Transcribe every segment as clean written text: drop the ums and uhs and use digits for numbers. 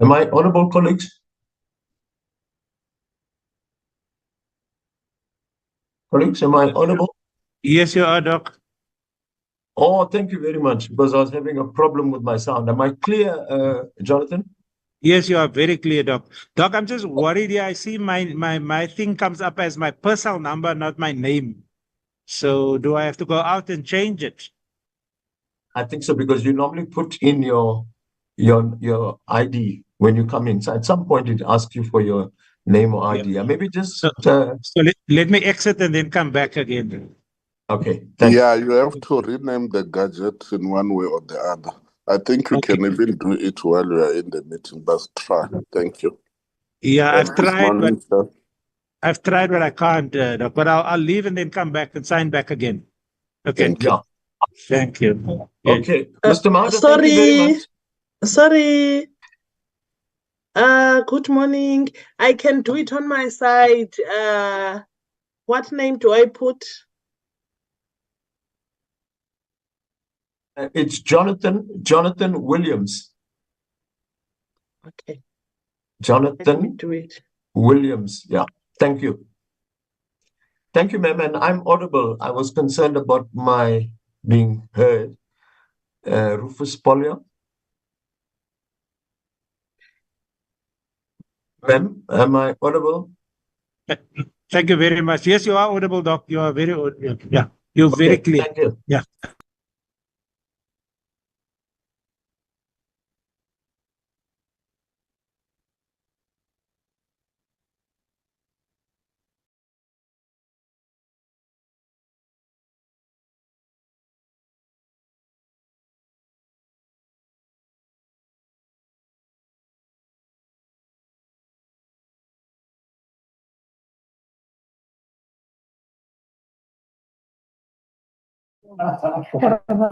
Am I audible, colleagues? Colleagues, am I audible? Yes, you are, Doc. Oh, thank you very much, because I was having a problem with my sound. Am I clear, Jonathan? Yes, you are very clear, Doc. Doc, I'm just worried here. I see my thing comes up as my personal number, not my name. So do I have to go out and change it? I think so, because you normally put in your ID when you come in. So at some point it asks you for your name or Yeah. ID. Maybe just So let me exit and then come back again. okay. Thanks. Yeah, you have to rename the gadget in one way or the other. I think you Okay. can even do it while you are in the meeting, but try. Thank you. Yeah, And good morning, sir. I've tried, but I can't, Doc. But I'll leave and then come back and sign back again. Okay. Thank you. Yeah. Thank you. Yeah. Okay, Mr. Mada, thank you very much. Sorry. Good morning. I can do it on my side. What name do I put? It's Jonathan Williams. Okay, let me Jonathan do it. Williams. Yeah. Thank you. Thank you, ma'am. And I'm audible. I was concerned about my being heard. Rufus Polio. Ma'am, am I audible? Thank you very much. Yes, you are audible, Doc. You are very audible. Yeah. You're very Okay, clear. thank you. Yeah.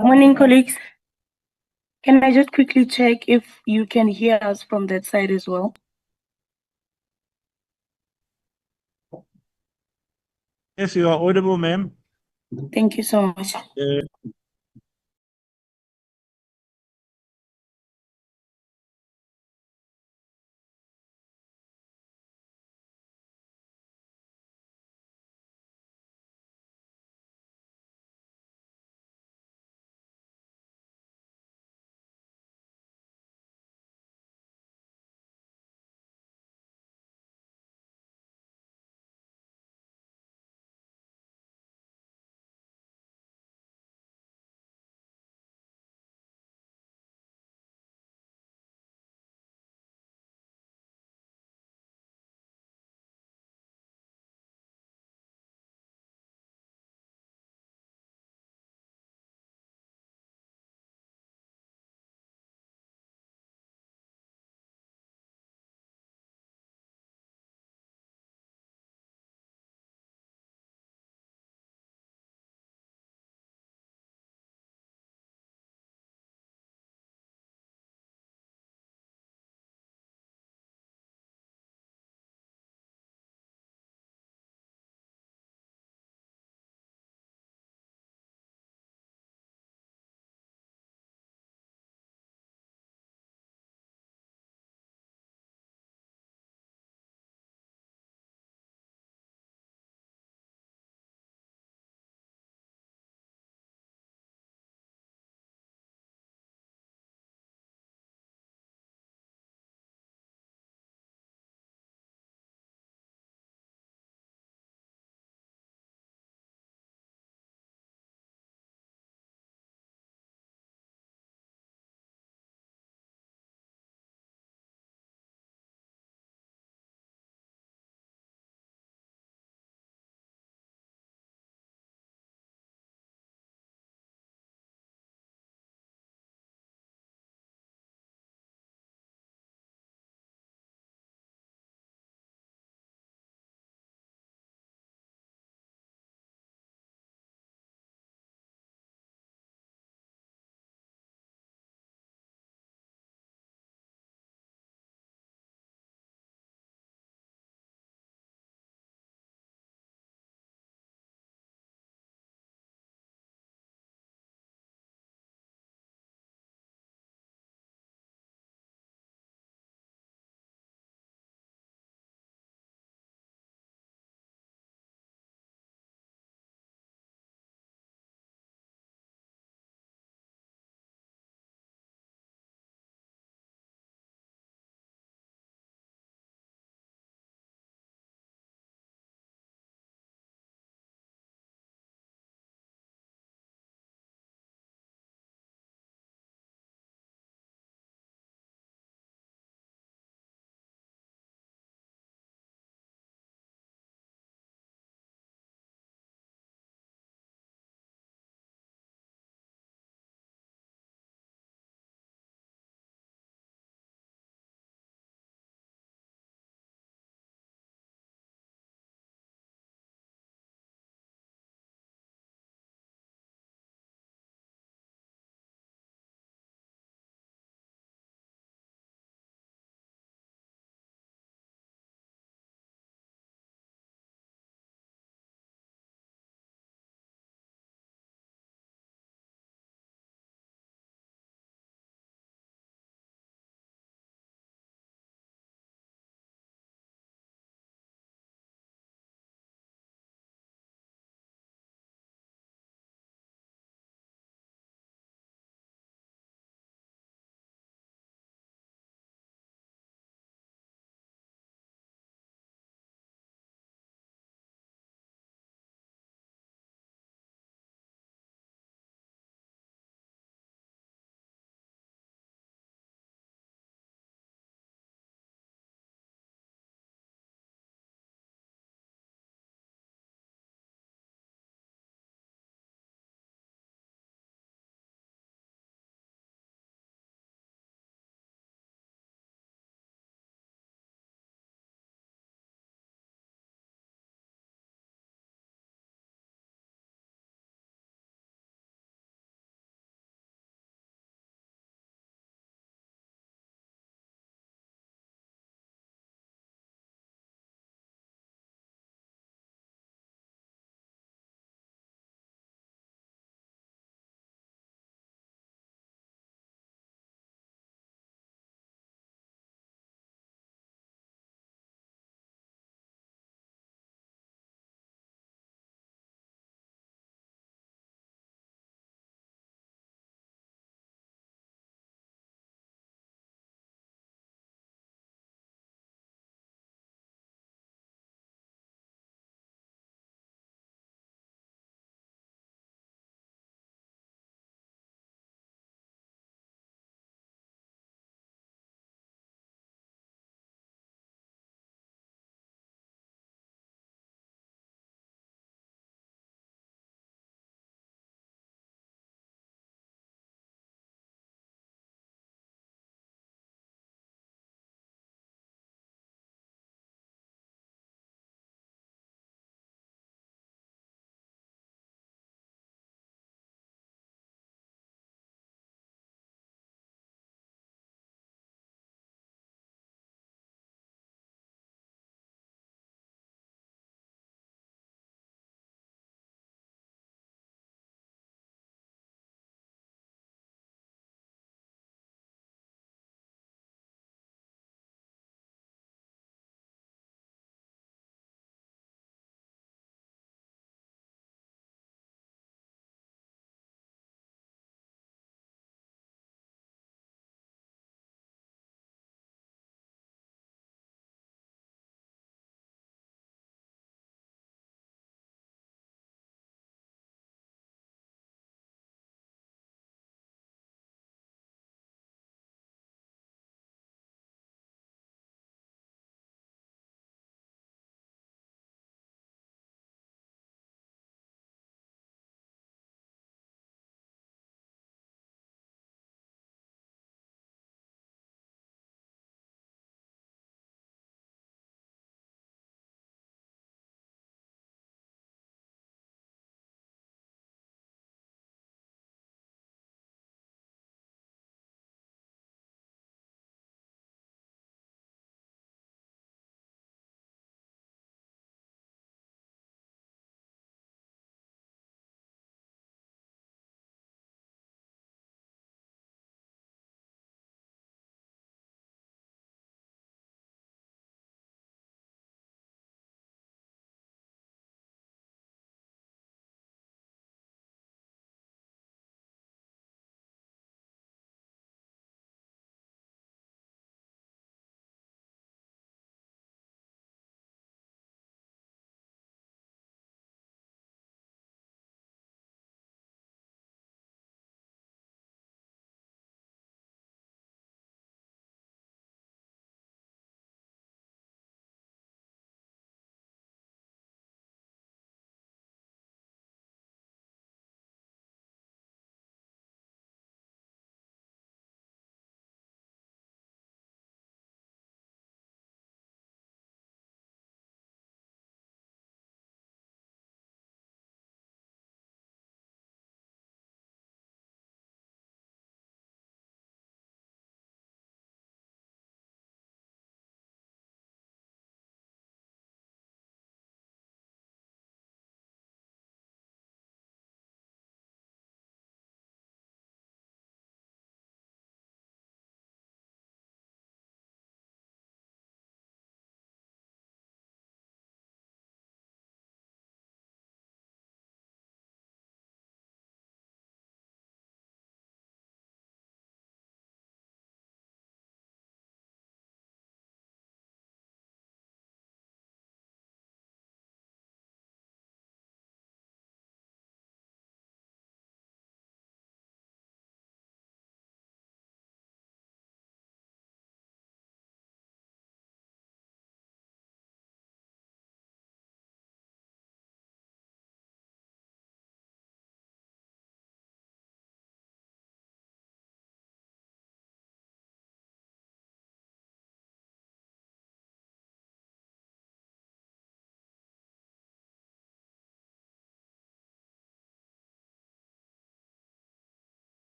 Morning, colleagues. Can I just quickly check if you can hear us from that side as well? Yes, you are audible, ma'am. Thank you so much.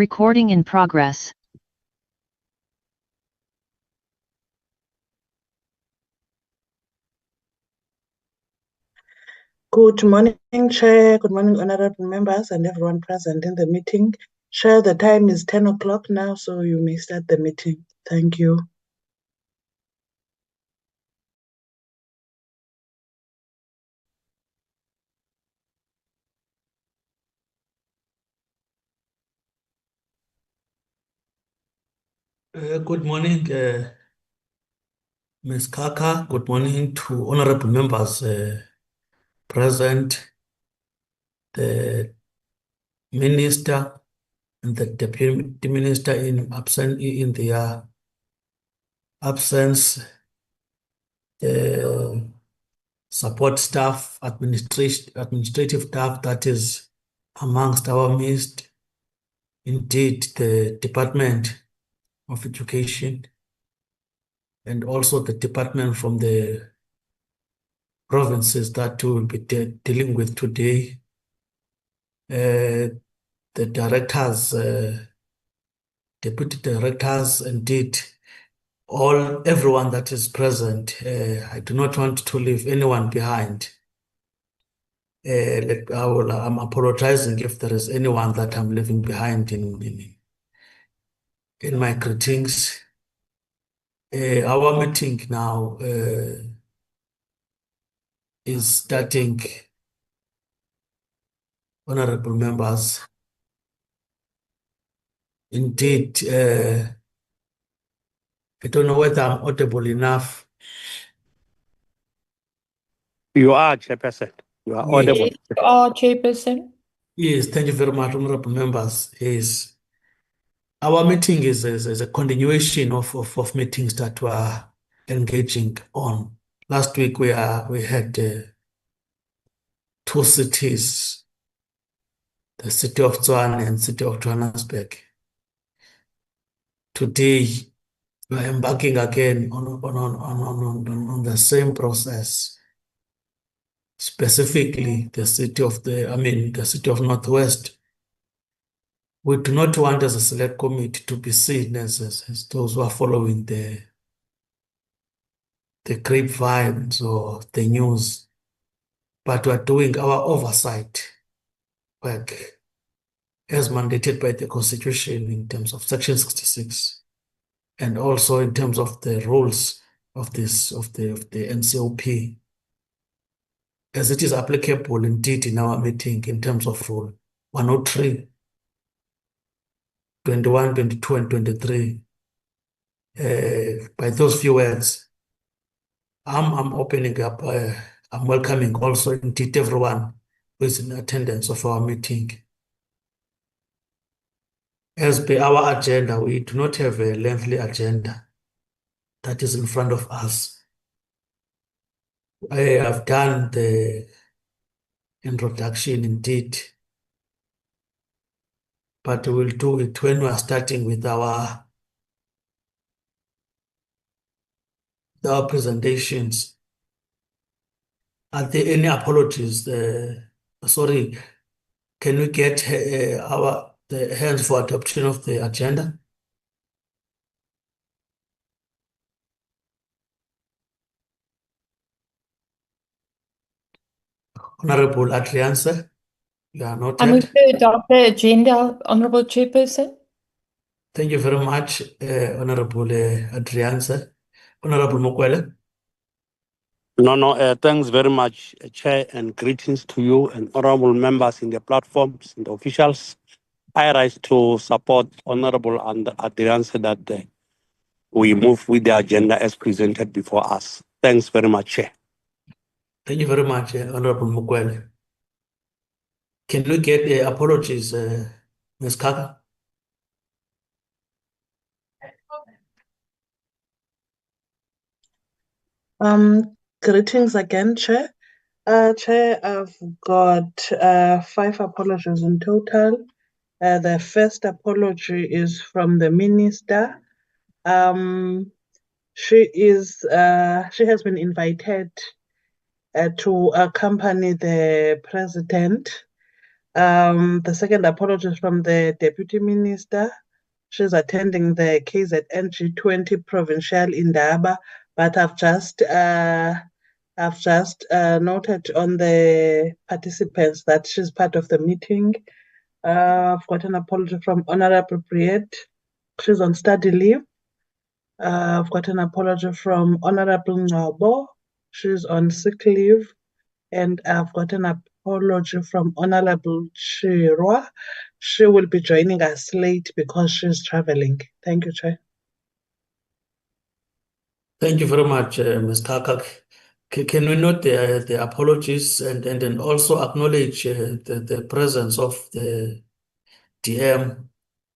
Recording in progress. Good morning, Chair. Good morning, honorable members and everyone present in the meeting. Chair, the time is 10 o'clock now, so you may start the meeting. Thank you. Good morning, Ms. Kaka. Good morning to honorable members present, the minister and the deputy minister in their absence, the support staff, administrative staff that is amongst our midst, indeed the Department of Education, and also the department from the provinces that we will be dealing with today. The directors, deputy directors, indeed, everyone that is present. I do not want to leave anyone behind. I'm apologizing if there is anyone that I'm leaving behind in my greetings. Our meeting now is starting. Honorable members, indeed, I don't know whether I'm audible enough. You are, Chairperson. You are audible. Yes, you are, Chairperson. Yes, thank you very much, honorable members. Yes, our meeting is a continuation of meetings that we are engaging on. Last week we had two cities, the city of Tshwane and city of Johannesburg. Today we are embarking again on the same process. Specifically, the city of Northwest. We do not want as a select committee to be seen as those who are following the grapevines or the news, but we are doing our oversight work as mandated by the Constitution in terms of Section 66, and also in terms of the rules of the NCOP, as it is applicable indeed in our meeting in terms of Rule 103, 21, 22, and 23. By those few words, I'm opening up, I'm welcoming also indeed everyone who is in attendance of our meeting. As per our agenda, we do not have a lengthy agenda that is in front of us. I have done the introduction indeed, but we will do it when we are starting with our presentations. Are there any apologies? Sorry, can we get the hands for adoption of the agenda? Honorable Adrianse, you are I move noted. to adopt the agenda, Honorable Chairperson. Thank you very much, Honorable Adrianse. Honorable Mokwele. No, thanks very much, Chair, and greetings to you and honorable members in the platforms and the officials. I rise to support Honorable Adrian said that we move with the agenda as presented before us. Thanks very much, Chair. Thank you very much, Honorable Mokwele. Can we get apologies, Ms. Kaka? Greetings again, Chair. Chair, I've got 5 apologies in total. The first apology is from the minister. She has been invited to accompany the president The second apology is from the Deputy Minister. She's attending the KZN G20 Provincial in Daba, but I've just noted on the participants that she's part of the meeting. I've got an apology from Honorable Briette. She's on study leave. I've got an apology from Honorable Ngabo. She's on sick leave. And I've got an apology from Honorable Chirwa. She will be joining us late because she's traveling. Thank you, Chair. Thank you very much, Ms. Kakak. Can we note the apologies and then also acknowledge the presence of the DM?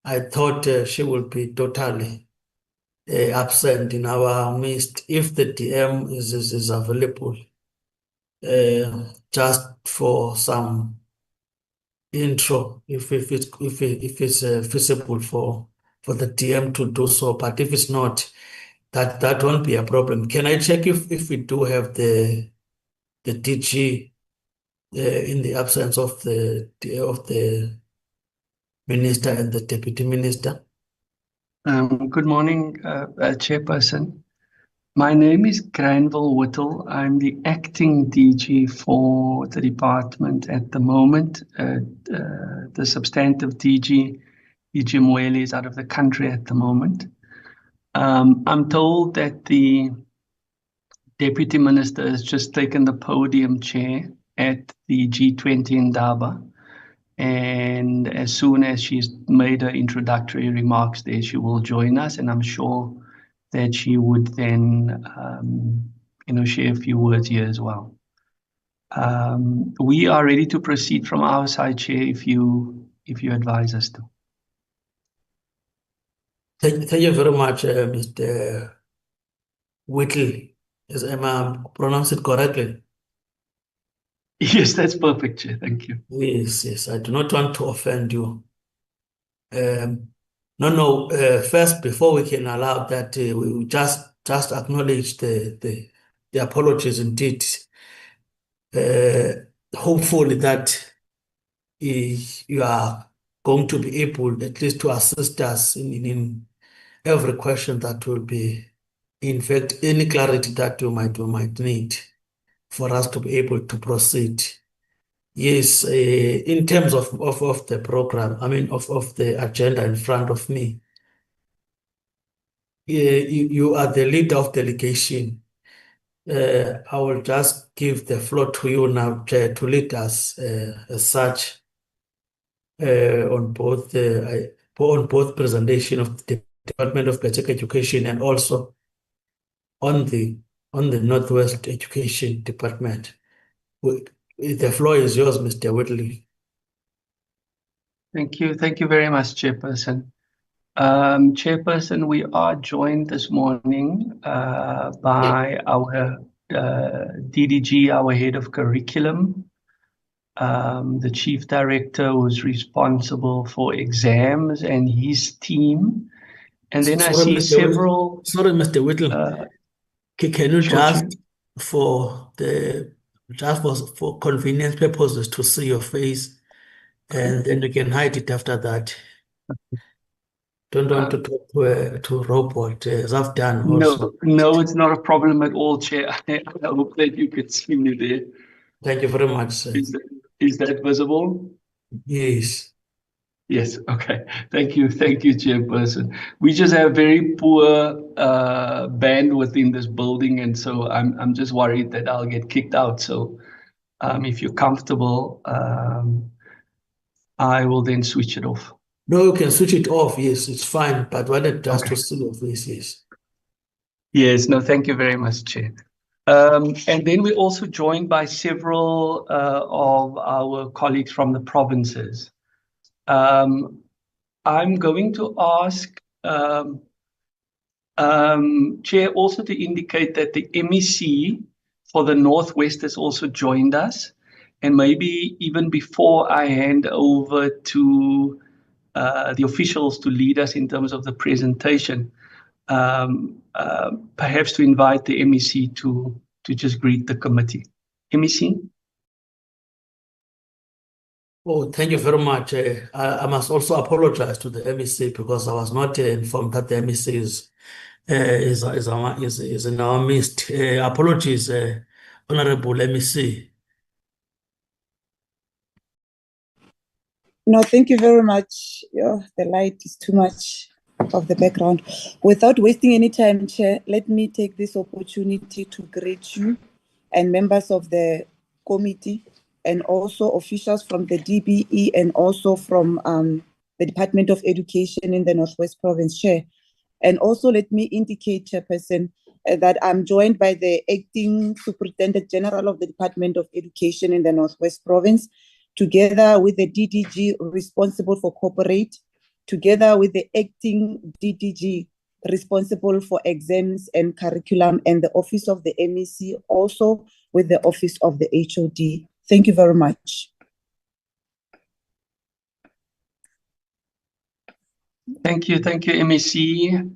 I thought she would be totally absent in our midst. If the DM is available, just for some intro, if it's feasible for the DM to do so, but if it's not, that won't be a problem. Can I check if we do have the DG in the absence of the minister and the deputy minister? Good morning, Chairperson. My name is Granville Whittle. I'm the acting DG for the department at the moment. The substantive DG, DG Mwele, is out of the country at the moment. I'm told that the Deputy Minister has just taken the podium chair at the G20 in Daba. And as soon as she's made her introductory remarks there, she will join us. And I'm sure that she would then, share a few words here as well. We are ready to proceed from our side, Chair, if you advise us to. Thank you very much, Mr. Whitley. Am I pronounce it correctly? Yes, that's perfect, Chair. Thank you. Yes. I do not want to offend you. First, before we can allow that, we will just acknowledge the apologies indeed. Hopefully that you are going to be able at least to assist us in every question that will be, in fact, any clarity that we might need for us to be able to proceed. Yes, in terms of the program, of the agenda in front of me, you are the leader of delegation. I will just give the floor to you now, Chair, to lead us as such on both presentation of the Department of Basic Education and also on the Northwest Education Department. The floor is yours, Mr. Whitley. Thank you. Thank you very much, Chairperson. Chairperson, we are joined this morning by our DDG, our head of curriculum, the chief director who's responsible for exams and his team. And then I see several... Sorry, Mr. Whittle. Can you just, for convenience purposes, to see your face, and then you can hide it after that. Don't want to talk to a robot, as I've done also. No, it's not a problem at all, Chair. I hope that you could see me there. Thank you very much, sir. Is that visible? Yes. Yes, okay. Thank you, Chairperson. We just have very poor bandwidth in this building, and so I'm just worried that I'll get kicked out. So if you're comfortable, I will then switch it off. No, you can switch it off. Yes, it's fine. But when it does to see your face, yes. Yes, no, thank you very much, Chair. And then we're also joined by several of our colleagues from the provinces. I'm going to ask Chair also to indicate that the MEC for the Northwest has also joined us. And maybe even before I hand over to the officials to lead us in terms of the presentation, perhaps to invite the MEC to just greet the committee. MEC? Oh, thank you very much. I must also apologize to the MEC because I was not informed that the MEC is in our midst. Apologies, Honorable MEC. No, thank you very much. The light is too much of the background. Without wasting any time, Chair, let me take this opportunity to greet you and members of the committee and also officials from the DBE and also from the Department of Education in the Northwest Province, Chair. And also let me indicate, Chairperson, that I'm joined by the Acting Superintendent General of the Department of Education in the Northwest Province, together with the DDG responsible for corporate, together with the acting DDG responsible for exams and curriculum, and the office of the MEC, also with the office of the HOD. Thank you very much. Thank you, MEC.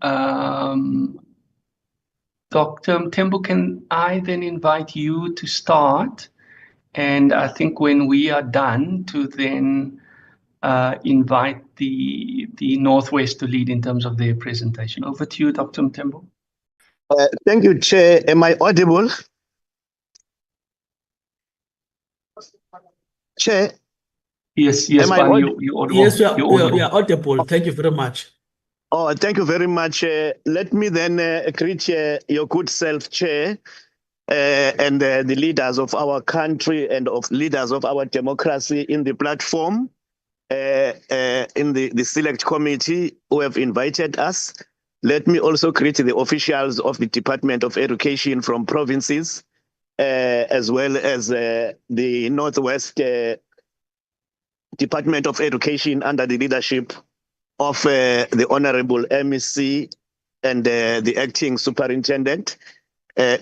Dr. Mthembu, can I then invite you to start? And I think when we are done, to then invite the Northwest to lead in terms of their presentation. Over to you, Dr. Mthembu. Thank you, Chair. Am I audible? Chair? Yes, Am I Bani, you're audible. Yes, you're audible. you are audible. Thank you very much. Oh, thank you very much. Let me then greet your good self, Chair, and the leaders of our country and of leaders of our democracy in the platform, in the select committee who have invited us. Let me also greet the officials of the Department of Education from provinces, as well as the Northwest Department of Education under the leadership of the Honorable MEC and the Acting Superintendent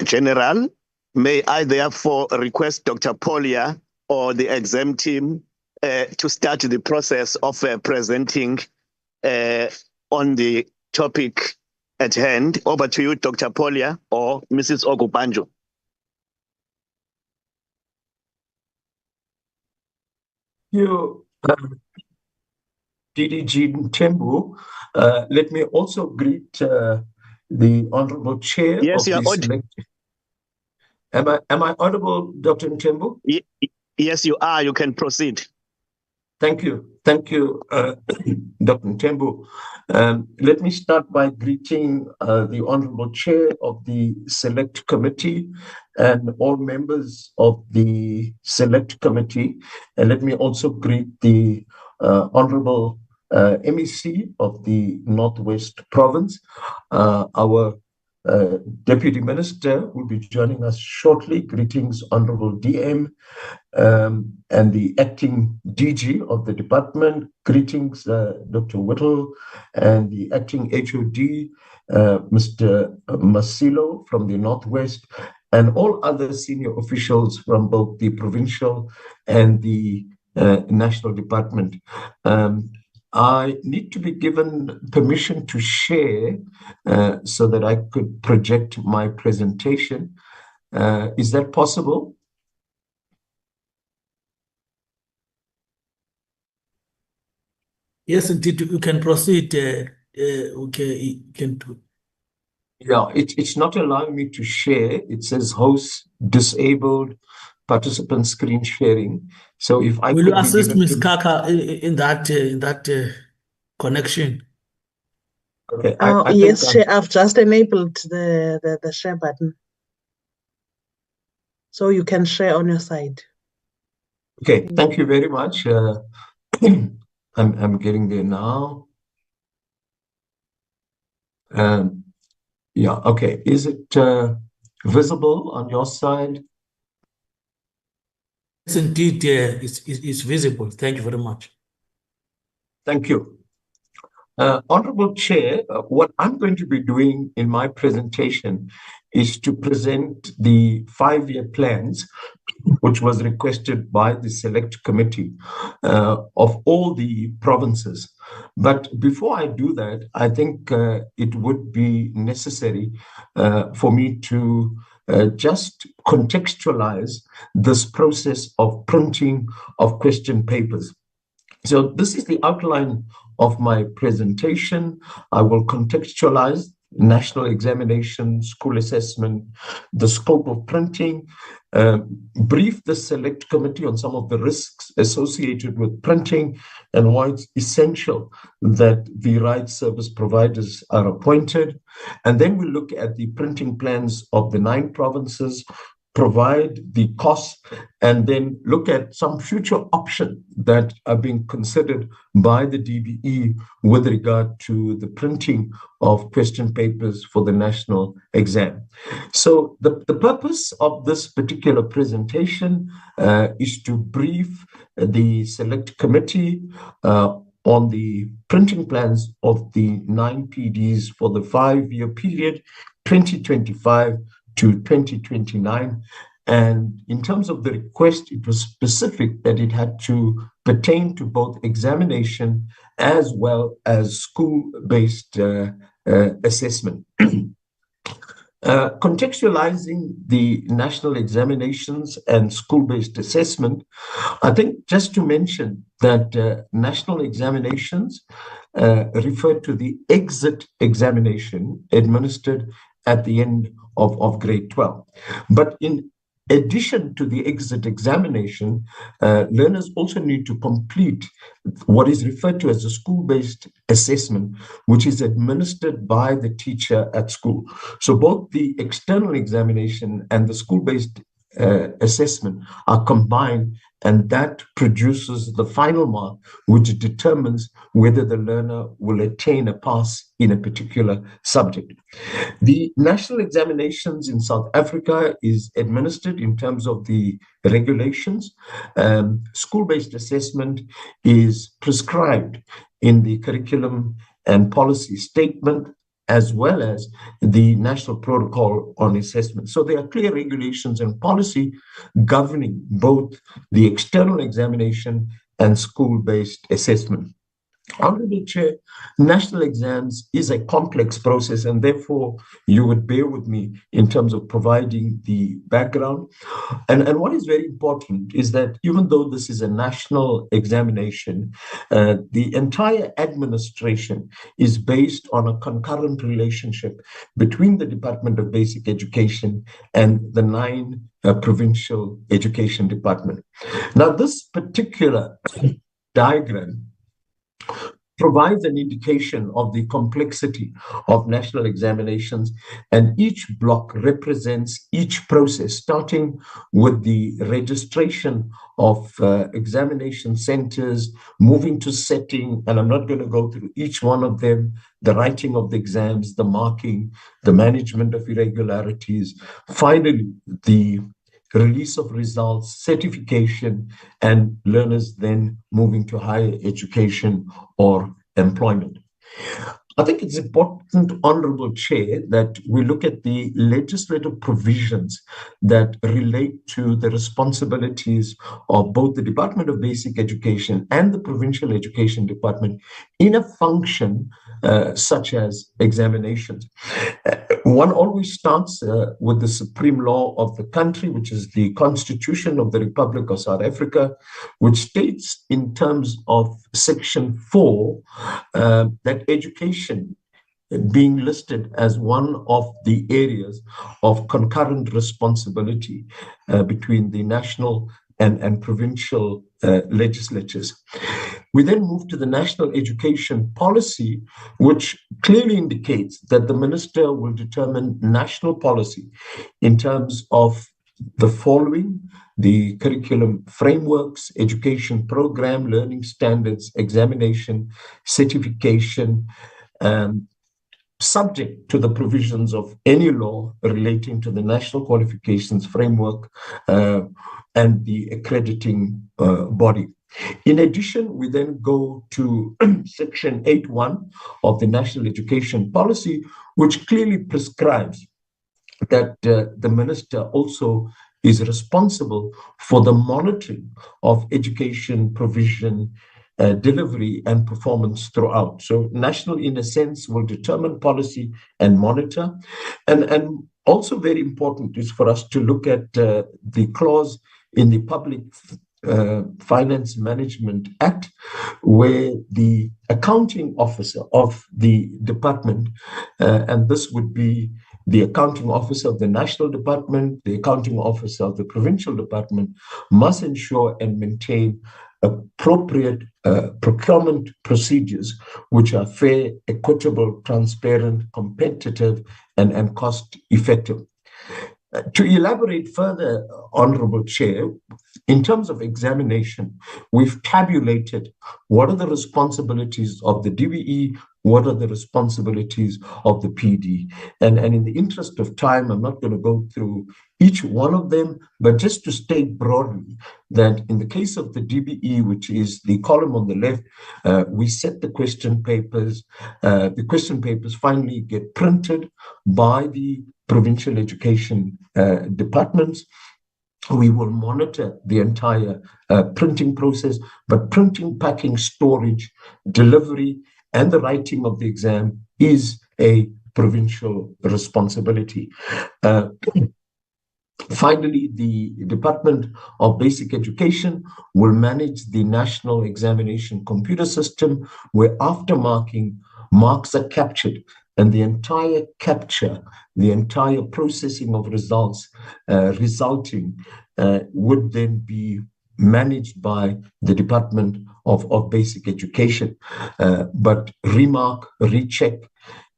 General. May I therefore request Dr. Polia or the exam team to start the process of presenting on the topic at hand. Over to you, Dr. Polia or Mrs. Ogubanjo. You, DDG Mthembu. Let me also greet the Honorable Chair Yes, of you are the select. Am I audible, Dr. Mthembu? Yes, you are. You can proceed. Thank you, Dr. Mthembu. Let me start by greeting the Honorable Chair of the Select Committee and all members of the Select Committee. And let me also greet the Honorable MEC of the Northwest Province. Our Deputy Minister will be joining us shortly. Greetings, Honorable DM. And the acting DG of the department. Greetings, Dr. Whittle, and the acting HOD, Mr. Masilo from the Northwest, and all other senior officials from both the provincial and the national department. I need to be given permission to share so that I could project my presentation. Is that possible? Yes, indeed, you can proceed. Okay, you can do. Yeah, it's not allowing me to share. It says host disabled participant screen sharing. So if I Will you could be assist given Ms. Kaka in that connection? Okay, Yes, Chair, I've just enabled the share button. So you can share on your side. Okay, thank you very much. I'm getting there now. Yeah, okay. Is it visible on your side? Yes, indeed, it's visible. Thank you very much. Thank you. Honorable Chair, what I'm going to be doing in my presentation is to present the 5-year plans, which was requested by the Select Committee of all the provinces. But before I do that, I think it would be necessary for me to just contextualize this process of printing of question papers. So this is the outline of my presentation. I will contextualize national examination, school assessment, the scope of printing, brief the select committee on some of the risks associated with printing and why it's essential that the right service providers are appointed. And then we look at the printing plans of the 9 provinces, provide the costs, and then look at some future options that are being considered by the DBE with regard to the printing of question papers for the national exam. So the purpose of this particular presentation is to brief the select committee on the printing plans of the 9 PDs for the 5-year period, 2025 to 2029. And in terms of the request, it was specific that it had to pertain to both examination as well as school-based assessment. Contextualizing the national examinations and school-based assessment, I think just to mention that national examinations refer to the exit examination administered at the end of grade 12. But in addition to the exit examination, learners also need to complete what is referred to as a school-based assessment, which is administered by the teacher at school. So both the external examination and the school-based assessment are combined, and that produces the final mark, which determines whether the learner will attain a pass in a particular subject. The national examinations in South Africa is administered in terms of the regulations. School-based assessment is prescribed in the curriculum and policy statement, as well as the National Protocol on Assessment. So there are clear regulations and policy governing both the external examination and school-based assessment. Honorable Chair, national exams is a complex process, and therefore you would bear with me in terms of providing the background. And what is very important is that even though this is a national examination, the entire administration is based on a concurrent relationship between the Department of Basic Education and the 9 provincial education department. Now, this particular diagram provides an indication of the complexity of national examinations, and each block represents each process, starting with the registration of examination centers, moving to setting, and I'm not going to go through each one of them, the writing of the exams, the marking, the management of irregularities, finally, the release of results, certification, and learners then moving to higher education or employment. I think it's important, Honorable Chair, that we look at the legislative provisions that relate to the responsibilities of both the Department of Basic Education and the Provincial Education Department in a function such as examinations. One always starts with the supreme law of the country, which is the Constitution of the Republic of South Africa, which states in terms of Section 4 that education being listed as one of the areas of concurrent responsibility between the national and provincial legislatures. We then move to the national education policy, which clearly indicates that the minister will determine national policy in terms of the following: the curriculum frameworks, education program, learning standards, examination, certification, subject to the provisions of any law relating to the national qualifications framework and the accrediting body. In addition, we then go to Section 8.1 of the National Education Policy, which clearly prescribes that the minister also is responsible for the monitoring of education provision, delivery, and performance throughout. So national, in a sense, will determine policy and monitor. And Also very important is for us to look at the clause in the Public Finance Management Act, where the accounting officer of the department, and this would be the accounting officer of the national department, the accounting officer of the provincial department, must ensure and maintain appropriate procurement procedures which are fair, equitable, transparent, competitive, and cost effective. To elaborate further, Honorable Chair, in terms of examination, we've tabulated what are the responsibilities of the DBE, what are the responsibilities of the PD. And in the interest of time, I'm not going to go through each one of them, but just to state broadly that in the case of the DBE, which is the column on the left, we set the question papers. The question papers finally get printed by the provincial education departments. We will monitor the entire printing process, but printing, packing, storage, delivery, and the writing of the exam is a provincial responsibility. Finally, the Department of Basic Education will manage the National Examination Computer System, where after marking, marks are captured, and the entire capture, the entire processing of results resulting would then be managed by the Department of Basic Education. But remark, recheck,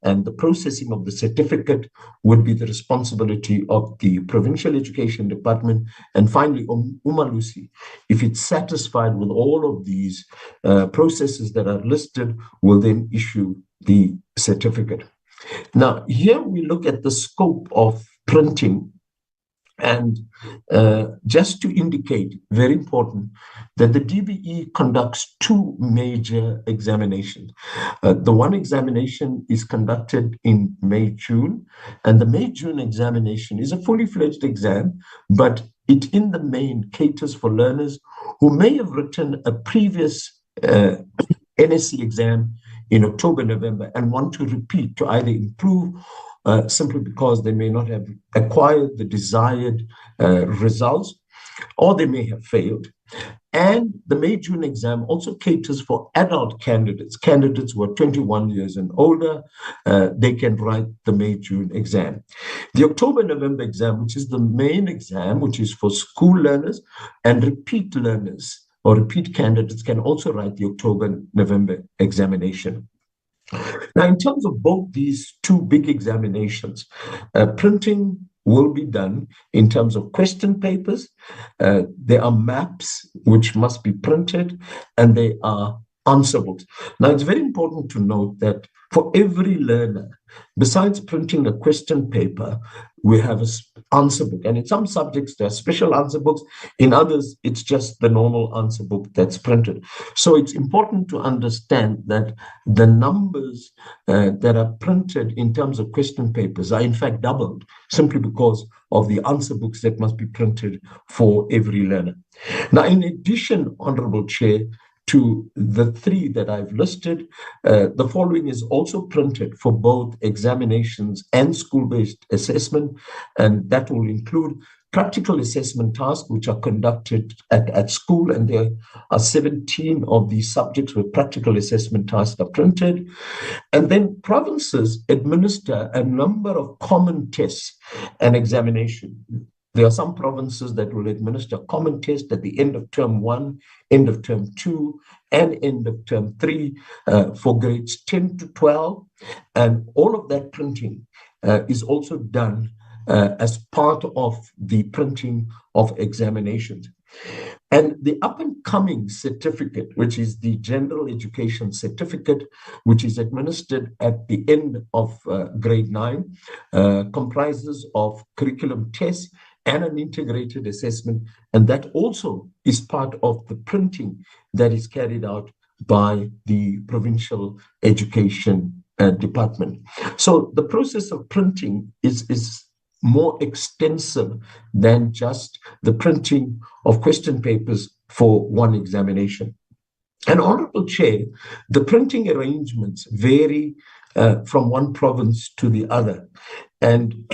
and the processing of the certificate would be the responsibility of the Provincial Education Department. And finally, Umalusi, if it's satisfied with all of these processes that are listed, will then issue the certificate. Now, here we look at the scope of printing. And just to indicate, very important, that the DBE conducts two major examinations. The one examination is conducted in May, June, and the May, June examination is a fully fledged exam, but it in the main caters for learners who may have written a previous NSC exam in October, November, and want to repeat to either improve simply because they may not have acquired the desired results, or they may have failed. And the May, June exam also caters for adult candidates, candidates who are 21 years and older. They can write the May, June exam. The October, November exam, which is the main exam, which is for school learners and repeat learners or repeat candidates, can also write the October, November examination. Now, in terms of both these two big examinations, printing will be done in terms of question papers. There are maps which must be printed, and they are answer books. Now, it's very important to note that for every learner, besides printing a question paper, we have an answer book. And in some subjects, there are special answer books. In others, it's just the normal answer book that's printed. So it's important to understand that the numbers that are printed in terms of question papers are in fact doubled, simply because of the answer books that must be printed for every learner. Now, in addition, Honorable Chair, to the three that I've listed, the following is also printed for both examinations and school-based assessment, and that will include practical assessment tasks which are conducted at school, and there are 17 of these subjects where practical assessment tasks are printed. And then provinces administer a number of common tests and examination. There are some provinces that will administer a common test at the end of term 1, end of term 2, and end of term 3 for grades 10 to 12. And all of that printing is also done as part of the printing of examinations. And the up-and-coming certificate, which is the General Education Certificate, which is administered at the end of grade 9, comprises of curriculum tests and an integrated assessment, and that also is part of the printing that is carried out by the Provincial Education Department. So the process of printing is more extensive than just the printing of question papers for one examination. And Honorable Chair, the printing arrangements vary from one province to the other. And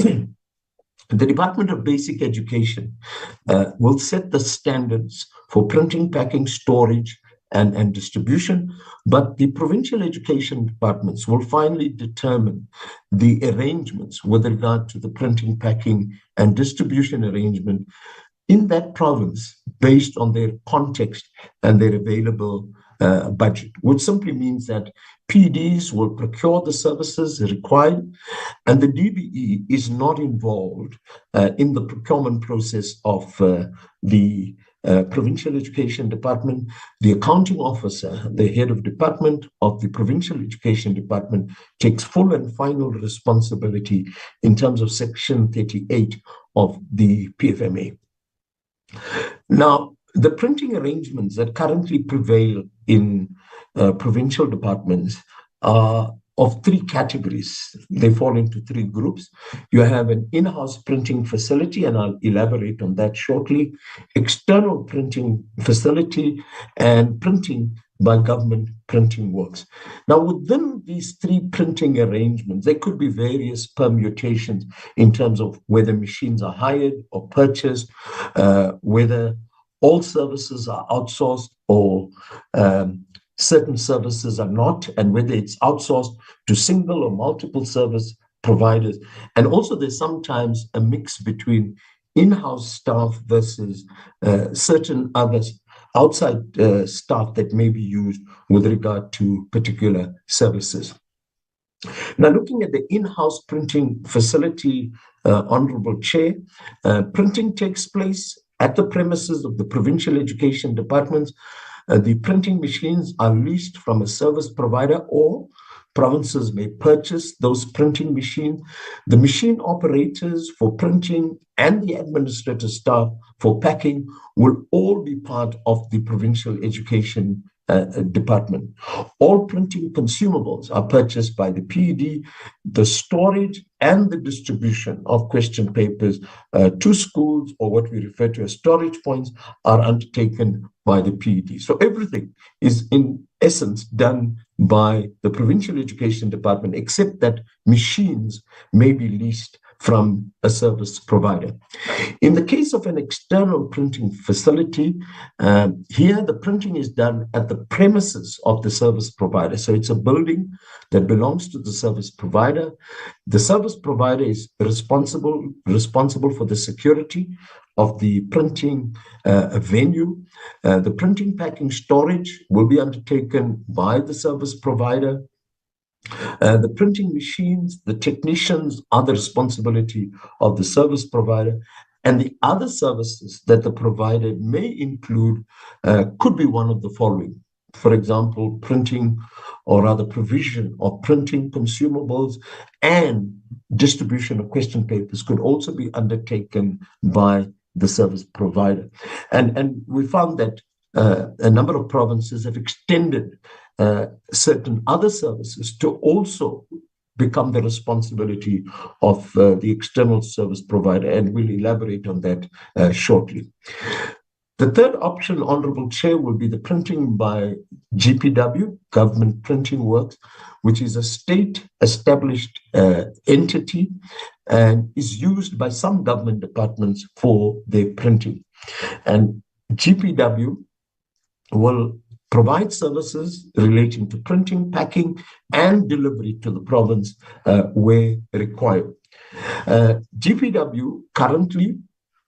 The Department of Basic Education will set the standards for printing, packing, storage, and distribution, but the provincial education departments will finally determine the arrangements with regard to the printing, packing, and distribution arrangement in that province based on their context and their available budget, which simply means that PDs will procure the services required, and the DBE is not involved in the procurement process of the provincial education department. The accounting officer, the head of department of the provincial education department, takes full and final responsibility in terms of Section 38 of the PFMA. Now, the printing arrangements that currently prevail in provincial departments are of three categories. They fall into three groups. You have an in-house printing facility, and I'll elaborate on that shortly, external printing facility, and printing by government printing works. Now, within these three printing arrangements, there could be various permutations in terms of whether machines are hired or purchased, whether all services are outsourced or certain services are not, and whether it's outsourced to single or multiple service providers. And also there's sometimes a mix between in-house staff versus certain others outside staff that may be used with regard to particular services. Now, looking at the in-house printing facility, Honorable Chair, printing takes place at the premises of the provincial education departments. The printing machines are leased from a service provider, or provinces may purchase those printing machines. The machine operators for printing and the administrative staff for packing will all be part of the provincial education department. All printing consumables are purchased by the PED. The storage and the distribution of question papers to schools, or what we refer to as storage points, are undertaken by the PED. So everything is in essence done by the provincial education department, except that machines may be leased from a service provider. In the case of an external printing facility, here the printing is done at the premises of the service provider. So it's a building that belongs to the service provider. The service provider is responsible for the security of the printing venue. The printing, packing, storage will be undertaken by the service provider. The printing machines, the technicians are the responsibility of the service provider, and the other services that the provider may include could be one of the following. For example, printing or rather provision of printing consumables and distribution of question papers could also be undertaken by the service provider. And we found that a number of provinces have extended certain other services to also become the responsibility of the external service provider, and we'll elaborate on that shortly. The third option, Honorable Chair, will be the printing by GPW, Government Printing Works, which is a state-established entity and is used by some government departments for their printing. And GPW will provide services relating to printing, packing, and delivery to the province where required. GPW currently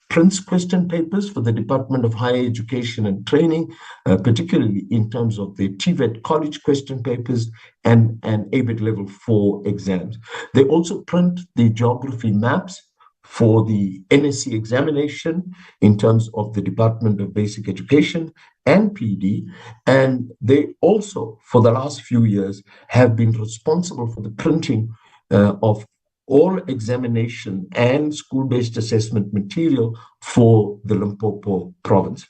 prints question papers for the Department of Higher Education and Training, particularly in terms of the TVET college question papers and ABET level 4 exams. They also print the geography maps for the NSC examination in terms of the Department of Basic Education and PD, and they also, for the last few years, have been responsible for the printing of all examination and school-based assessment material for the Limpopo province.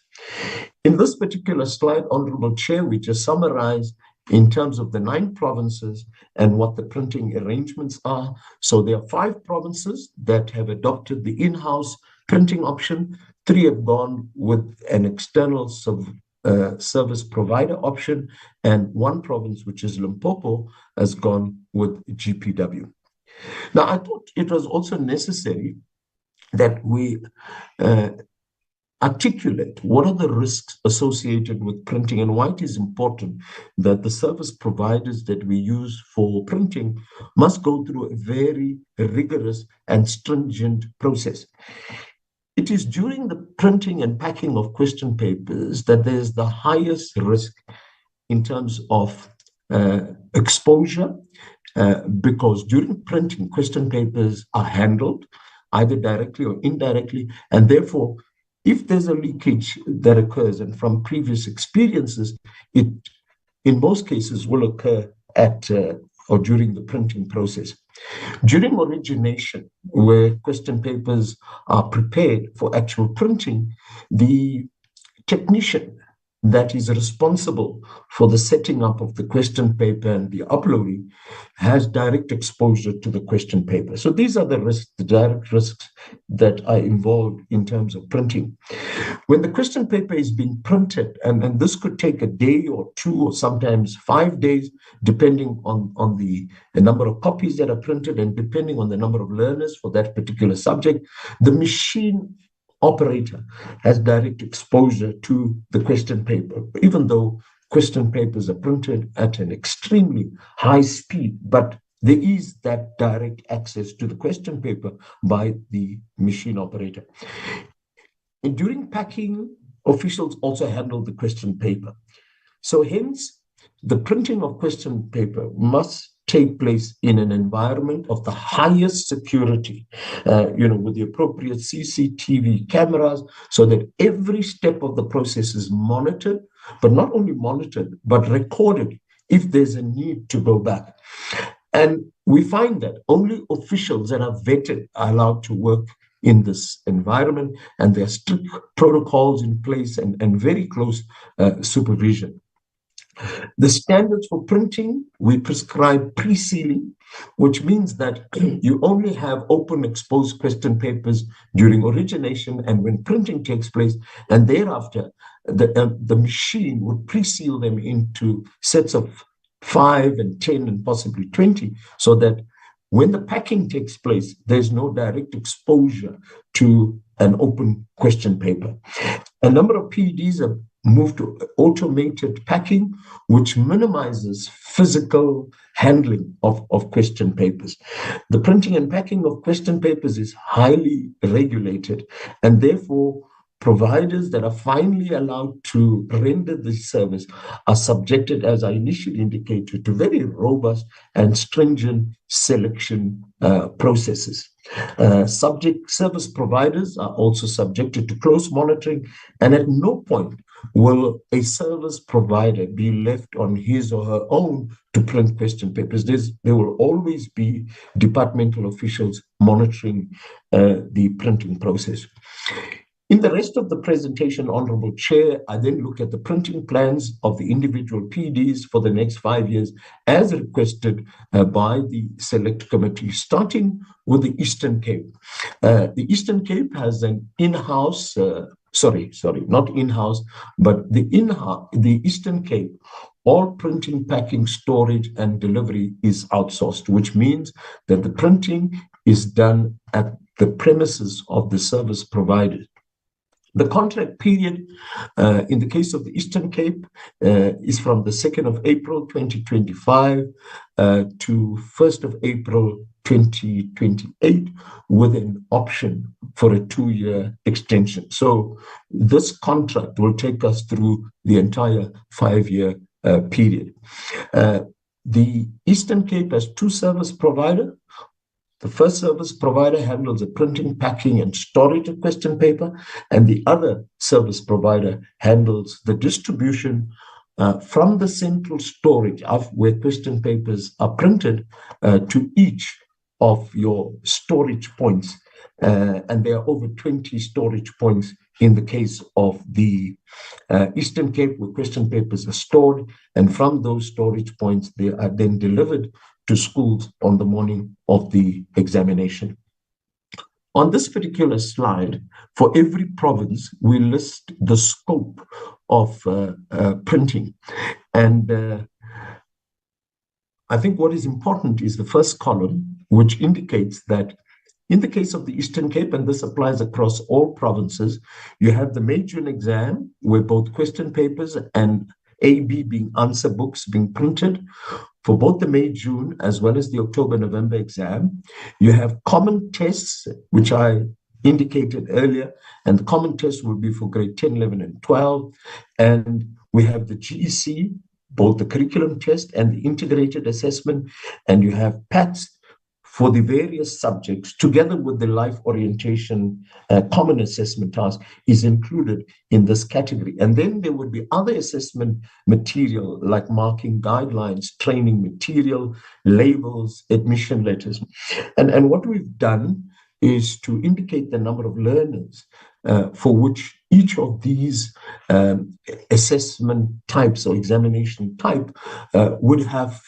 In this particular slide, Honorable Chair, we just summarize in terms of the 9 provinces and what the printing arrangements are. So there are 5 provinces that have adopted the in-house printing option. 3 have gone with an external service provider option, and 1 province, which is Limpopo, has gone with GPW. Now, I thought it was also necessary that we articulate what are the risks associated with printing and why it is important that the service providers that we use for printing must go through a very rigorous and stringent process. It is during the printing and packing of question papers that there's the highest risk in terms of exposure, because during printing, question papers are handled either directly or indirectly, and therefore, if there's a leakage that occurs, and from previous experiences, it in most cases will occur at or during the printing process. During origination, where question papers are prepared for actual printing, the technician that is responsible for the setting up of the question paper and the uploading has direct exposure to the question paper. So these are the risks, the direct risks that are involved in terms of printing. When the question paper is being printed, and this could take a day or two or sometimes 5 days, depending on the number of copies that are printed and depending on the number of learners for that particular subject, the machine operator has direct exposure to the question paper, even though question papers are printed at an extremely high speed, but there is that direct access to the question paper by the machine operator. And during packing, officials also handle the question paper. So hence, the printing of question paper must take place in an environment of the highest security, with the appropriate CCTV cameras, so that every step of the process is monitored, but not only monitored, but recorded if there's a need to go back. And we find that only officials that are vetted are allowed to work in this environment, and there are strict protocols in place and very close supervision. The standards for printing, we prescribe pre-sealing, which means that you only have open exposed question papers during origination and when printing takes place, and thereafter the machine would pre-seal them into sets of 5 and 10 and possibly 20, so that when the packing takes place, there's no direct exposure to an open question paper. A number of PEDs have moved to automated packing, which minimizes physical handling of question papers. The printing and packing of question papers is highly regulated, and therefore providers that are finally allowed to render this service are subjected, as I initially indicated, to very robust and stringent selection processes. Subject service providers are also subjected to close monitoring, and at no point will a service provider be left on his or her own to print question papers. There will always be departmental officials monitoring the printing process. In the rest of the presentation, Honorable Chair, I then look at the printing plans of the individual PDs for the next 5 years as requested by the Select Committee, starting with the Eastern Cape. The Eastern Cape has an in-house, not in-house, but the Eastern Cape, all printing, packing, storage, and delivery is outsourced, which means that the printing is done at the premises of the service provider. The contract period in the case of the Eastern Cape is from the 2nd of April 2025 to 1st of April 2028 with an option for a 2-year extension. So this contract will take us through the entire 5-year period. The Eastern Cape has 2 service providers. The first service provider handles the printing, packing, and storage of question paper, and the other service provider handles the distribution from the central storage of where question papers are printed to each of your storage points. And there are over 20 storage points in the case of the Eastern Cape, where question papers are stored, and from those storage points, they are then delivered to schools on the morning of the examination. On this particular slide, for every province, we list the scope of printing. And I think what is important is the first column, which indicates that In the case of the Eastern Cape, and this applies across all provinces, you have the May-June exam where both question papers and AB being answer books being printed. For both the May-June as well as the October-November exam, you have common tests, which I indicated earlier, and the common tests will be for grade 10, 11, and 12. And we have the GEC, both the curriculum test and the integrated assessment, and you have PATS for the various subjects, together with the life orientation common assessment task is included in this category. And then there would be other assessment material like marking guidelines, training material, labels, admission letters. And what we've done is to indicate the number of learners for which each of these assessment types or examination type would have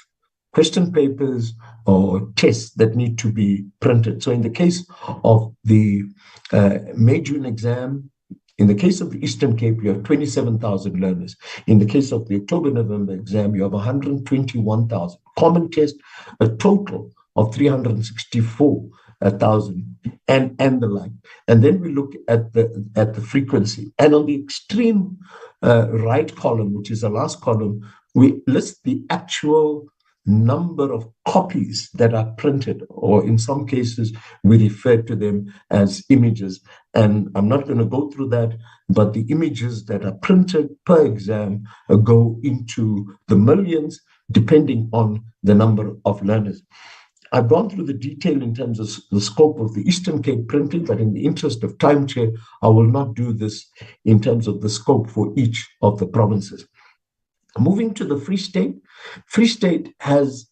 question papers or tests that need to be printed. So in the case of the May-June exam, in the case of the Eastern Cape, you have 27,000 learners. In the case of the October-November exam, you have 121,000. Common test, a total of 364,000 and the like. And then we look at the frequency. And on the extreme right column, which is the last column, we list the actual number of copies that are printed, or in some cases, we refer to them as images. And I'm not going to go through that, but the images that are printed per exam go into the millions, depending on the number of learners. I've gone through the detail in terms of the scope of the Eastern Cape printing, but in the interest of time, Chair, I will not do this in terms of the scope for each of the provinces. Moving to the Free State, Free State has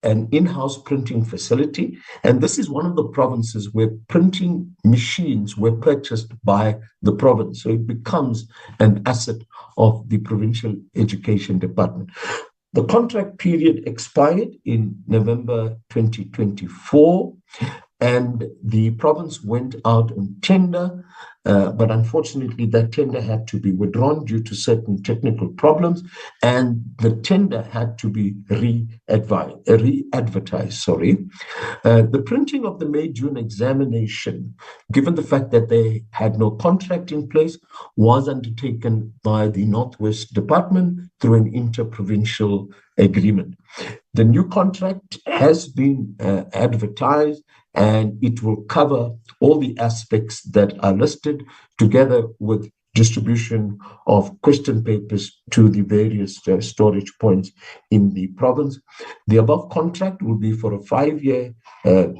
an in-house printing facility, and this is one of the provinces where printing machines were purchased by the province. So it becomes an asset of the Provincial Education Department. The contract period expired in November 2024, and the province went out on tender, but unfortunately that tender had to be withdrawn due to certain technical problems, and the tender had to be re-advertised. The printing of the May-June examination, given the fact that they had no contract in place, was undertaken by the Northwest Department through an interprovincial agreement. The new contract has been advertised, and it will cover all the aspects that are listed, together with distribution of question papers to the various storage points in the province. The above contract will be for a 5-year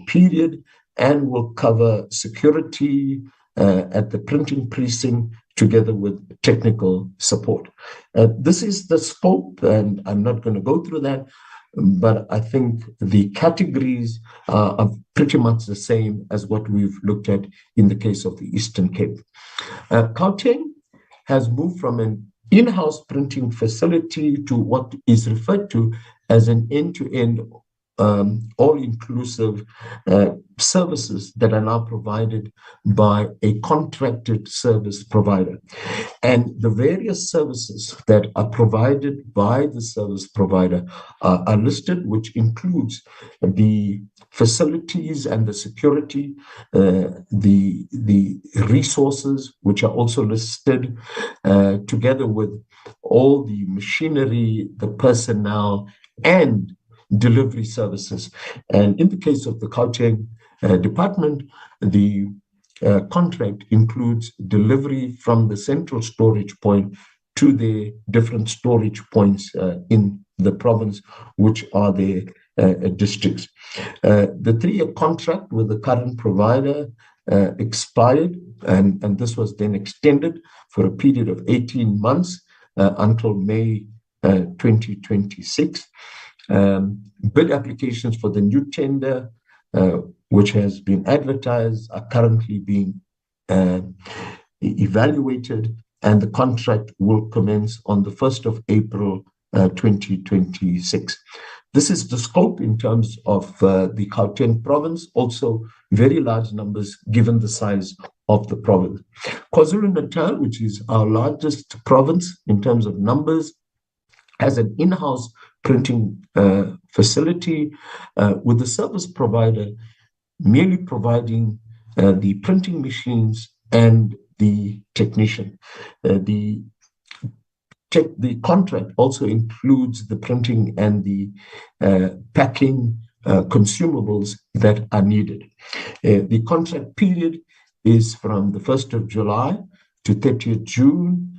period and will cover security at the printing precinct, together with technical support. This is the scope, and I'm not going to go through that, but I think the categories are pretty much the same as what we've looked at in the case of the Eastern Cape. Gauteng has moved from an in-house printing facility to what is referred to as an end-to-end all-inclusive services that are now provided by a contracted service provider. And the various services that are provided by the service provider are listed, which includes the facilities and the security, the resources, which are also listed, together with all the machinery, the personnel, and delivery services. And in the case of the Gauteng department, the contract includes delivery from the central storage point to the different storage points in the province, which are the districts. The 3-year contract with the current provider expired, and this was then extended for a period of 18 months until May 2026. Bid applications for the new tender, which has been advertised, are currently being evaluated, and the contract will commence on the 1st of April 2026. This is the scope in terms of the Gauteng province, also very large numbers given the size of the province. KwaZulu-Natal, which is our largest province in terms of numbers, has an in-house printing facility with the service provider merely providing the printing machines and the technician. The contract also includes the printing and the packing consumables that are needed. The contract period is from the 1st of July to 30th June,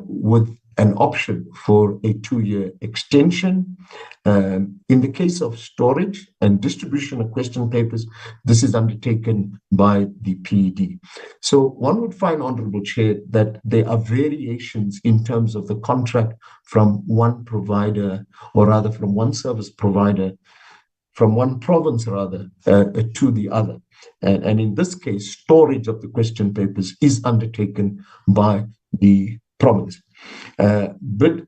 with an option for a 2-year extension. In the case of storage and distribution of question papers, this is undertaken by the PED. So one would find, Honorable Chair, that there are variations in terms of the contract from one provider, or rather from one service provider, from one province rather, to the other. And in this case, storage of the question papers is undertaken by the province. Bid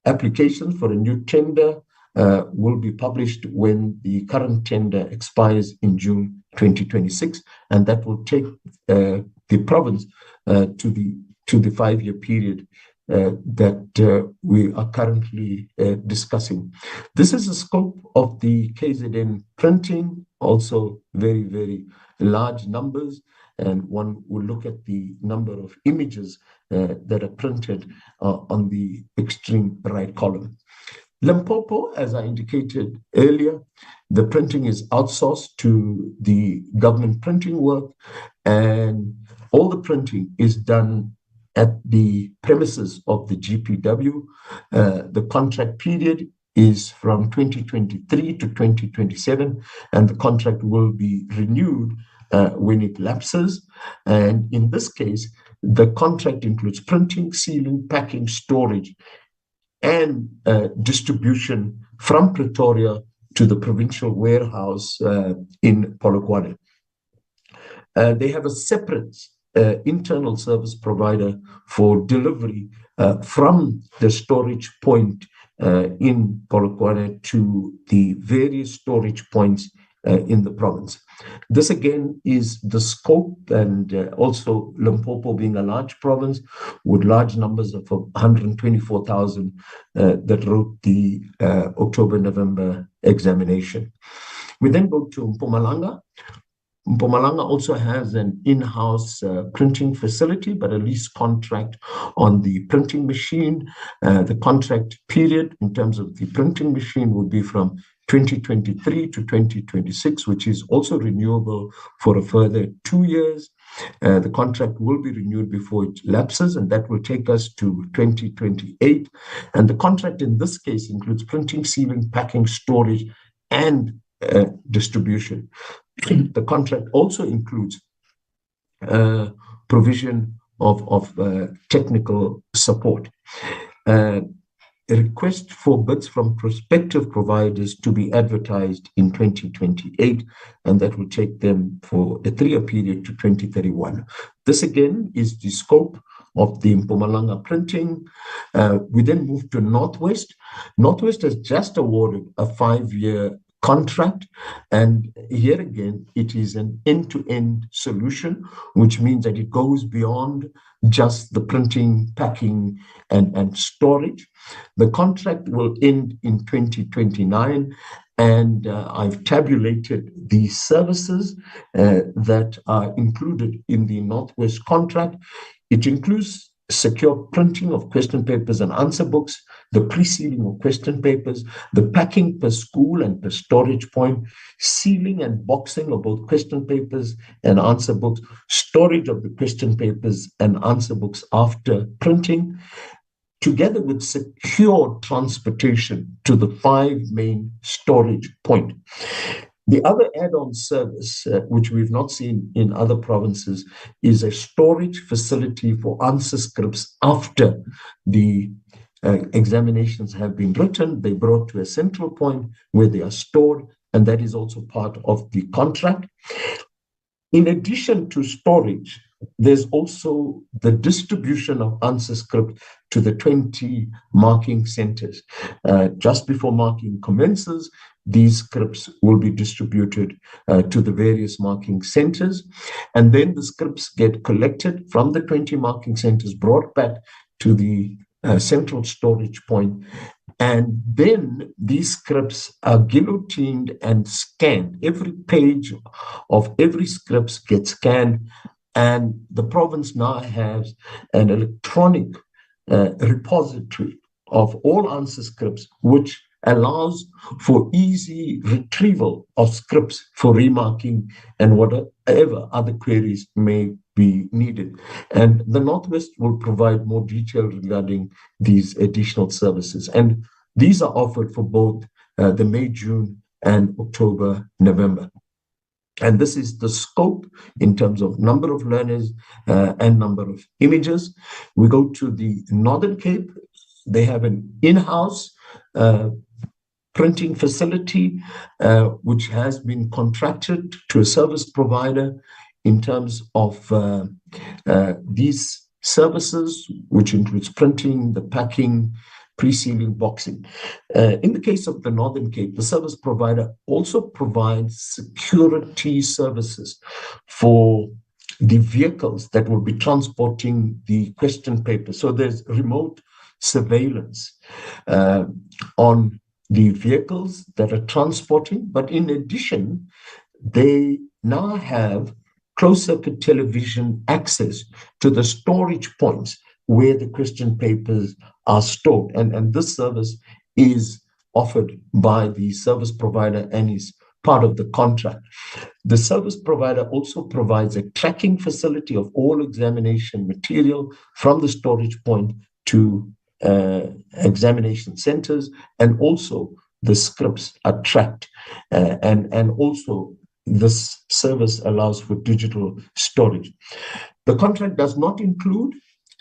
applications for a new tender will be published when the current tender expires in June 2026, and that will take the province to the 5-year period that we are currently discussing. This is the scope of the KZN printing, also very, very large numbers, and one will look at the number of images that are printed on the extreme right column. Limpopo, as I indicated earlier, the printing is outsourced to the government printing work, and all the printing is done at the premises of the GPW. The contract period is from 2023 to 2027, and the contract will be renewed when it lapses. And in this case, the contract includes printing, sealing, packing, storage, and distribution from Pretoria to the provincial warehouse in Polokwane. They have a separate internal service provider for delivery from the storage point in Polokwane to the various storage points in the province. This again is the scope, and also Limpopo being a large province with large numbers of 124,000 that wrote the October-November examination. We then go to Mpumalanga. Mpumalanga also has an in-house printing facility, but a lease contract on the printing machine. The contract period in terms of the printing machine would be from 2023 to 2026, which is also renewable for a further 2 years. The contract will be renewed before it lapses, and that will take us to 2028. And the contract in this case includes printing, sealing, packing, storage, and distribution. The contract also includes provision of technical support. A request for bids from prospective providers to be advertised in 2028, and that will take them for a 3-year period to 2031. This again is the scope of the Mpumalanga printing. We then move to Northwest. Northwest has just awarded a 5-year contract, and here again it is an end-to-end solution, which means that it goes beyond just the printing, packing, and storage. The contract will end in 2029, and I've tabulated the services that are included in the Northwest contract. It includes secure printing of question papers and answer books, the pre-sealing of question papers, the packing per school and per storage point, sealing and boxing of both question papers and answer books, storage of the question papers and answer books after printing, together with secure transportation to the 5 main storage points. The other add-on service, which we've not seen in other provinces, is a storage facility for answer scripts after the examinations have been written. They're brought to a central point where they are stored, and that is also part of the contract. In addition to storage, there's also the distribution of answer script to the 20 marking centers. Just before marking commences, these scripts will be distributed to the various marking centers, and then the scripts get collected from the 20 marking centers, brought back to the central storage point. And then these scripts are guillotined and scanned. Every page of every script gets scanned, and the province now has an electronic repository of all answer scripts, which allows for easy retrieval of scripts for remarking and whatever other queries may be needed. And the Northwest will provide more detail regarding these additional services. And these are offered for both the May, June, and October, November. And this is the scope in terms of number of learners and number of images. We go to the Northern Cape. They have an in-house printing facility, which has been contracted to a service provider in terms of these services, which includes printing, the packing, pre-sealing, boxing. In the case of the Northern Cape, the service provider also provides security services for the vehicles that will be transporting the question paper. So there's remote surveillance on the vehicles that are transporting, but in addition, they now have closed-circuit television access to the storage points where the question papers are stored. And this service is offered by the service provider and is part of the contract. The service provider also provides a tracking facility of all examination material from the storage point to examination centers, and also the scripts are tracked. And also this service allows for digital storage. The contract does not include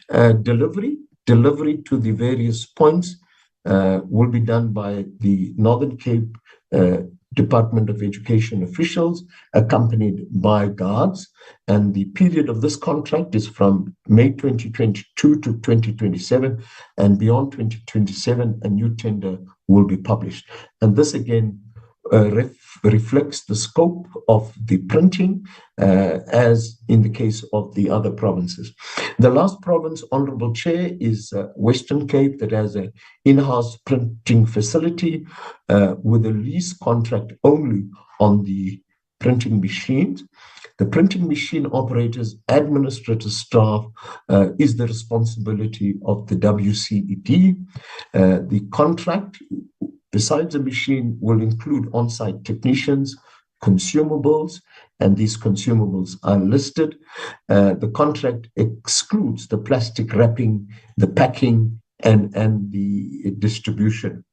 delivery. Delivery to the various points will be done by the Northern Cape Department of Education officials, accompanied by guards. And the period of this contract is from May 2022 to 2027. And beyond 2027, a new tender will be published. And this again reflects the scope of the printing, as in the case of the other provinces. The last province, Honorable Chair, is Western Cape, that has an in-house printing facility with a lease contract only on the printing machines. The printing machine operators, administrative staff is the responsibility of the WCED. The contract, besides the machine, will include on-site technicians, consumables, and these consumables are listed. The contract excludes the plastic wrapping, the packing, and the distribution.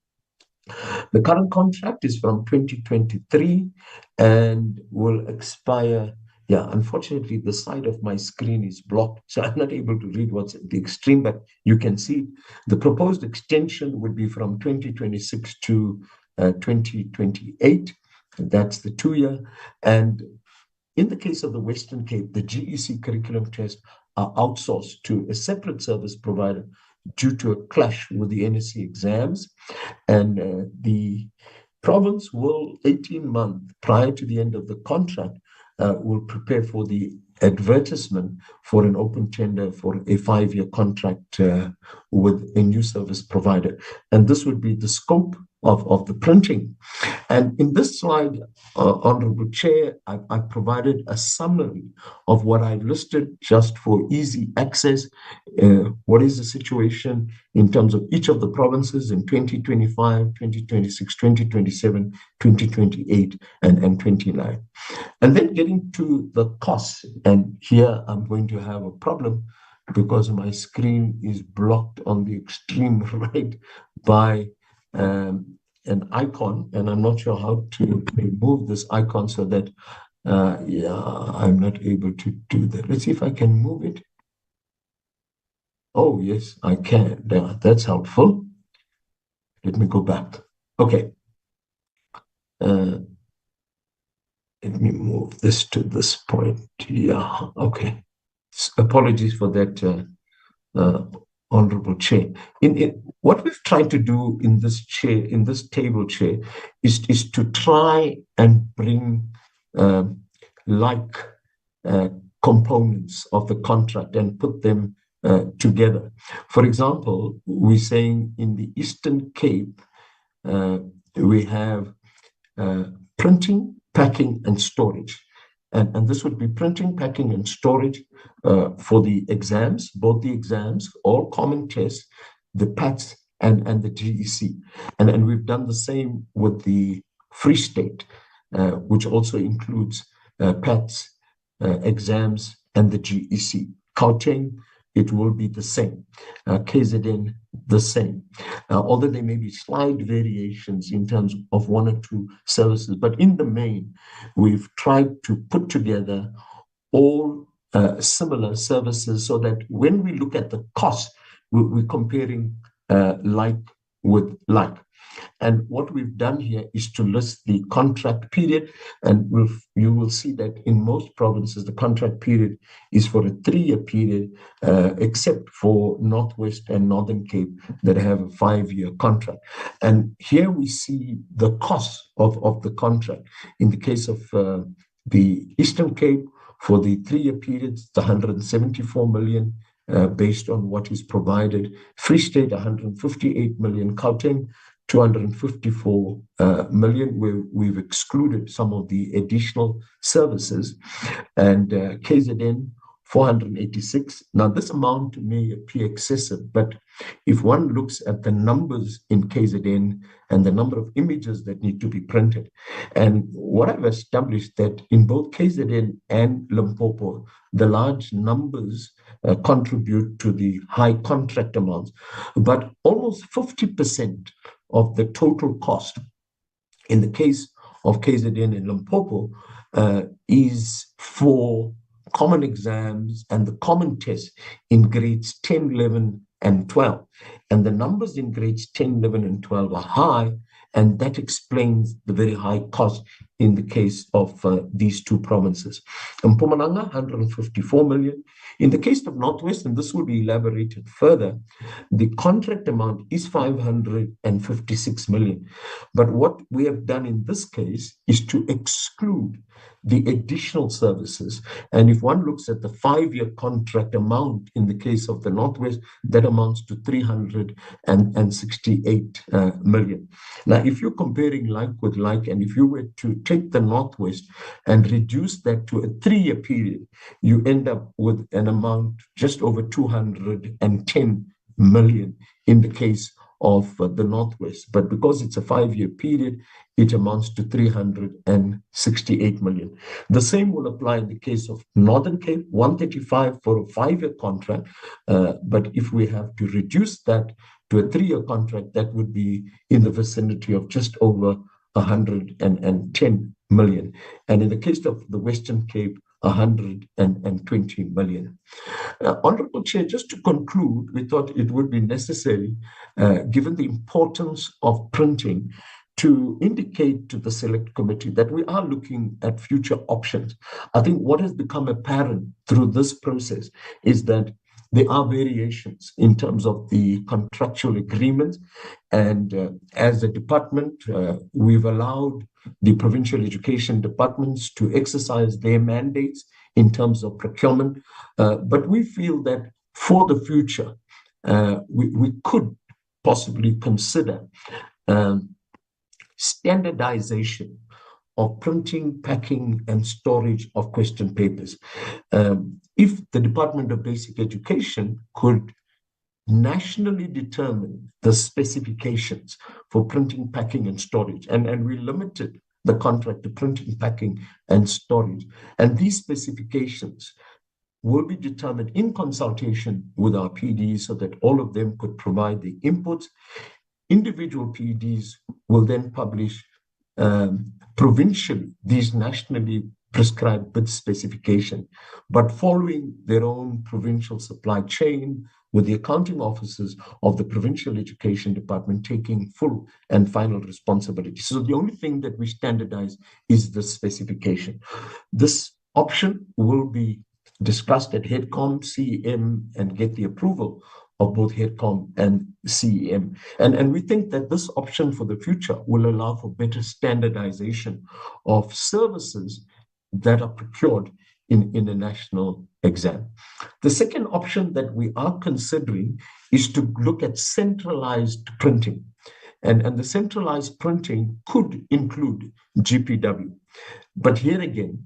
The current contract is from 2023 and will expire. Yeah, unfortunately, the side of my screen is blocked, so I'm not able to read what's at the extreme, but you can see the proposed extension would be from 2026 to 2028. That's the 2-year. And in the case of the Western Cape, the GEC curriculum tests are outsourced to a separate service provider due to a clash with the NSC exams. And the province will, 18 months prior to the end of the contract, will prepare for the advertisement for an open tender for a 5-year contract with a new service provider. And this would be the scope of the printing. And in this slide, Honorable Chair, I provided a summary of what I listed just for easy access. What is the situation in terms of each of the provinces in 2025, 2026, 2027, 2028, and 29. And then getting to the costs. And here I'm going to have a problem because my screen is blocked on the extreme right by an icon, and I'm not sure how to remove this icon so that I'm not able to do that. Let's see if I can move it. Oh, yes, I can. That's helpful. Let me go back. Okay. Let me move this to this point. Yeah, okay. Apologies for that, Honorable Chair. What we've tried to do in this table, Chair, is to try and bring components of the contract and put them together. For example, we're saying in the Eastern Cape, we have printing, packing, and storage. And this would be printing, packing, and storage for the exams, both the exams, all common tests, the PATS, and the GEC. And we've done the same with the Free State, which also includes PATS, exams, and the GEC. Gauteng, it will be the same. KZN, the same. Although there may be slight variations in terms of one or two services, but in the main, we've tried to put together all similar services so that when we look at the cost, we're comparing like with like. And what we've done here is to list the contract period, and you will see that in most provinces, the contract period is for a 3-year period, except for Northwest and Northern Cape that have a 5-year contract. And here we see the cost of the contract. In the case of the Eastern Cape, for the 3-year period, it's 174 million. Based on what is provided. Free State, 158 million. Gauteng, 254 million, where we've excluded some of the additional services, and KZN, 486. Now, this amount may appear excessive, but if one looks at the numbers in KZN and the number of images that need to be printed, and what I've established that in both KZN and Limpopo, the large numbers contribute to the high contract amounts, but almost 50% of the total cost in the case of KZN and Limpopo is for common exams and the common tests in grades 10, 11, and 12. And the numbers in grades 10, 11, and 12 are high, and that explains the very high cost in the case of these two provinces. In Mpumalanga, 154 million. In the case of Northwest, and this will be elaborated further, the contract amount is 556 million. But what we have done in this case is to exclude the additional services. And if one looks at the 5-year contract amount in the case of the Northwest, that amounts to 368 million. Now, if you're comparing like with like, and if you were to take the Northwest and reduce that to a 3-year period, you end up with an amount just over 210 million in the case of the Northwest. But because it's a 5-year period, it amounts to 368 million. The same will apply in the case of Northern Cape, 135 for a 5-year contract. But if we have to reduce that to a 3-year contract, that would be in the vicinity of just over 110 million. And in the case of the Western Cape, 120 million. Honorable Chair, just to conclude, we thought it would be necessary, given the importance of printing, to indicate to the Select Committee that we are looking at future options. I think what has become apparent through this process is that there are variations in terms of the contractual agreements. And as a department, we've allowed the provincial education departments to exercise their mandates in terms of procurement. But we feel that for the future, we could possibly consider standardization of printing, packing, and storage of question papers. If the Department of Basic Education could nationally determine the specifications for printing, packing, and storage, and we limited the contract to printing, packing, and storage, and these specifications will be determined in consultation with our PDs so that all of them could provide the inputs. Individual PDs will then publish provincially these nationally prescribed bid specification, but following their own provincial supply chain, with the accounting officers of the provincial education department taking full and final responsibility. So the only thing that we standardize is the specification. This option will be discussed at HEADCOM, CEM, and get the approval of both HEADCOM and CEM. And we think that this option for the future will allow for better standardization of services that are procured in a national exam. The second option that we are considering is to look at centralized printing. And the centralized printing could include GPW. But here again,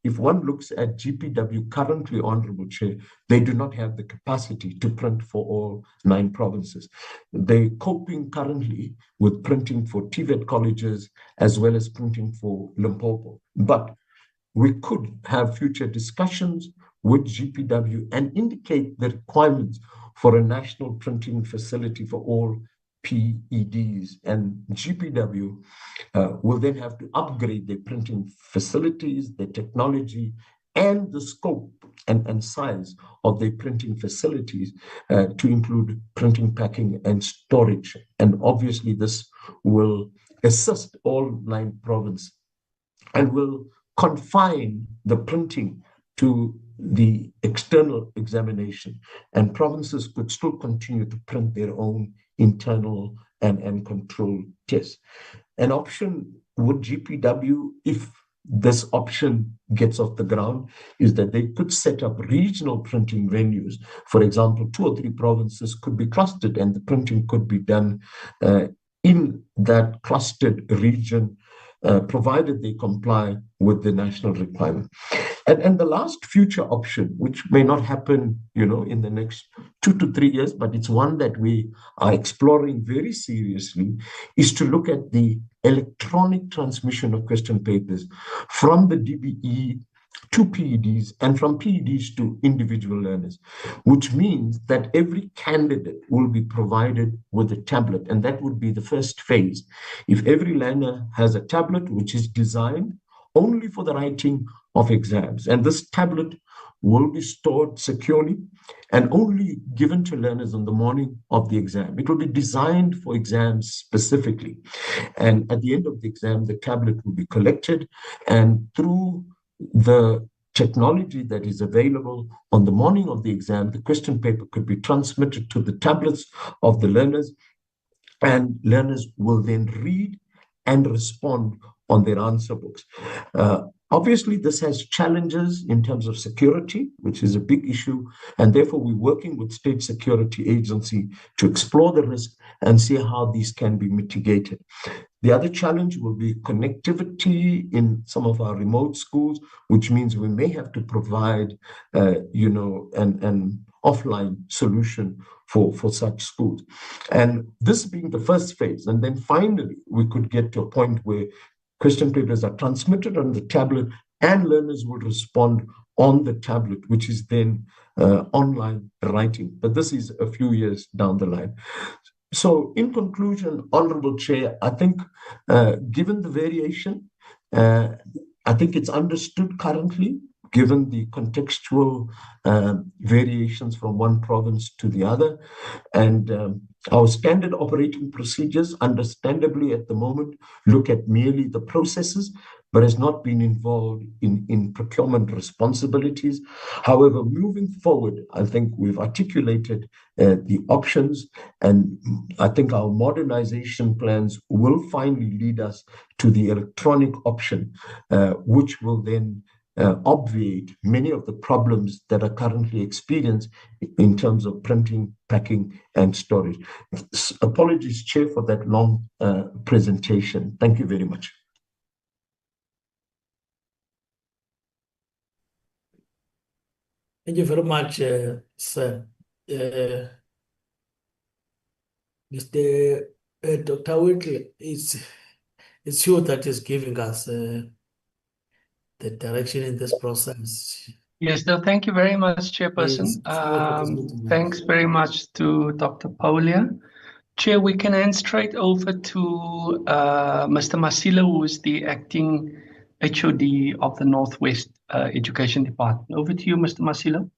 if one looks at GPW currently, Honorable Chair, they do not have the capacity to print for all 9 provinces. They're coping currently with printing for TVET colleges as well as printing for Limpopo. But we could have future discussions with GPW and indicate the requirements for a national printing facility for all PEDs, and GPW will then have to upgrade their printing facilities, their technology, and the scope and size of their printing facilities to include printing, packing, and storage. And obviously this will assist all 9 provinces and will confine the printing to the external examination, and provinces could still continue to print their own internal and control tests. An option with GPW, if this option gets off the ground, is that they could set up regional printing venues. For example, 2 or 3 provinces could be clustered and the printing could be done in that clustered region, provided they comply with the national requirement. And the last future option, which may not happen, in the next 2 to 3 years, but it's one that we are exploring very seriously, is to look at the electronic transmission of question papers from the DBE to PEDs and from PEDs to individual learners, which means that every candidate will be provided with a tablet, and that would be the first phase. If every learner has a tablet which is designed only for the writing of exams, and this tablet will be stored securely and only given to learners on the morning of the exam. It will be designed for exams specifically. And at the end of the exam, the tablet will be collected, and through the technology that is available on the morning of the exam, the question paper could be transmitted to the tablets of the learners, and learners will then read and respond on their answer books. Obviously, this has challenges in terms of security, which is a big issue, and therefore we're working with State Security Agency to explore the risk and see how these can be mitigated. The other challenge will be connectivity in some of our remote schools, which means we may have to provide, an offline solution for such schools. And this being the first phase, and then finally we could get to a point where question papers are transmitted on the tablet and learners will respond on the tablet, which is then online writing. But this is a few years down the line. So in conclusion, Honorable Chair, I think given the variation, I think it's understood currently, given the contextual variations from one province to the other. And our standard operating procedures, understandably at the moment, look at merely the processes, but has not been involved in procurement responsibilities. However, moving forward, I think we've articulated the options, and I think our modernization plans will finally lead us to the electronic option, which will then obviate many of the problems that are currently experienced in terms of printing, packing, and storage. Apologies, Chair, for that long presentation. Thank you very much. Thank you very much, sir. Mr. Dr. Whitley, it's you that is giving us the direction in this process. Yes, no, thank you very much, Chairperson. Thanks very much to Dr. Paulia. Chair, we can hand straight over to Mr. Masilo, who is the acting HOD of the Northwest Education Department. Over to you, Mr. Masilo.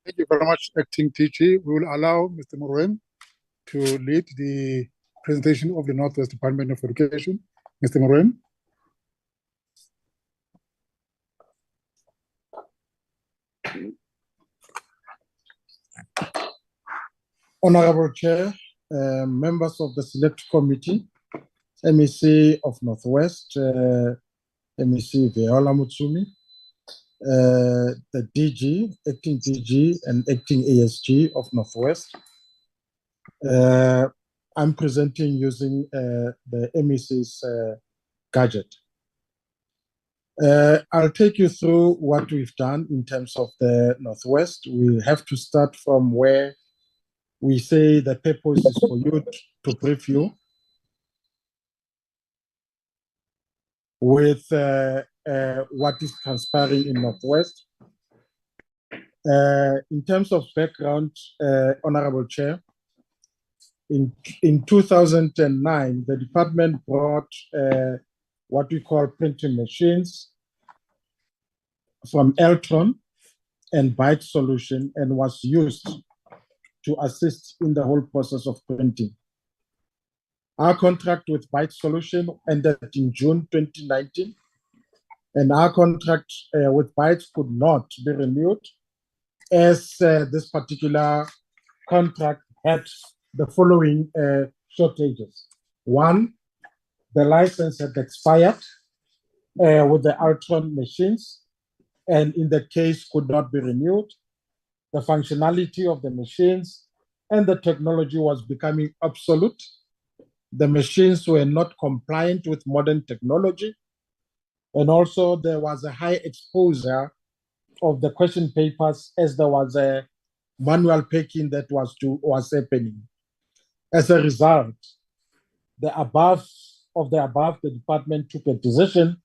Thank you very much, Acting TG. We will allow Mr. Moren to lead the presentation of the Northwest Department of Education. Mr. Moren. Honorable Chair, members of the Select Committee, MEC of Northwest, MEC Viola Mutsumi, the DG, acting DG, and acting ASG of Northwest. I'm presenting using the MEC's gadget. I'll take you through what we've done in terms of the Northwest. We have to start from where we say the purpose is for you to brief you with what is transpiring in Northwest. In terms of background, Honorable Chair, in 2009, the department brought what we call printing machines from Eltron and Byte Solution and was used to assist in the whole process of printing. Our contract with Byte Solution ended in June 2019, and our contract with Byte could not be renewed as this particular contract had the following shortages. One, the license had expired with the Ultron machines, and in that case could not be renewed. The functionality of the machines and the technology was becoming obsolete. The machines were not compliant with modern technology. And also there was a high exposure of the question papers as there was a manual packing that was happening. As a result, the department took a decision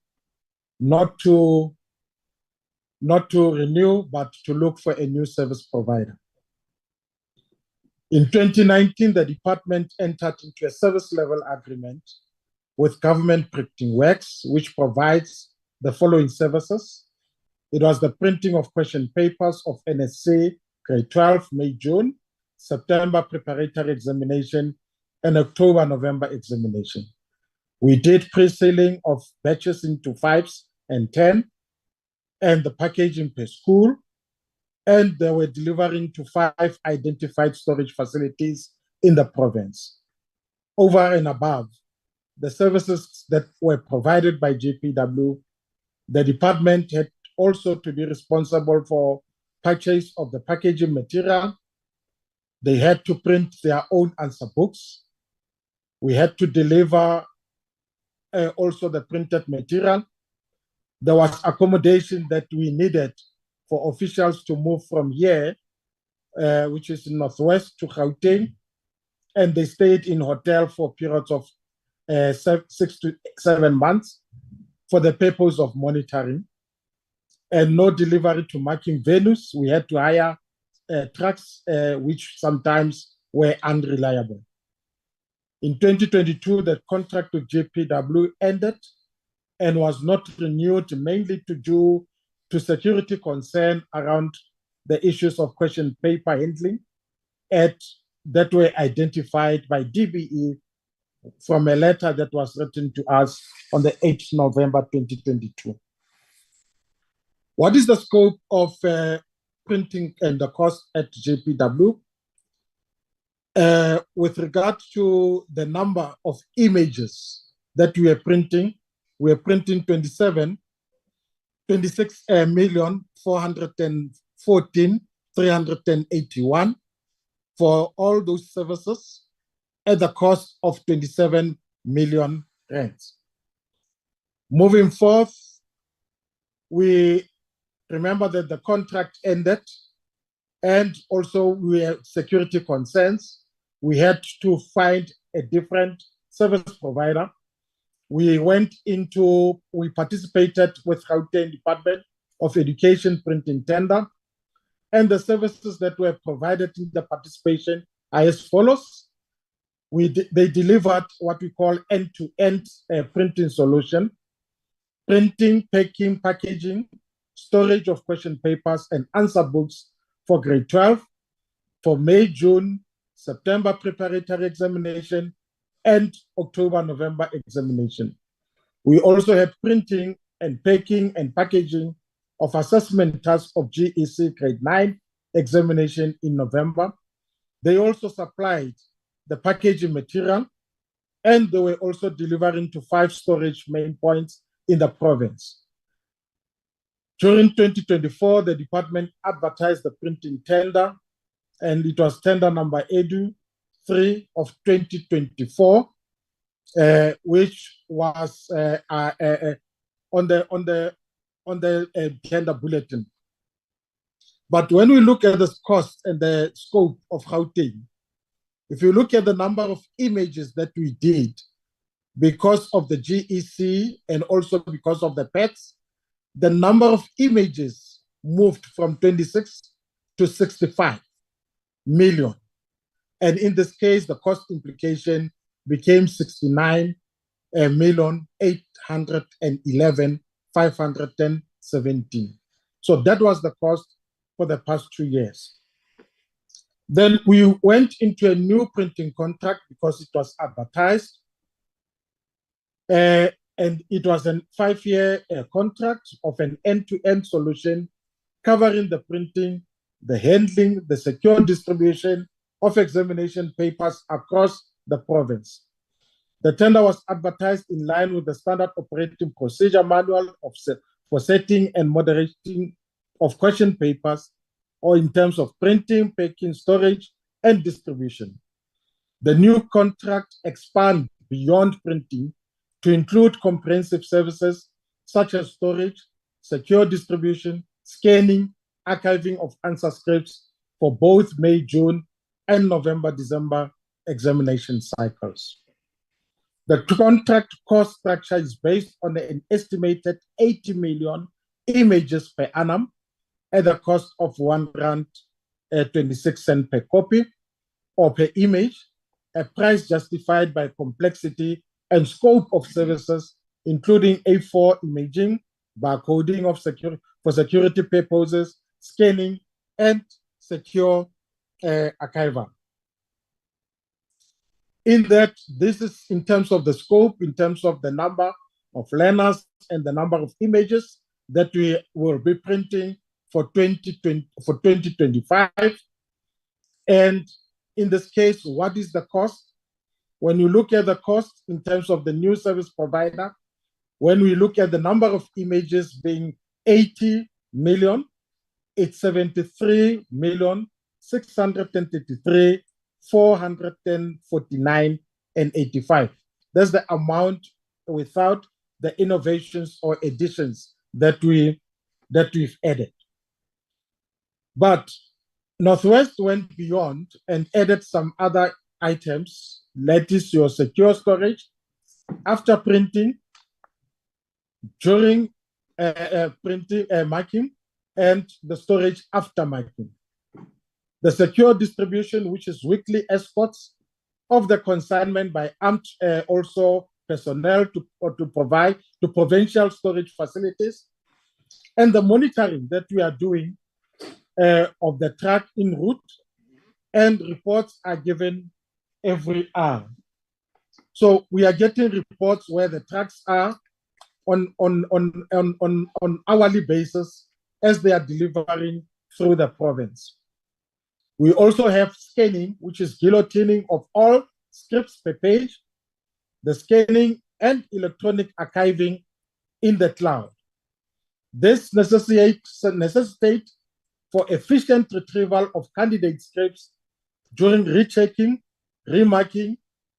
not to renew, but to look for a new service provider. In 2019, the department entered into a service level agreement with Government Printing Works, which provides the following services. It was the printing of question papers of NSC grade 12, May, June, September preparatory examination, and October, November examination. We did pre-sealing of batches into 5s and 10, and the packaging per school, and they were delivering to 5 identified storage facilities in the province. Over and above the services that were provided by JPW, the department had also to be responsible for purchase of the packaging material. They had to print their own answer books. We had to deliver also the printed material. There was accommodation that we needed for officials to move from here, which is in Northwest, to Gauteng, and they stayed in hotel for periods of 6 to 7 months for the purpose of monitoring, and no delivery to marking venues. We had to hire trucks, which sometimes were unreliable. In 2022, the contract with JPW ended and was not renewed, mainly due to security concern around the issues of question paper handling that were identified by DBE from a letter that was written to us on the 8th November 2022. What is the scope of printing and the cost at JPW? With regard to the number of images that we are printing 26,414,381 for all those services at the cost of 27 million rands. Moving forth, we remember that the contract ended, and also we had security concerns. We had to find a different service provider. We participated with Gauteng Department of Education printing tender, and the services that were provided in the participation are as follows. They delivered what we call end-to-end printing solution, printing, packing, packaging, storage of question papers and answer books for grade 12, for May, June, September preparatory examination, and October, November examination. We also had printing and packing and packaging of assessment tasks of GEC grade 9 examination in November. They also supplied the packaging material, and they were also delivering to 5 storage main points in the province. During 2024, the department advertised the printing tender, and it was tender number EDU 3 of 2024, which was on the tender bulletin. But when we look at the cost and the scope of Gauteng, if you look at the number of images that we did because of the GEC and also because of the PETs, the number of images moved from 26 to 65 million. And in this case, the cost implication became 69,811,517. So that was the cost for the past 2 years. Then we went into a new printing contract because it was advertised. And it was a 5-year contract of an end-to-end solution covering the printing, the handling, the secure distribution of examination papers across the province. The tender was advertised in line with the standard operating procedure manual for setting and moderating of question papers, or in terms of printing, packing, storage, and distribution. The new contract expands beyond printing to include comprehensive services such as storage, secure distribution, scanning, archiving of answer scripts for both May, June, and November, December examination cycles. The contract cost structure is based on an estimated 80 million images per annum at the cost of R1.26 per copy or per image, a price justified by complexity and scope of services, including A4 imaging, barcoding for security purposes, scanning, and secure archival. In that, this is in terms of the scope, in terms of the number of learners and the number of images that we will be printing for 2025. And in this case, what is the cost? When you look at the cost in terms of the new service provider, when we look at the number of images being 80 million, it's 73,633,449.85. That's the amount without the innovations or additions that we've added. But Northwest went beyond and added some other items, that is your secure storage after printing, during printing, marking, and the storage after marking. The secure distribution, which is weekly escorts of the consignment by armed also personnel to provide to provincial storage facilities, and the monitoring that we are doing of the truck en route, and reports are given every hour. So we are getting reports where the trucks are on hourly basis as they are delivering through the province. We also have scanning, which is guillotining of all scripts per page, the scanning and electronic archiving in the cloud. This necessitates for efficient retrieval of candidate scripts during rechecking, remarking,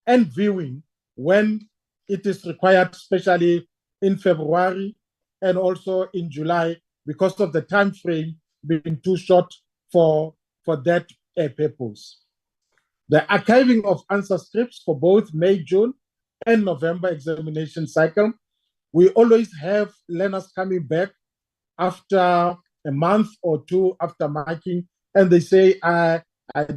and viewing when it is required, especially in February and also in July, because of the time frame being too short for that purpose. The archiving of answer scripts for both May, June, and November examination cycle. We always have learners coming back after a month or two after marking, and they say, I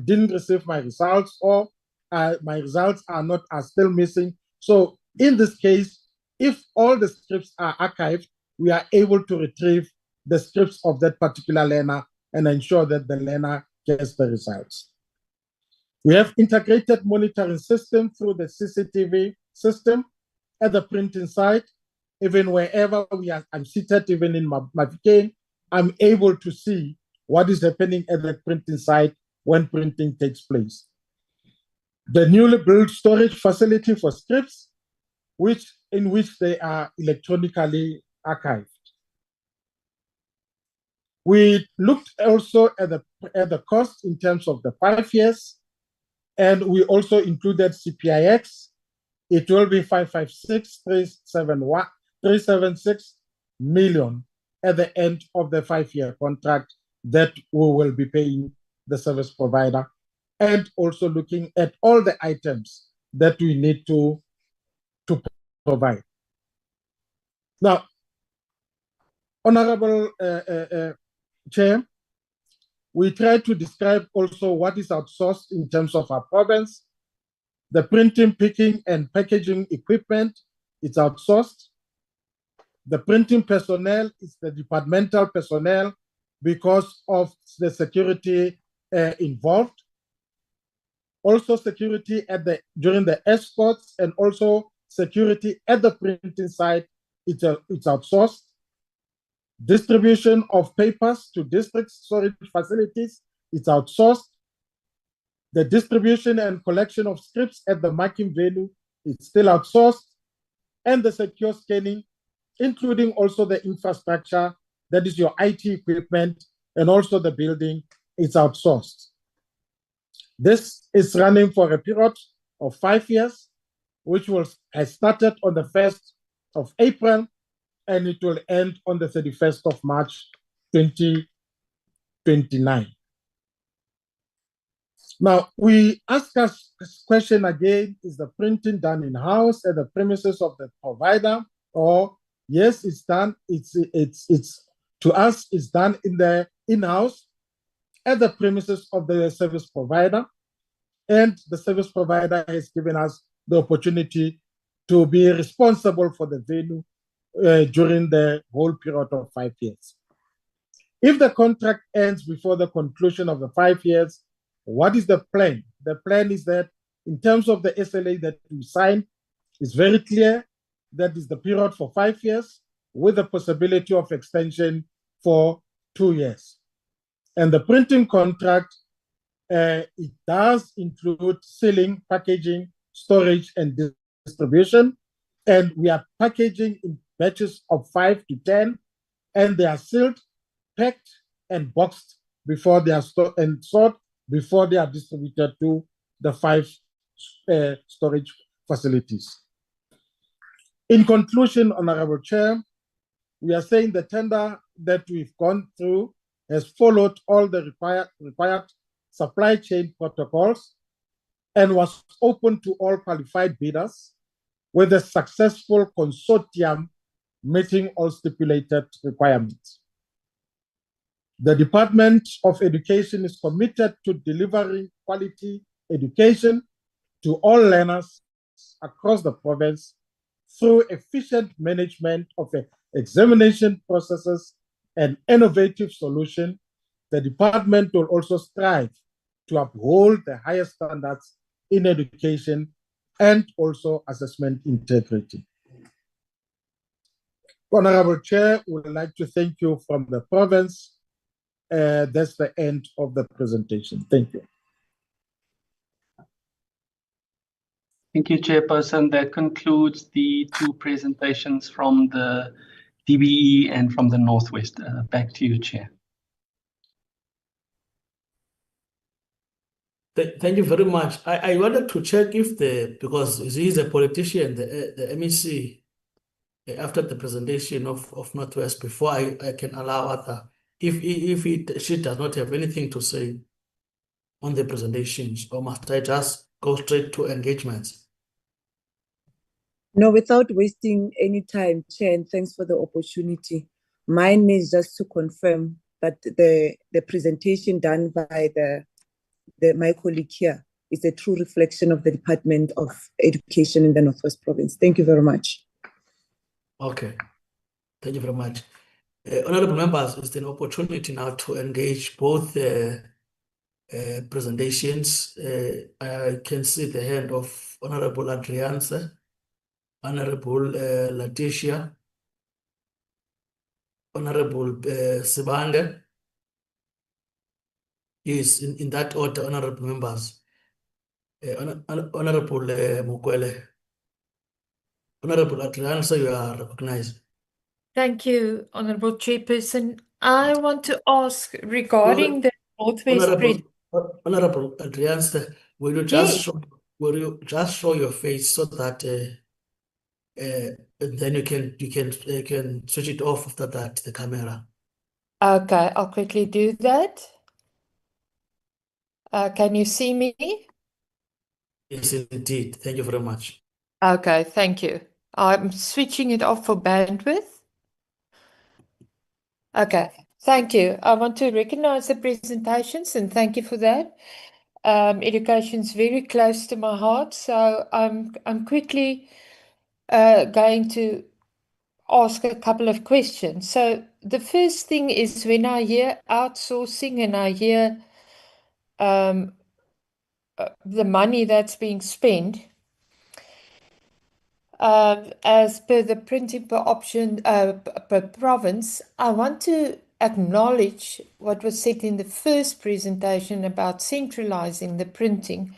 didn't receive my results, or my results are still missing. So in this case, if all the scripts are archived, we are able to retrieve the scripts of that particular learner and ensure that the learner gets the results. We have integrated monitoring system through the CCTV system at the printing site. Even wherever I'm seated, even in Mafeking, I'm able to see what is happening at the printing site when printing takes place. the newly built storage facility for scripts, in which they are electronically archived. We looked also at the cost in terms of the 5 years, and we also included CPIX. It will be 376 million at the end of the 5-year contract that we will be paying the service provider, and also looking at all the items that we need to provide. Now, Honorable Chair, we try to describe also what is outsourced in terms of our province. The printing, picking, and packaging equipment is outsourced. The printing personnel is the departmental personnel because of the security involved. Also security during the escorts, and also security at the printing site, it's outsourced. Distribution of papers to district storage facilities, it's outsourced. The distribution and collection of scripts at the marking venue, it's still outsourced. And the secure scanning, including also the infrastructure, that is your IT equipment, and also the building, it's outsourced. This is running for a period of 5 years, which has started on the 1st of April, and it will end on the 31st of March 2029. Now, we ask us this question again: is the printing done in-house at the premises of the provider? Or yes, it's done. It's to us, it's done in-house at the premises of the service provider, and the service provider has given us the opportunity to be responsible for the venue during the whole period of 5 years. If the contract ends before the conclusion of the 5 years, what is the plan? The plan is that in terms of the SLA that we sign, it's very clear that is the period for 5 years with the possibility of extension for 2 years. And the printing contract, it does include sealing, packaging, storage, and distribution. And we are packaging in batches of 5 to 10, and they are sealed, packed, and boxed before they are stored and sorted before they are distributed to the 5 storage facilities. In conclusion, Honorable Chair, we are saying the tender that we've gone through has followed all the required supply chain protocols and was open to all qualified bidders, with a successful consortium meeting all stipulated requirements. The Department of Education is committed to delivering quality education to all learners across the province through efficient management of examination processes and innovative solutions. The department will also strive to uphold the highest standards in education and also assessment integrity. Honorable Chair, we would like to thank you from the province. That's the end of the presentation. Thank you. Thank you, Chairperson. That concludes the 2 presentations from the DBE and from the Northwest. Back to you, Chair. Thank you very much. I wanted to check if because he's a politician, the MEC, after the presentation of Northwest, before I can allow other, if she does not have anything to say on the presentations, or must I just go straight to engagements? No, without wasting any time, Chair, and thanks for the opportunity. Mine is just to confirm that the presentation done by my colleague here is a true reflection of the Department of Education in the Northwest Province. Thank you very much. Okay, thank you very much. Honorable members, it's an opportunity now to engage both presentations. I can see the hand of Honorable Adrianza, Honorable Letitia, Honorable Sibande. Yes, in that order, honorable members. Honorable Mukwele. Honorable Adrian, so you are recognized. Thank you, Honorable Chairperson. I want to ask regarding the Northwest Honorable Adrian, will you just show your face so that and then you can switch it off after that, the camera. Okay, I'll quickly do that. Can you see me? Yes, indeed. Thank you very much. Okay, thank you. I'm switching it off for bandwidth. Okay, thank you. I want to recognize the presentations and thank you for that. Education is very close to my heart, so I'm quickly going to ask a couple of questions. So the first thing is when I hear outsourcing and I hear the money that's being spent, as per the printing per option per province, I want to acknowledge what was said in the first presentation about centralizing the printing,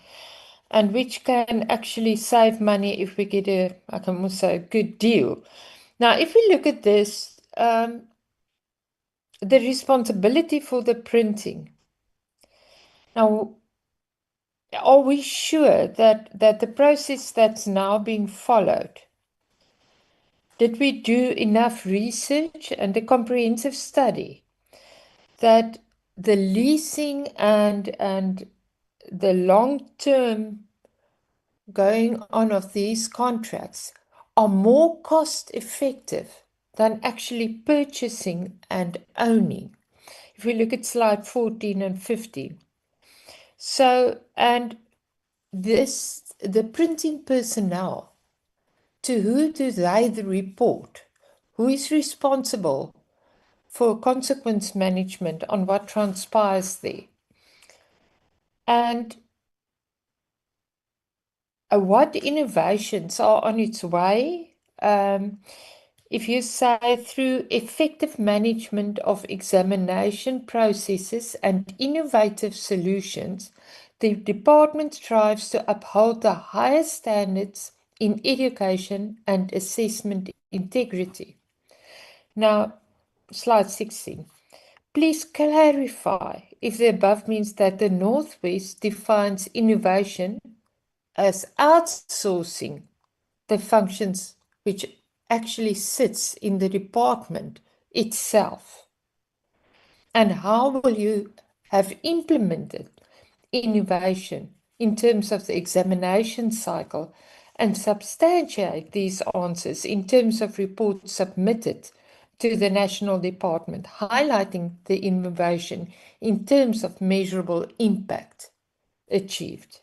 and which can actually save money if we get I can almost say, a good deal. Now, if we look at this, the responsibility for the printing. Now, are we sure that the process that's now being followed, did we do enough research and a comprehensive study that the leasing and the long-term going on of these contracts are more cost effective than actually purchasing and owning? If we look at slide 14 and 15. So, and the printing personnel, to who do they report? Who is responsible for consequence management on what transpires there? And what innovations are on its way? If you say through effective management of examination processes and innovative solutions, the department strives to uphold the highest standards in education and assessment integrity. Now, slide 16. Please clarify if the above means that the Northwest defines innovation as outsourcing the functions which actually sits in the department itself. And how will you have implemented innovation in terms of the examination cycle and substantiate these answers in terms of reports submitted to the National Department, highlighting the innovation in terms of measurable impact achieved?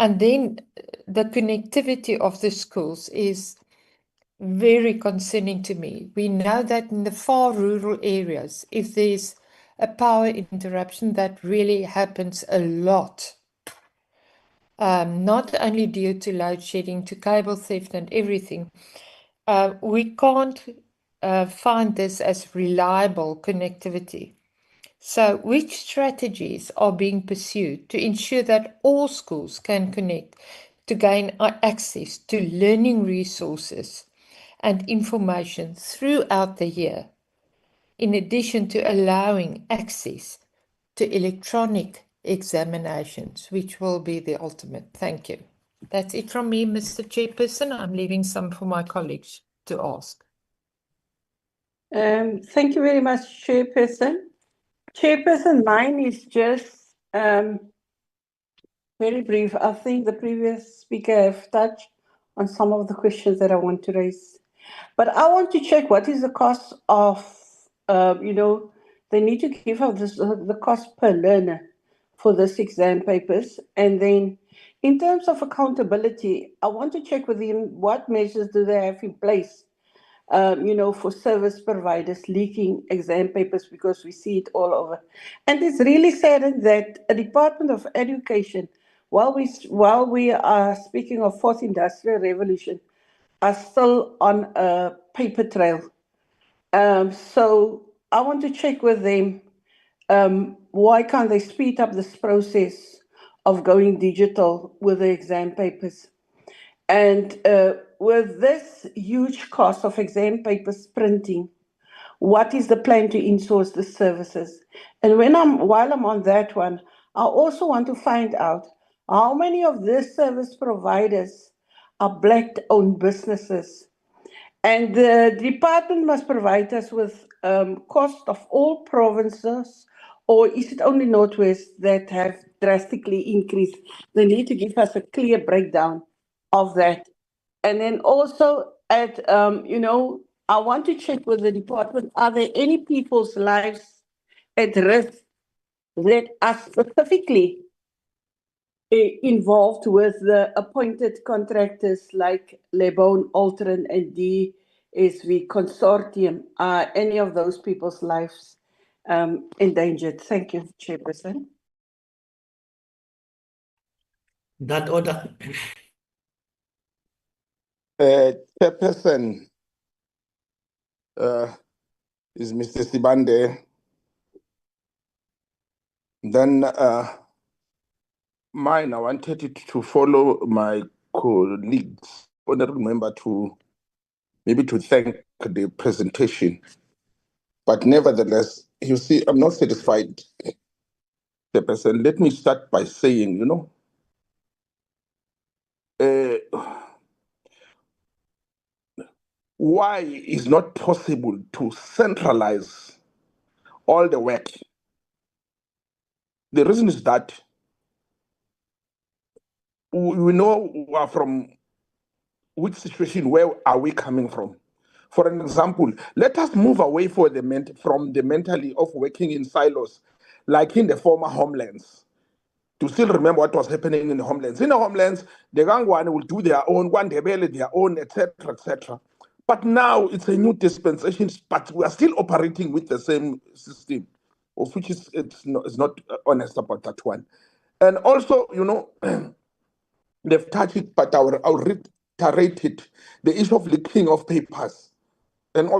And then the connectivity of the schools is very concerning to me. We know that in the far rural areas, if there's a power interruption, that really happens a lot. Not only due to load shedding, to cable theft and everything. We can't find this as reliable connectivity. So which strategies are being pursued to ensure that all schools can connect to gain access to learning resources and information throughout the year, in addition to allowing access to electronic examinations, which will be the ultimate? Thank you. That's it from me, Mr. Chairperson. I'm leaving some for my colleagues to ask. Thank you very much, Chairperson. Chairperson, mine is just very brief. I think the previous speaker have touched on some of the questions that I want to raise. But I want to check what is the cost of, they need to give out the cost per learner for this exam papers. And then in terms of accountability, I want to check with him what measures do they have in place, for service providers leaking exam papers, because we see it all over. And it's really sad that a Department of Education, while we are speaking of fourth industrial revolution, are still on a paper trail. So I want to check with them, why can't they speed up this process of going digital with the exam papers. And with this huge cost of exam papers printing, what is the plan to insource the services? And while I'm on that one, I also want to find out how many of these service providers are Black-owned businesses. And the department must provide us with cost of all provinces, or is it only Northwest that have drastically increased? They need to give us a clear breakdown of that. And then also I want to check with the department, are there any people's lives at risk that are specifically involved with the appointed contractors like Lebon, Altron, and DSV Consortium? Are any of those people's lives endangered? Thank you, Chairperson. That order. Chairperson is Mr. Sibande. Then mine, I wanted it to follow my colleagues, honorable member, to maybe to thank the presentation. But nevertheless, you see, I'm not satisfied, Chairperson. Let me start by saying, why is not possible to centralize all the work? The reason is that we know from which situation, where are we coming from? For an example, let us move away from the mentality of working in silos, like in the former homelands, to still remember what was happening in the homelands. In the homelands, the Gangwane will do their own, one Debele their own, etc., etc. But now it's a new dispensation, but we are still operating with the same system, of which it's not honest about that one. And also, they've touched it, but I'll reiterate it, the issue of leaking of papers. And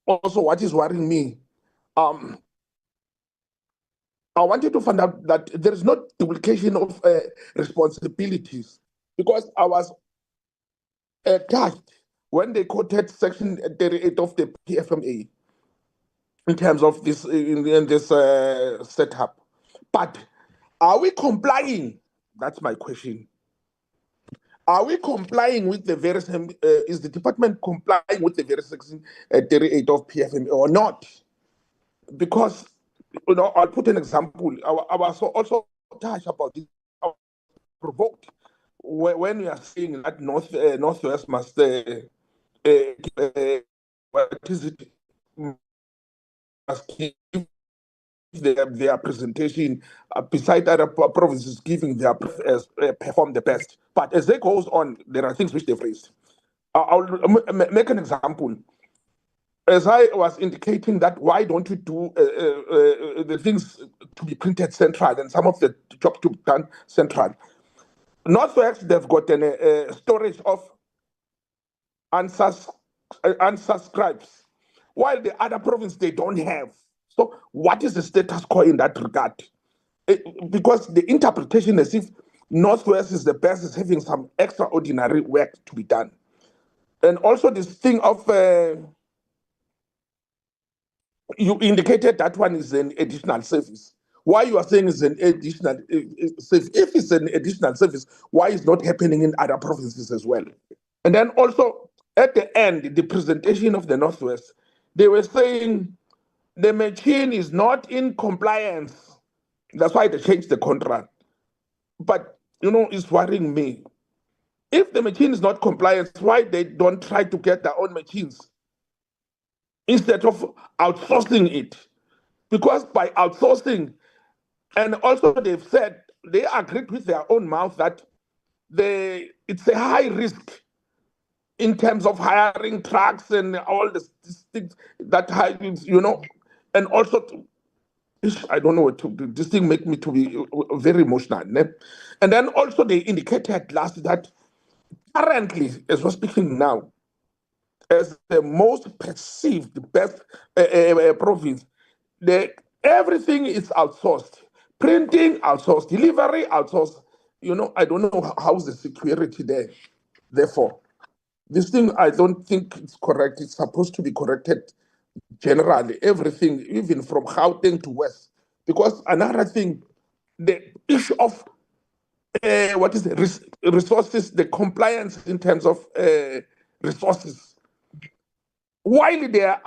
also what is worrying me, I wanted to find out that there is no duplication of responsibilities, because I was touched when they quoted Section 38 of the PFMA in terms of this in this setup. But are we complying? That's my question. Are we complying with the very same? Is the department complying with the very Section 38 of PFMA or not? Because I'll put an example. I was also touched about this. I was provoked when you are saying that Northwest must what is it? Must give their presentation beside other provinces giving their perform the best. But as it goes on, there are things which they've raised. I'll make an example. As I was indicating that, why don't you do the things to be printed central and some of the job to be done central? Northwest, they've got a storage of unsubscribes, while the other province, they don't have. So what is the status quo in that regard? Because the interpretation as if Northwest is the best, is having some extraordinary work to be done. And also this thing of, you indicated that one is an additional service. Why you are saying is an additional service? If it's an additional service, why is not happening in other provinces as well? And then also at the end, the presentation of the Northwest, they were saying the machine is not in compliance. That's why they changed the contract. But it's worrying me. If the machine is not compliant, why they don't try to get their own machines instead of outsourcing it? Because by outsourcing, and also they've said, they agreed with their own mouth that it's a high risk in terms of hiring trucks and all these things that and also I don't know what to do. This thing make me to be very emotional. And then also they indicated last that currently, as we're speaking now, as the most perceived best province, everything is outsourced. Printing, outsource. Delivery, outsource. I don't know how's the security there. Therefore, this thing, I don't think it's correct. It's supposed to be corrected generally, everything, even from Gauteng to West. Because another thing, the issue of what is it? Resources, the compliance in terms of resources. While their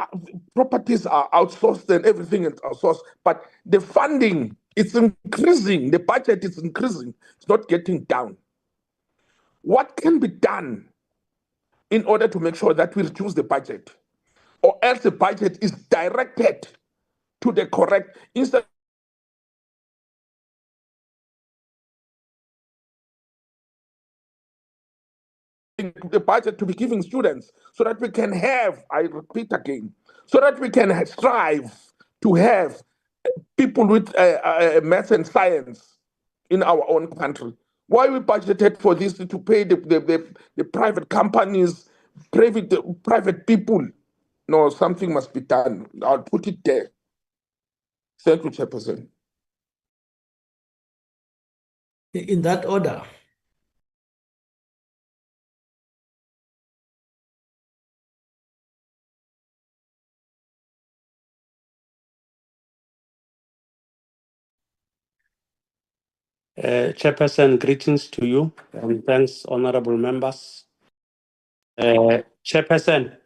properties are outsourced and everything is outsourced, but the funding is increasing, the budget is increasing, it's not getting down. What can be done in order to make sure that we reduce the budget? Or else the budget is directed to the correct, instead the budget to be giving students so that we can have, I repeat again, so that we can strive to have people with math and science in our own country. Why we budgeted for this to pay the private companies, private people? No, something must be done. I'll put it there. Thank you, Chairperson. In that order. Chairperson, greetings to you and thanks, honorable members. Chairperson,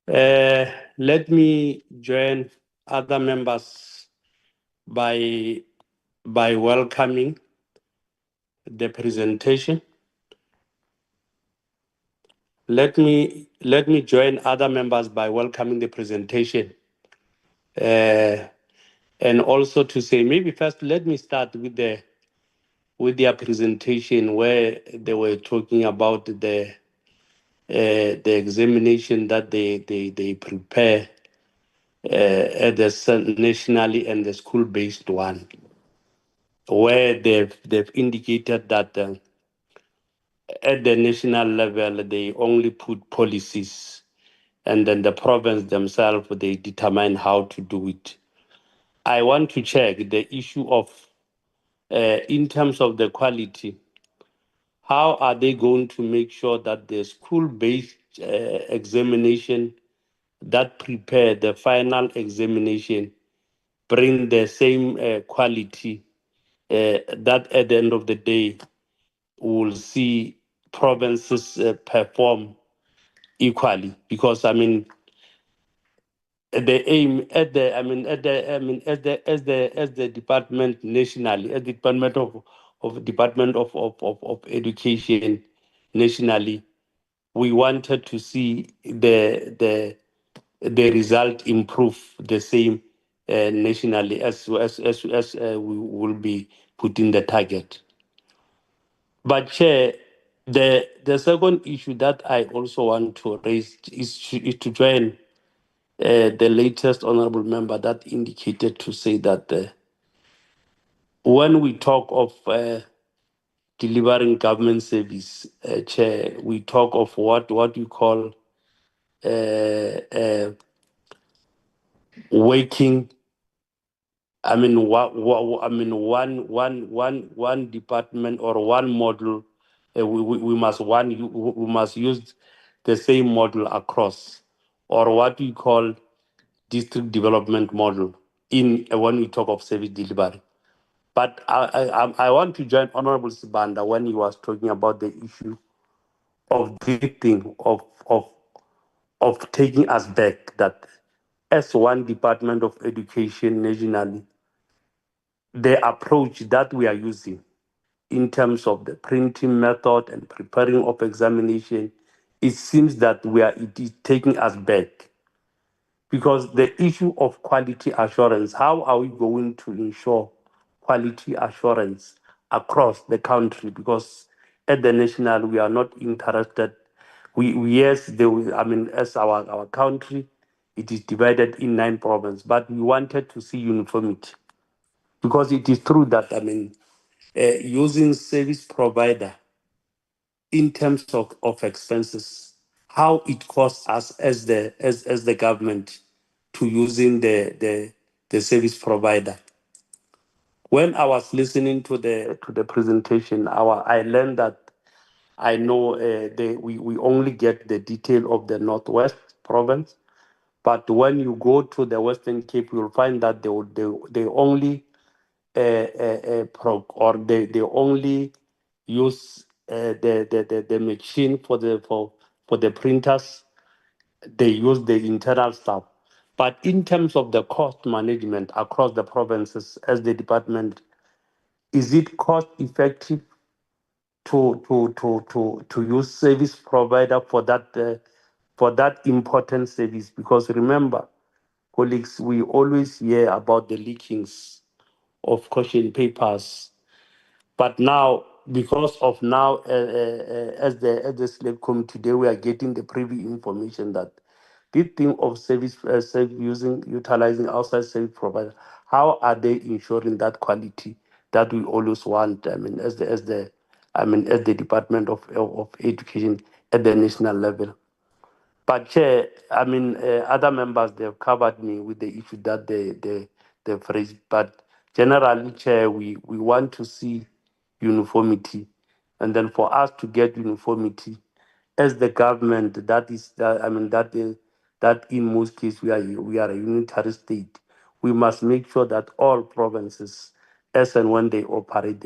let me join other members by welcoming the presentation. Let me join other members by welcoming the presentation. And also to say, maybe first let me start with their presentation where they were talking about the examination that they prepare at the nationally and the school-based one, where they've indicated that at the national level they only put policies, and then the province themselves they determine how to do it. I want to check the issue of in terms of the quality. How are they going to make sure that the school-based examination that prepare the final examination bring the same quality that at the end of the day we'll see provinces perform equally? Because I mean the aim at the I mean at the I mean as the department nationally, as the department of education nationally, we wanted to see the result improve the same nationally as we will be putting the target. But Chair, the second issue that I also want to raise is to join the latest honorable member that indicated to say that when we talk of delivering government service, Chair, we talk of what you call working. I mean, one department or one model. We must use the same model across, or what we call district development model in when we talk of service delivery. But I want to join Honorable Sibanda when he was talking about the issue of drifting of taking us back, that as one department of education nationally, the approach that we are using in terms of the printing method and preparing of examination, it seems that it is taking us back. Because the issue of quality assurance, how are we going to ensure quality assurance across the country? Because at the national, we are not interested. As our country, it is divided in 9 provinces, but we wanted to see uniformity. Because it is true that, using service provider in terms of expenses, how it costs us as the government to using the service provider. When I was listening to the presentation, I learned that I know we only get the detail of the Northwest province, but when you go to the Western Cape, you'll find that they only they only use the machine for the printers. They use the internal stuff. But in terms of the cost management across the provinces, as the department, is it cost effective to use service provider for that important service? Because remember, colleagues, we always hear about the leakings of question papers, but now, because of now, as the slave committee today, we are getting the privy information that this thing of utilizing outside service provider, how are they ensuring that quality that we always want? I mean, as the Department of Education at the national level. But Chair, other members, they've covered me with the issue that they phrased. But generally, Chair, we want to see uniformity, and then for us to get uniformity as the government, that in most cases we are a unitary state. We must make sure that all provinces, as and when they operate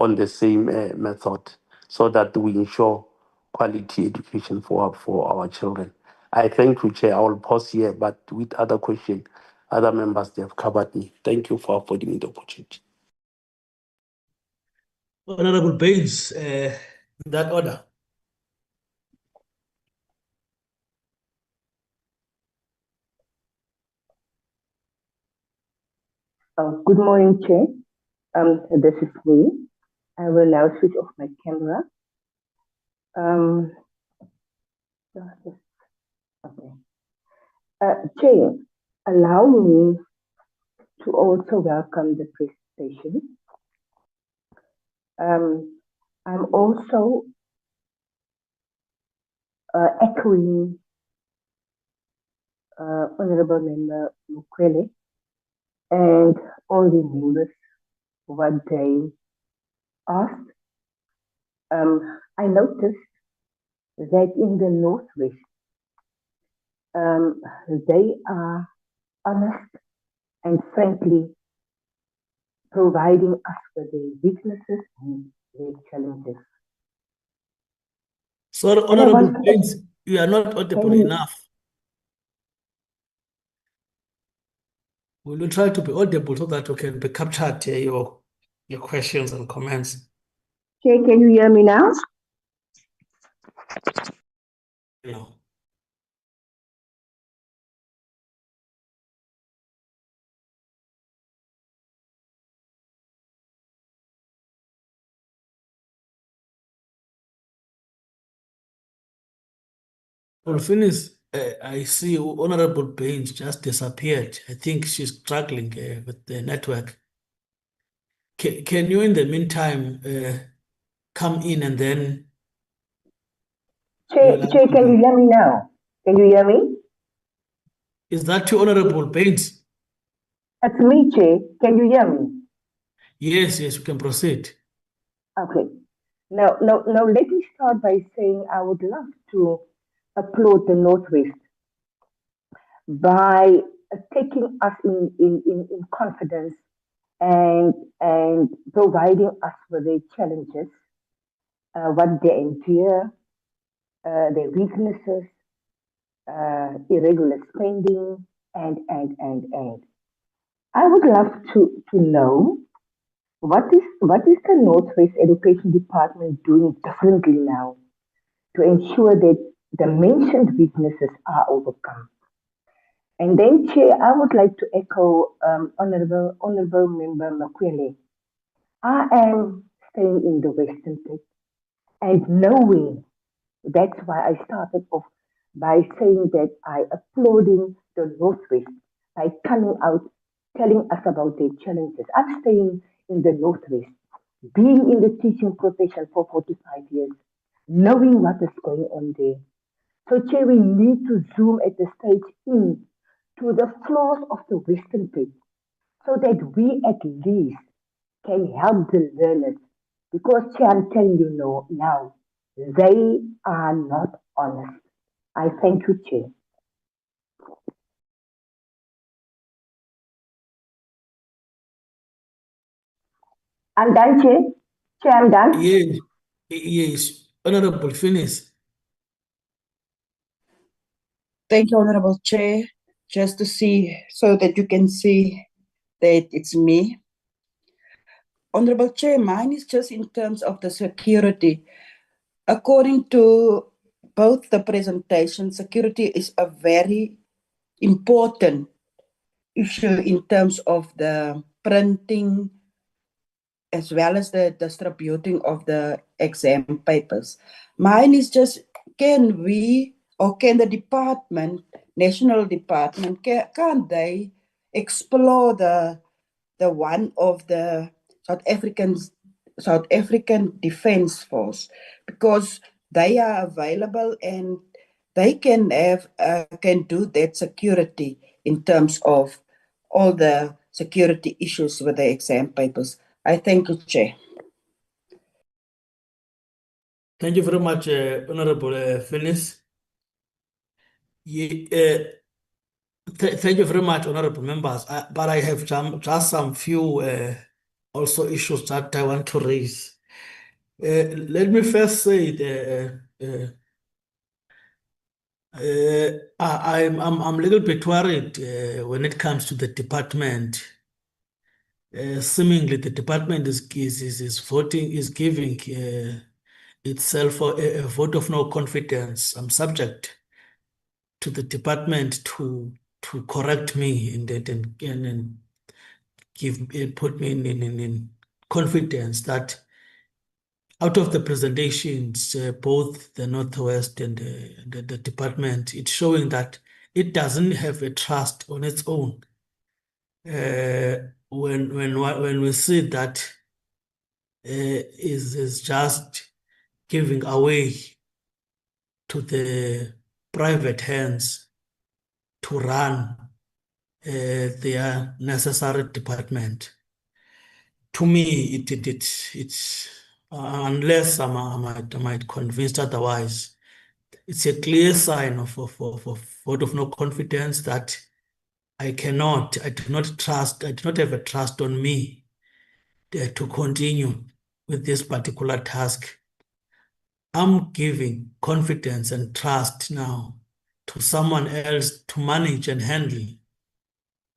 on the same method, so that we ensure quality education for our children. I thank you, Chair. I will pause here, but with other questions, other members, they have covered me. Thank you for affording me the opportunity. Honorable Baines, in that order. Good morning, Chair. This is me. I will now switch off my camera. Okay. Chair, allow me to also welcome the presentation. I'm also echoing Honorable Member Mukwele and all the members what they asked. I noticed that in the Northwest, they are honest and frankly providing us with their weaknesses and their challenges. So, Honorable Baines, you are not audible enough. We will try to be audible so that we can be captured your questions and comments. Okay, can you hear me now? No. Well, finish. I see Honorable Baines just disappeared. I think she's struggling with the network. Can you, in the meantime, come in and then... Chair, can you hear me now? Can you hear me? Is that you, Honorable Baines? That's me, Chair. Can you hear me? Yes, we can proceed. Okay. Now, let me start by saying I would love to applaud the Northwest by taking us in confidence and providing us with their challenges, what they endure, their weaknesses, irregular spending, and. I would love to know what is the Northwest Education Department doing differently now to ensure that the mentioned weaknesses are overcome. And then, Chair, I would like to echo Honorable Member Mukwele. I am staying in the Western Cape and knowing that's why I started off by saying that I applauding the Northwest by coming out, telling us about their challenges. I'm staying in the Northwest, being in the teaching profession for 45 years, knowing what is going on there. So, Chair, we need to zoom at the stage in to the floors of the Western Cape so that we at least can help the learners. Because I'm telling you now, they are not honest. I thank you, Chair. I'm done, Chair. Chair, I'm done. Yes, yes, Honorable, finish. Thank you, Honorable Chair. Just to see, so that you can see that it's me. Honorable Chair, mine is just in terms of the security. According to both the presentations, security is a very important issue in terms of the printing as well as the distributing of the exam papers. Mine is just, can we or can the department, national department, can't they explore the one of the South African Defence Force, because they are available and they can do that security in terms of all the security issues with the exam papers. I thank you, Chair. Thank you very much, Honorable Phyllis. Thank you very much, Honorable members. But I have just some few also issues that I want to raise. Let me first say that I'm a little bit worried when it comes to the department. Seemingly, the department is giving itself a vote of no confidence. I'm subject to the department to correct me and put me in confidence that out of the presentations, both the Northwest and the department, it's showing that it doesn't have a trust on its own. When we see that is just giving away to the private hands to run their necessary department. To me, it's unless I might convinced otherwise, it's a clear sign of vote of no confidence that I do not have a trust on me to continue with this particular task. I'm giving confidence and trust now to someone else to manage and handle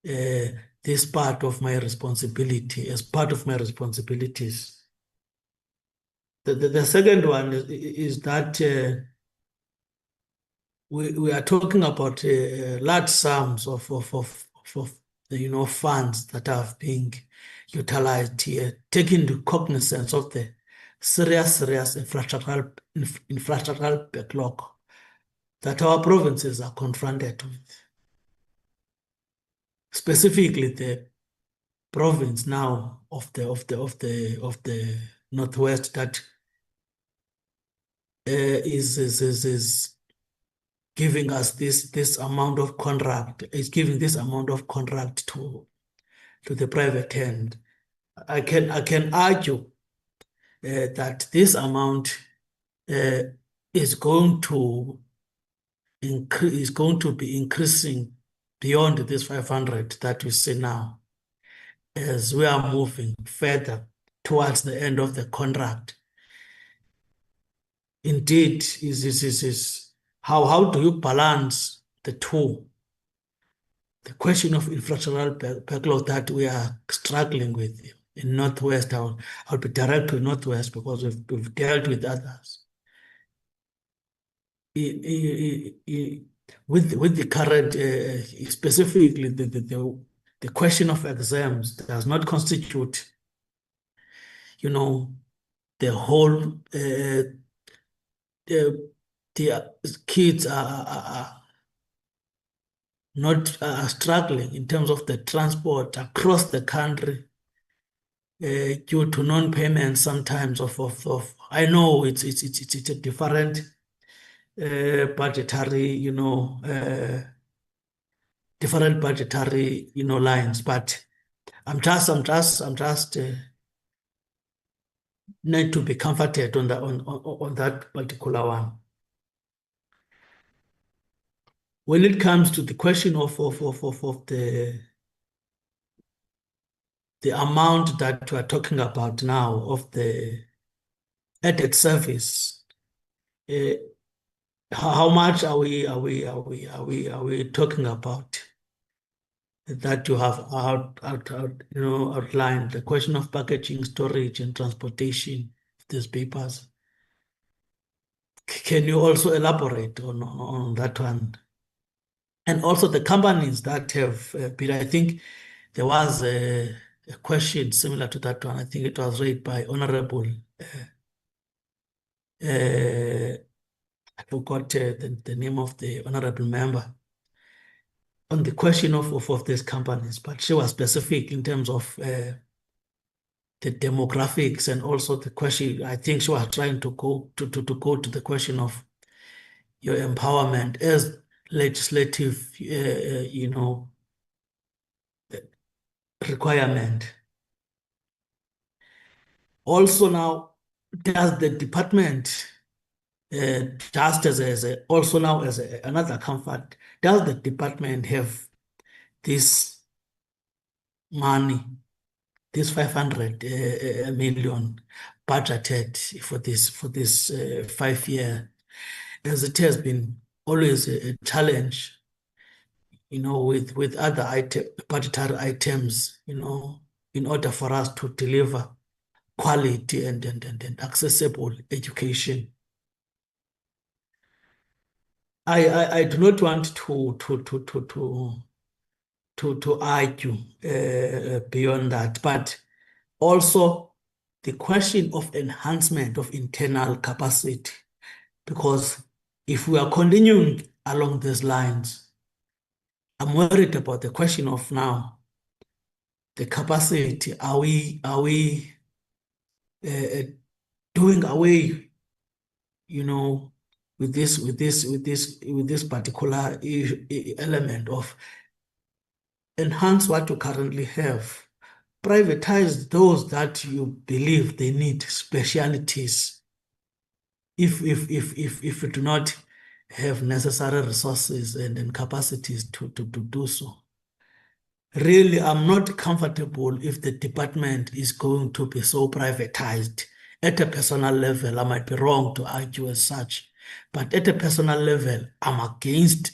this part of my responsibility as part of my responsibilities. The second one is that we are talking about large sums of funds that are being utilized here, taking the cognizance of the serious infrastructural backlog that our provinces are confronted with. Specifically, the province now of the Northwest that is giving us this amount of contract, is giving this amount of contract to the private hand. I can argue that this amount is going to be increasing beyond this 500 that we see now, as we are moving further towards the end of the contract. Indeed, how do you balance the two? The question of infrastructural backlog that we are struggling with in Northwest, I'll be direct to Northwest because we've dealt with others. With the current, specifically the question of exams does not constitute, the whole. The kids are not struggling in terms of the transport across the country due to non-payment sometimes of I know it's a different budgetary different budgetary lines, but I'm just need to be comforted on that particular one. When it comes to the question of the amount that we are talking about now of the added service, how much are we talking about? That you have outlined the question of packaging, storage, and transportation of these papers. Can you also elaborate on that one? And also the companies that have been, I think there was a question similar to that one. I think it was raised by Honorable, I forgot the name of the Honorable member, on the question of these companies, but she was specific in terms of the demographics and also the question. I think she was trying to go to the question of your empowerment as legislative, requirement. Also now, does the department, just as also now as another comfort, does the department have this money, this 500 million budgeted for this 5 year, as it has been always a challenge, with other budgetary items, in order for us to deliver quality and accessible education. I do not want to argue beyond that, but also the question of enhancement of internal capacity, because if we are continuing along these lines, I'm worried about the question of now the capacity. Are we doing away, with this particular element of enhance what you currently have, privatize those that you believe they need specialities. If you do not have necessary resources and capacities to do so. Really, I'm not comfortable if the department is going to be so privatized. At a personal level, I might be wrong to argue as such, but at a personal level, I'm against,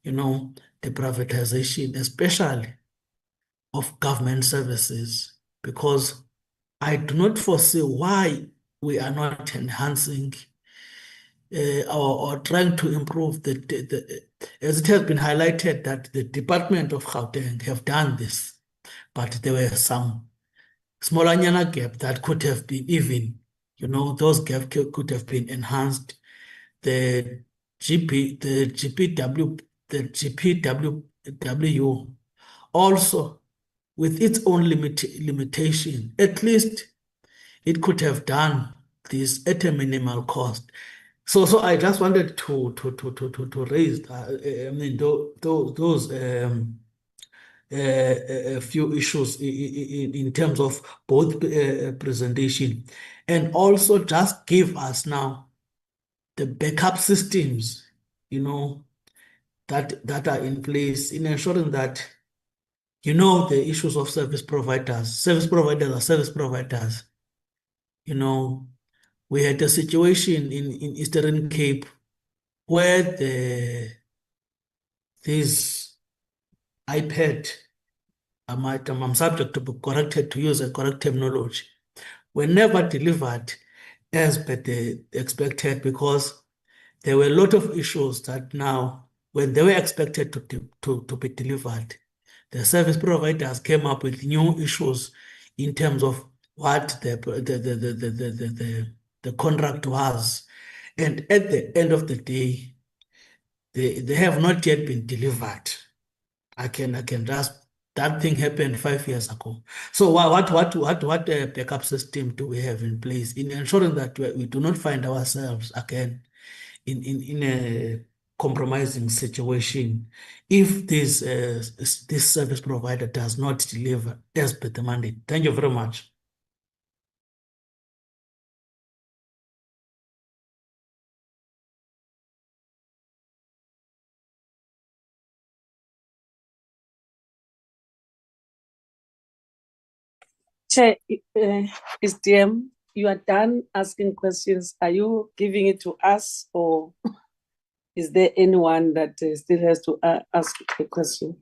the privatization, especially of government services, because I do not foresee why we are not enhancing or trying to improve as it has been highlighted that the Department of Gauteng have done this, but there were some smaller gap that could have been even, those gaps could have been enhanced. The GPW also, with its own limitation, at least it could have done this at a minimal cost. So I just wanted to raise, I mean, those a few issues in terms of both presentation, and also just give us now the backup systems, that are in place in ensuring that, the issues of service providers. Service providers are service providers. We had a situation in Eastern Cape where this iPad, I'm subject to be corrected to use a correct terminology, were never delivered as per the expected, because there were a lot of issues that now, when they were expected to be delivered, the service providers came up with new issues in terms of what the contract was. And at the end of the day, they have not yet been delivered. I can just, that thing happened 5 years ago. So what backup system do we have in place in ensuring that we do not find ourselves again in compromising situation if this service provider does not deliver as per the mandate. Thank you very much. Chair, is DM, you are done asking questions. Are you giving it to us, or is there anyone that still has to ask a question?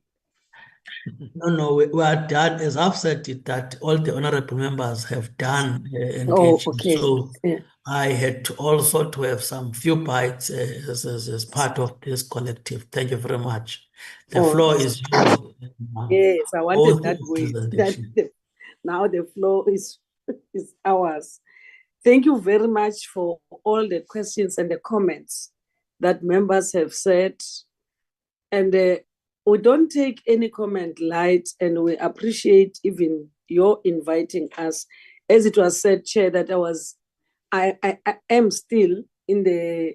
No, we are done. As I've said it, that all the honorable members have done engaging. Oh, okay. So Yeah. I had to also to have some few bites as part of this collective. Thank you very much. The floor is yours. Yes, I wanted that way. Presentation. Now the floor is ours. Thank you very much for all the questions and the comments that members have said. And we don't take any comment light, and we appreciate even your inviting us. As it was said, Chair, that I am still in the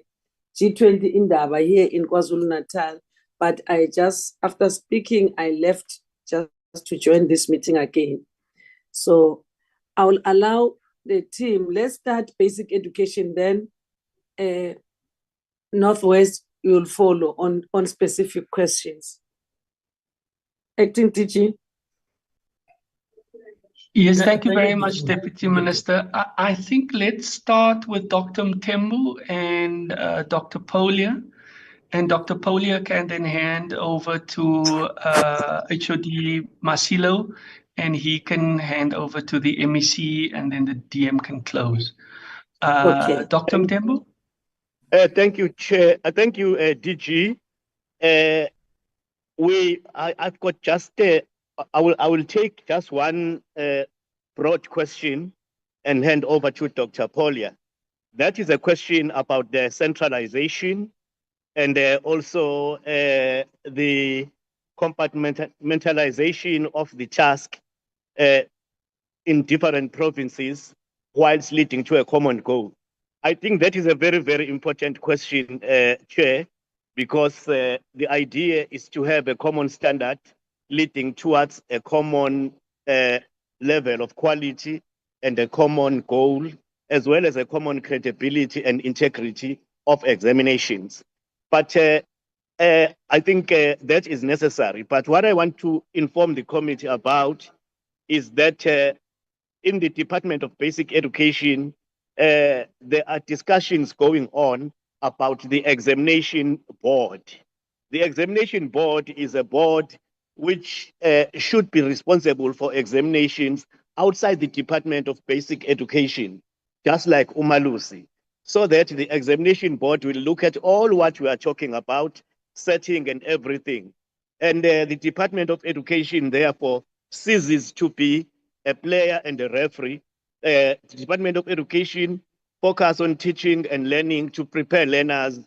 G20 Indaba here in KwaZulu-Natal, but I just, after speaking, I left just to join this meeting again. So I will allow the team, let's start basic education, then Northwest will follow on specific questions. Acting DG. Yes, thank you very much, Deputy Minister. I think let's start with Dr. Mthembu and Dr. Polia. And Dr. Polia can then hand over to HOD Masilo, and he can hand over to the MEC, and then the DM can close. Okay. Dr. Mthembu? Thank you, Chair. Thank you, DG. I've got just I will take just one broad question and hand over to Dr. Polia. That is a question about the centralization and also the compartmentalization of the task in different provinces whilst leading to a common goal. I think that is a very, very important question, Chair, because the idea is to have a common standard leading towards a common level of quality and a common goal, as well as a common credibility and integrity of examinations. But I think that is necessary. But what I want to inform the committee about is that in the Department of Basic Education, there are discussions going on about the examination board. The examination board is a board which should be responsible for examinations outside the Department of Basic Education, just like Umalusi, so that the examination board will look at all what we are talking about, setting and everything. And the Department of Education, therefore, ceases to be a player and a referee. The Department of Education focus on teaching and learning to prepare learners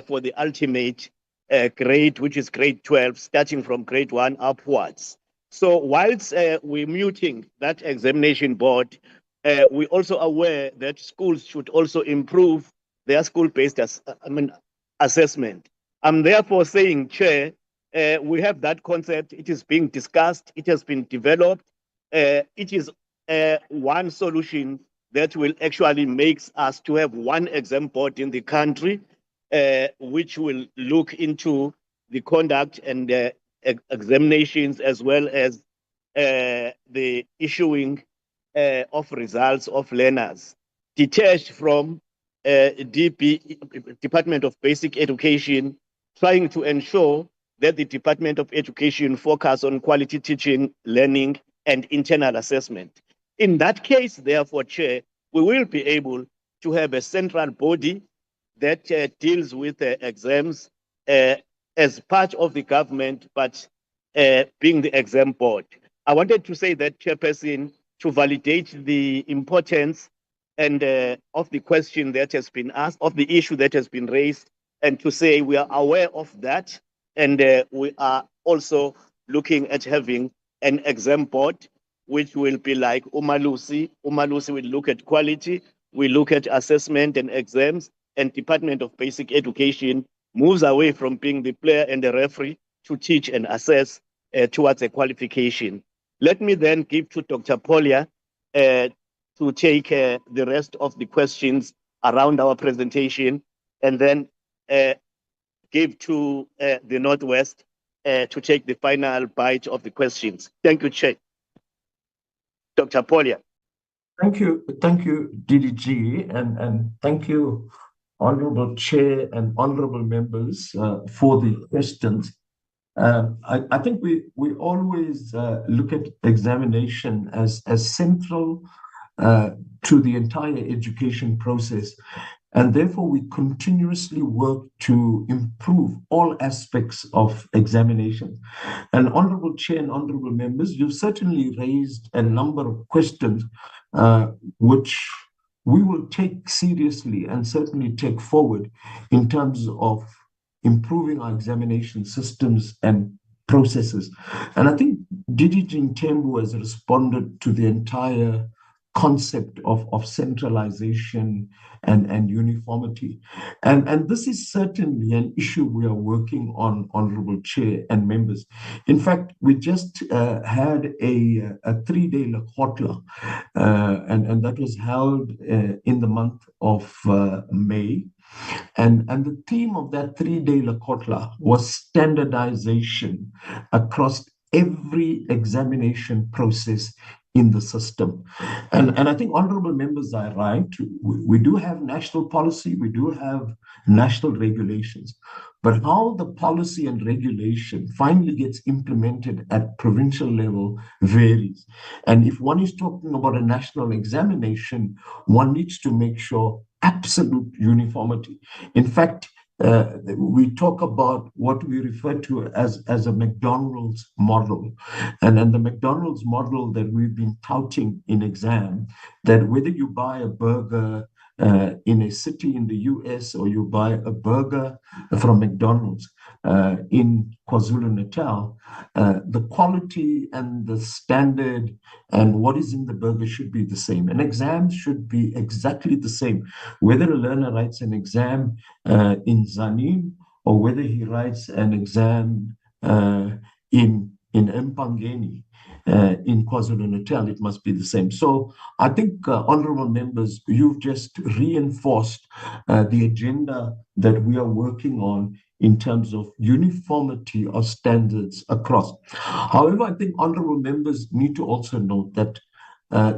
for the ultimate grade, which is grade 12, starting from grade 1 upwards. So whilst we're muting that examination board, we're also aware that schools should also improve their school-based assessment. I'm therefore saying, Chair, we have that concept. It is being discussed. It has been developed. It is one solution that will actually make us to have one exam board in the country, which will look into the conduct and examinations, as well as the issuing of results of learners, detached from Department of Basic Education, trying to ensure that the Department of Education focus on quality teaching, learning, and internal assessment. In that case, therefore, Chair, we will be able to have a central body that deals with exams as part of the government, but being the exam board. I wanted to say that, Chairperson, to validate the importance and of the question that has been asked, of the issue that has been raised, and to say we are aware of that, and we are also looking at having an exam board, which will be like Umalusi. Umalusi will look at quality, we look at assessment and exams, and Department of Basic Education moves away from being the player and the referee to teach and assess towards a qualification. Let me then give to Dr. Polia to take the rest of the questions around our presentation, and then give to the Northwest to take the final bite of the questions. Thank you, Chair. Dr. Polia. Thank you, DDG, and thank you, Honorable Chair and honorable members, for the questions. I think we always look at examination as central to the entire education process, and therefore we continuously work to improve all aspects of examination. And Honorable Chair and honorable members, you've certainly raised a number of questions which we will take seriously and certainly take forward in terms of improving our examination systems and processes. And I think DDG Tembu has responded to the entire concept of centralization and uniformity. And this is certainly an issue we are working on, Honorable Chair and members. In fact, we just had a 3-day Lekgotla, and that was held in the month of May. And the theme of that 3-day Lekgotla was standardization across every examination process in the system. And I think honorable members are right. We do have national policy, we do have national regulations, but how the policy and regulation finally gets implemented at provincial level varies. And if one is talking about a national examination, one needs to make sure absolute uniformity. In fact, we talk about what we refer to as a McDonald's model. And the McDonald's model that we've been touting in exam, that whether you buy a burger in a city in the US or you buy a burger from McDonald's in KwaZulu-Natal, the quality and the standard and what is in the burger should be the same. And exams should be exactly the same, whether a learner writes an exam in Zanin or whether he writes an exam in Mpangeni. In KwaZulu-Natal, it must be the same. So I think, honorable members, you've just reinforced the agenda that we are working on in terms of uniformity of standards across. However, I think honorable members need to also note that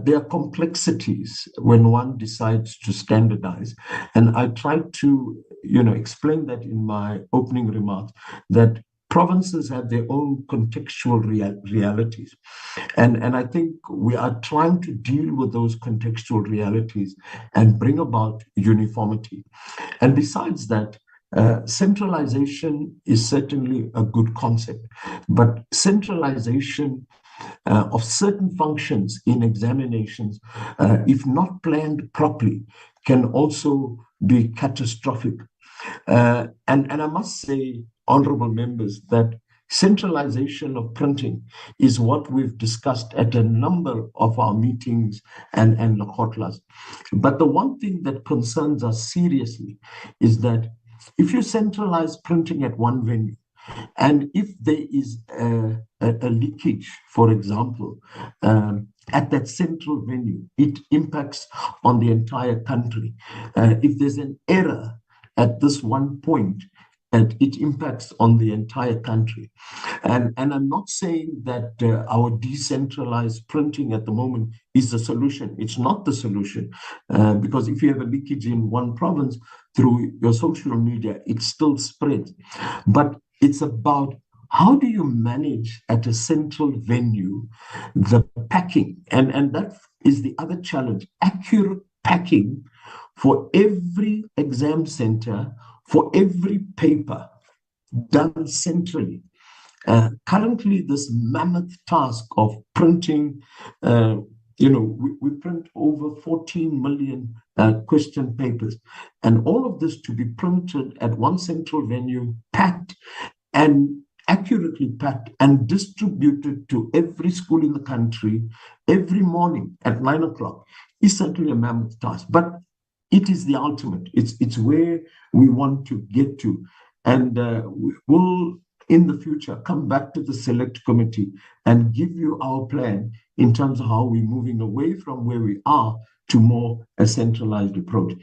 there are complexities when one decides to standardize. And I tried to, explain that in my opening remarks, that provinces have their own contextual realities. And I think we are trying to deal with those contextual realities and bring about uniformity. And besides that, centralization is certainly a good concept, but centralization of certain functions in examinations, if not planned properly, can also be catastrophic. And I must say, honorable members, that centralization of printing is what we've discussed at a number of our meetings and Lekgotlas. But the one thing that concerns us seriously is that if you centralize printing at one venue, and if there is a leakage, for example, at that central venue, it impacts on the entire country. If there's an error at this one point, and it impacts on the entire country. And I'm not saying that our decentralized printing at the moment is the solution. It's not the solution, because if you have a leakage in one province through your social media, it still spreads. But it's about how do you manage at a central venue the packing? And that is the other challenge, accurate packing for every exam center, for every paper done centrally. Currently, this mammoth task of printing, we print over 14 million question papers, and all of this to be printed at one central venue, packed and accurately packed and distributed to every school in the country every morning at 9 o'clock is certainly a mammoth task. But it is the ultimate. It's where we want to get to. And we will, in the future, come back to the select committee and give you our plan in terms of how we're moving away from where we are to more a centralized approach.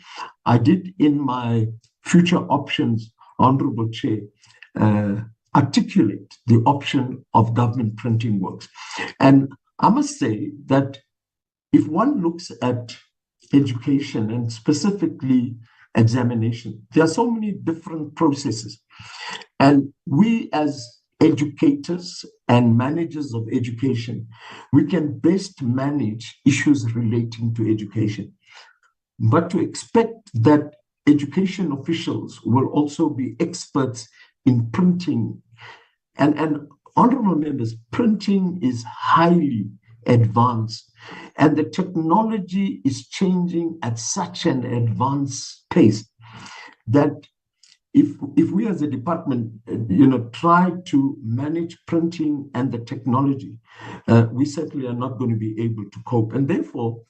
I did in my future options, Honorable Chair, articulate the option of government printing works. And I must say that if one looks at education and specifically examination, there are so many different processes. And we as educators and managers of education, we can best manage issues relating to education. But to expect that education officials will also be experts in printing, and honorable members, printing is highly advanced, and the technology is changing at such an advanced pace that if we as a department, try to manage printing and the technology, we certainly are not going to be able to cope. And therefore,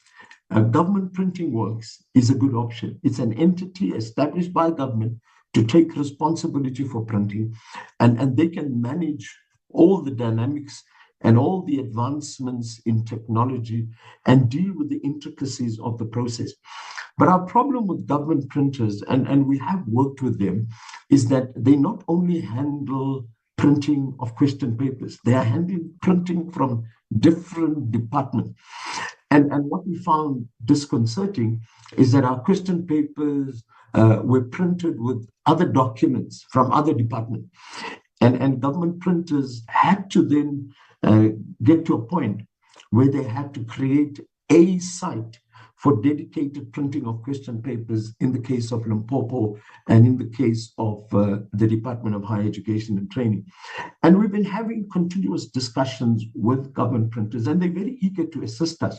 government printing works is a good option. It's an entity established by government to take responsibility for printing, and they can manage all the dynamics and all the advancements in technology and deal with the intricacies of the process. But our problem with government printers, and we have worked with them, is that they not only handle printing of question papers, they are handling printing from different departments. And what we found disconcerting is that our question papers were printed with other documents from other departments. And government printers had to then get to a point where they had to create a site for dedicated printing of question papers in the case of Limpopo and in the case of the Department of Higher Education and Training. And we've been having continuous discussions with government printers, and they're very eager to assist us.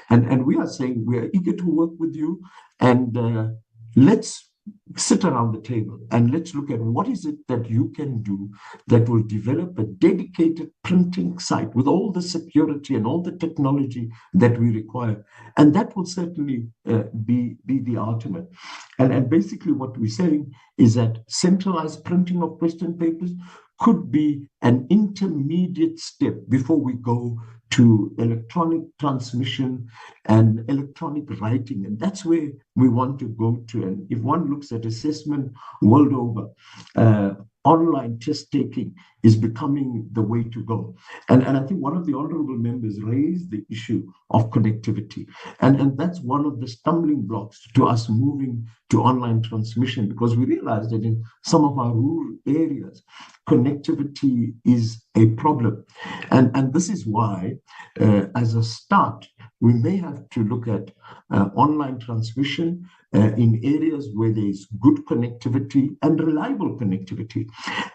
And we are saying we are eager to work with you, and let's sit around the table and let's look at what is it that you can do that will develop a dedicated printing site with all the security and all the technology that we require. And that will certainly be the ultimate. And basically what we're saying is that centralized printing of question papers could be an intermediate step before we go to electronic transmission and electronic writing. And that's where we want to go to. And if one looks at assessment world over, online test taking is becoming the way to go. And I think one of the honorable members raised the issue of connectivity. And that's one of the stumbling blocks to us moving to online transmission, because we realize that in some of our rural areas, connectivity is a problem. And this is why, as a start, we may have to look at online transmission in areas where there's good connectivity and reliable connectivity.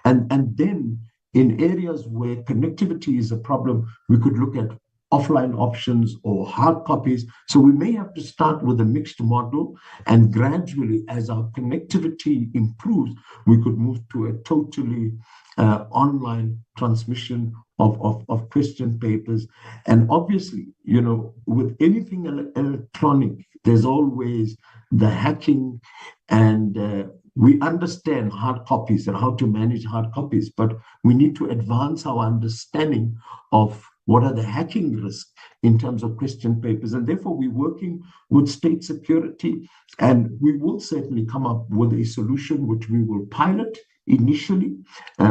And then in areas where connectivity is a problem, we could look at offline options or hard copies. So we may have to start with a mixed model, and gradually, as our connectivity improves, we could move to a totally online transmission of question papers. And obviously, with anything electronic, there's always the hacking, and we understand hard copies and how to manage hard copies, but we need to advance our understanding of what are the hacking risks in terms of question papers. And therefore, we're working with state security, and we will certainly come up with a solution which we will pilot initially,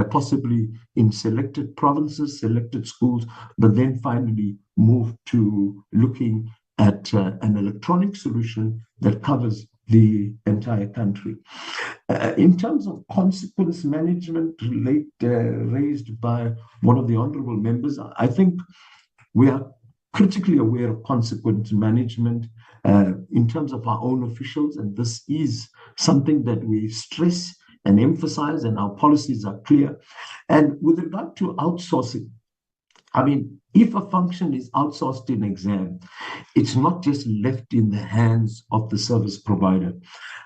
possibly in selected provinces, selected schools, but then finally move to looking at an electronic solution that covers the entire country. In terms of consequence management raised by one of the honorable members, I think we are critically aware of consequence management in terms of our own officials, and this is something that we stress and emphasize, and our policies are clear. And with regard to outsourcing, I mean, if a function is outsourced in exam, it's not just left in the hands of the service provider.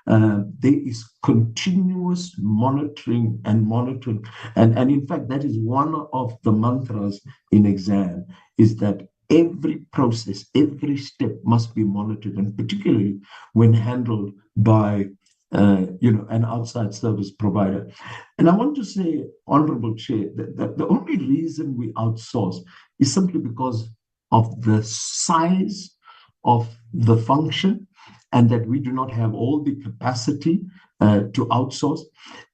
There is continuous monitoring and monitoring. And in fact, that is one of the mantras in exam, is that every process, every step must be monitored, and particularly when handled by an outside service provider. And I want to say, Honorable Chair, that the only reason we outsource is simply because of the size of the function, and that we do not have all the capacity to outsource.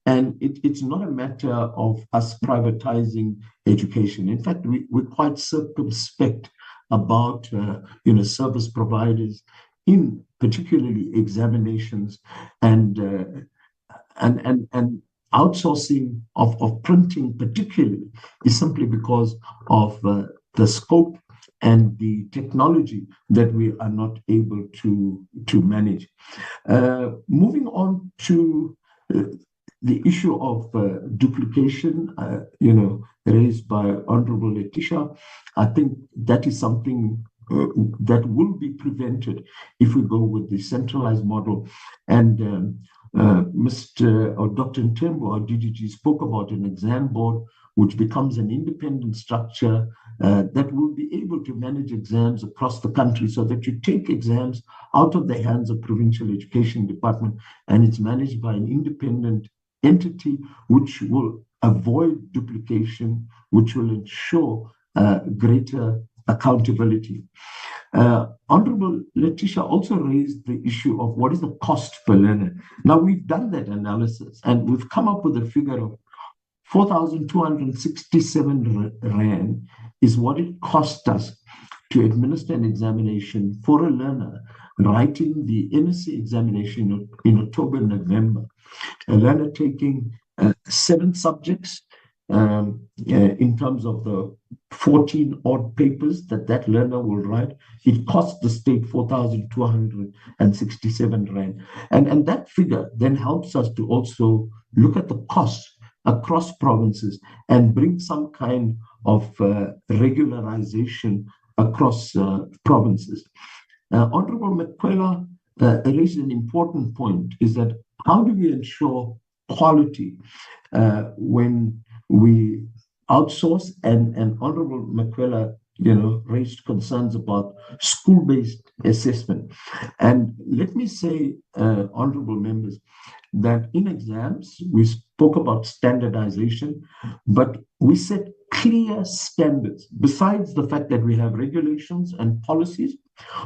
And it's not a matter of us privatizing education. In fact, we're quite circumspect about service providers in particularly examinations and outsourcing of printing particularly is simply because of the scope and the technology that we are not able to manage. Moving on to the issue of duplication, raised by Honorable Letitia, I think that is something that will be prevented if we go with the centralized model. And Mr. or Dr. Ntembo, our DGG, spoke about an exam board which becomes an independent structure that will be able to manage exams across the country, so that you take exams out of the hands of provincial education department and it's managed by an independent entity which will avoid duplication, which will ensure greater accountability. Honorable Letitia also raised the issue of what is the cost per learner. Now, we've done that analysis and we've come up with a figure of 4,267 Rand is what it cost us to administer an examination for a learner writing the NSC examination in October, November. A learner taking 7 subjects in terms of the 14 odd papers that learner will write. It costs the state 4,267 Rand. And that figure then helps us to also look at the costs across provinces and bring some kind of regularization across provinces. Honorable Makwela raised an important point, is that how do we ensure quality when we outsource? And Honorable Makwela, raised concerns about school-based assessment. And let me say, honorable members, that in exams, we spoke about standardization, but we set clear standards. Besides the fact that we have regulations and policies,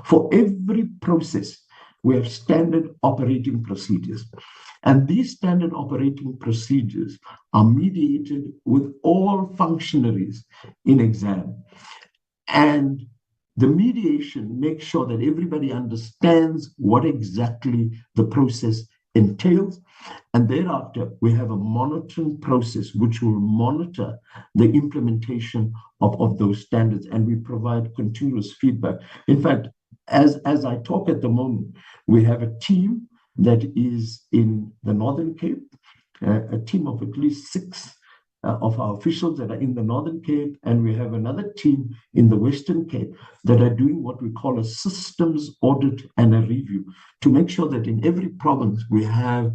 for every process, we have standard operating procedures. And these standard operating procedures are mediated with all functionaries in exam. And the mediation makes sure that everybody understands what exactly the process entails. And thereafter, we have a monitoring process which will monitor the implementation of those standards, and we provide continuous feedback. In fact, as I talk at the moment, we have a team that is in the Northern Cape, a team of at least 6 of our officials that are in the Northern Cape, and we have another team in the Western Cape that are doing what we call a systems audit and a review to make sure that in every province we have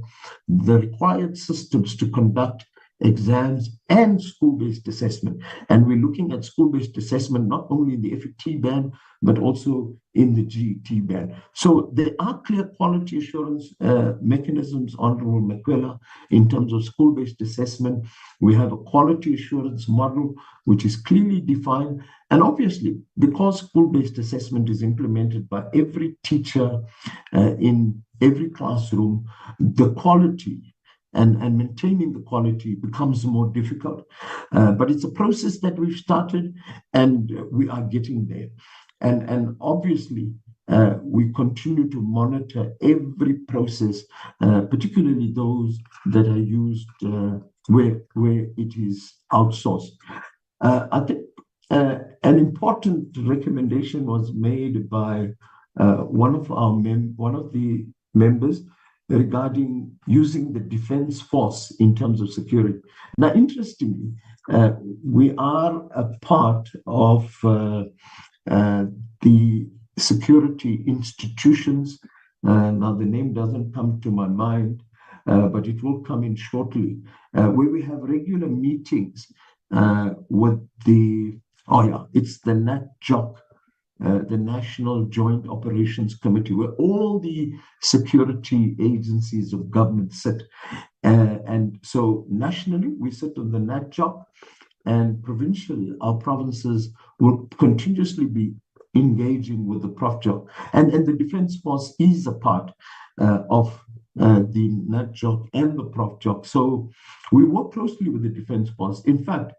the required systems to conduct exams and school-based assessment. And we're looking at school-based assessment not only in the FET band, but also in the GET band. So there are clear quality assurance mechanisms, Honorable Makwela, in terms of school-based assessment. We have a quality assurance model which is clearly defined. And obviously, because school-based assessment is implemented by every teacher in every classroom, the quality and maintaining the quality becomes more difficult. But it's a process that we've started and we are getting there. And obviously, we continue to monitor every process, particularly those that are used where it is outsourced. I think an important recommendation was made by one of the members regarding using the defense force in terms of security. Now, interestingly, we are a part of the security institutions. Now, the name doesn't come to my mind, but it will come in shortly, where we have regular meetings with it's the NatJoc the National Joint Operations Committee, where all the security agencies of government sit. And so nationally, we sit on the NatJOC, and provincially, our provinces will continuously be engaging with the ProfJOC. And the Defence Force is a part of the NatJOC and the ProfJOC. So we work closely with the Defence Force. In fact,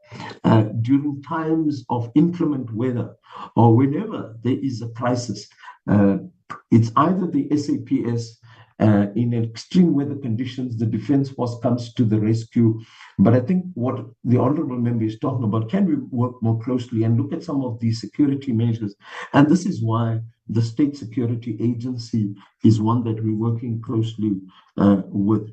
during times of inclement weather or whenever there is a crisis, it's either the SAPS, in extreme weather conditions, the Defence Force comes to the rescue. But I think what the Honourable Member is talking about, can we work more closely and look at some of these security measures? And this is why the State Security Agency is one that we're working closely with.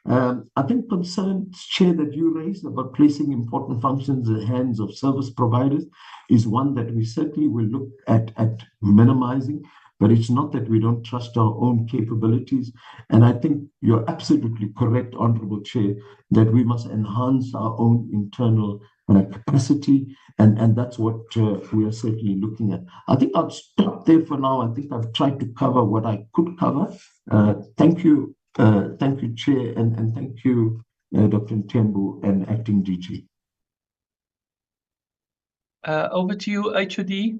I think concerns, Chair, that you raised about placing important functions in the hands of service providers is one that we certainly will look at minimizing. But it's not that we don't trust our own capabilities. And I think you're absolutely correct, Honorable Chair, that we must enhance our own internal capacity. And that's what we are certainly looking at. I think I'll stop there for now. I think I've tried to cover what I could cover. Thank you, Chair, and thank you, Dr. Ntembu and Acting DG. Over to you, HOD.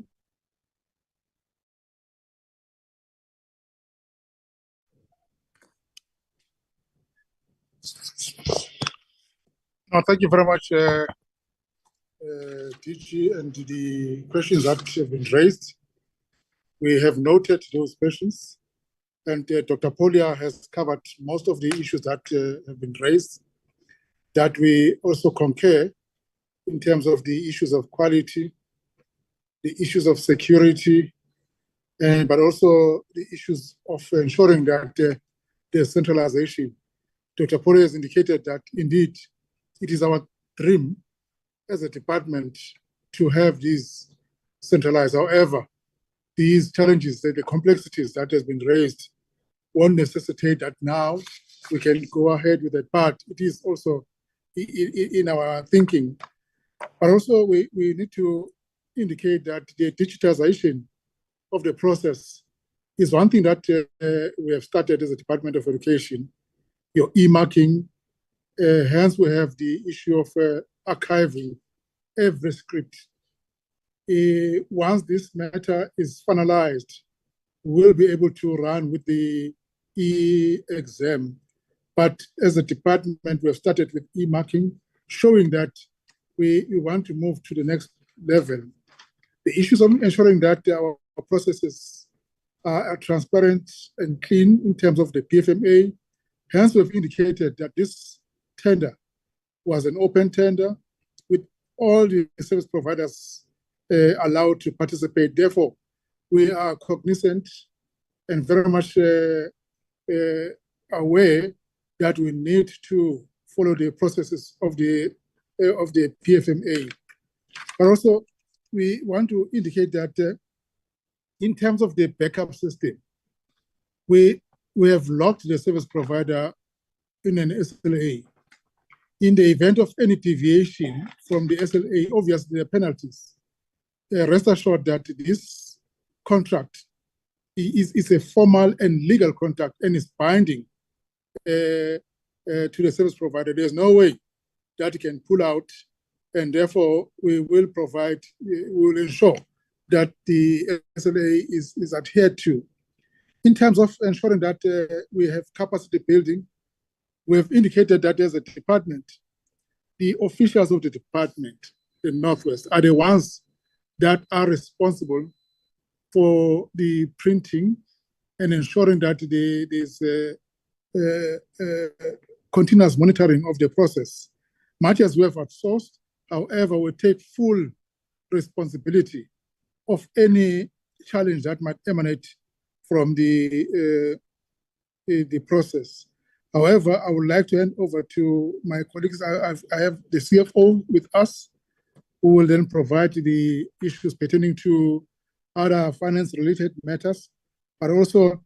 No, thank you very much, DG, and the questions that have been raised. We have noted those questions, and Dr. Polia has covered most of the issues that have been raised, that we also concur in terms of the issues of quality, the issues of security, but also the issues of ensuring that there's centralization. Dr. Polia has indicated that indeed it is our dream as a department to have these centralized. However, these challenges, the complexities that has been raised, won't necessitate that now we can go ahead with that part. It is also in our thinking. But also we need to indicate that the digitization of the process is one thing that we have started as a Department of Education, your e-marking. Hence, we have the issue of archiving every script. Once this matter is finalized, we'll be able to run with the e-exam. But as a department, we have started with e-marking, showing that we want to move to the next level. The issues of ensuring that our processes are transparent and clean in terms of the PFMA. Hence, we've indicated that this tender was an open tender with all the service providers allowed to participate. Therefore, we are cognizant and very much aware that we need to follow the processes of the PFMA. But also, we want to indicate that in terms of the backup system, we have locked the service provider in an SLA. In the event of any deviation from the SLA, obviously there are penalties. Rest assured that this contract is a formal and legal contract and is binding to the service provider. There's no way that he can pull out, and therefore we will ensure that the SLA is adhered to. In terms of ensuring that we have capacity building, we have indicated that as a department, the officials of the department, the Northwest, are the ones that are responsible for the printing and ensuring that there's continuous monitoring of the process. Much as we have outsourced, however, we take full responsibility of any challenge that might emanate from the process. However, I would like to hand over to my colleagues. I have the CFO with us, who will then provide the issues pertaining to other finance-related matters. But also,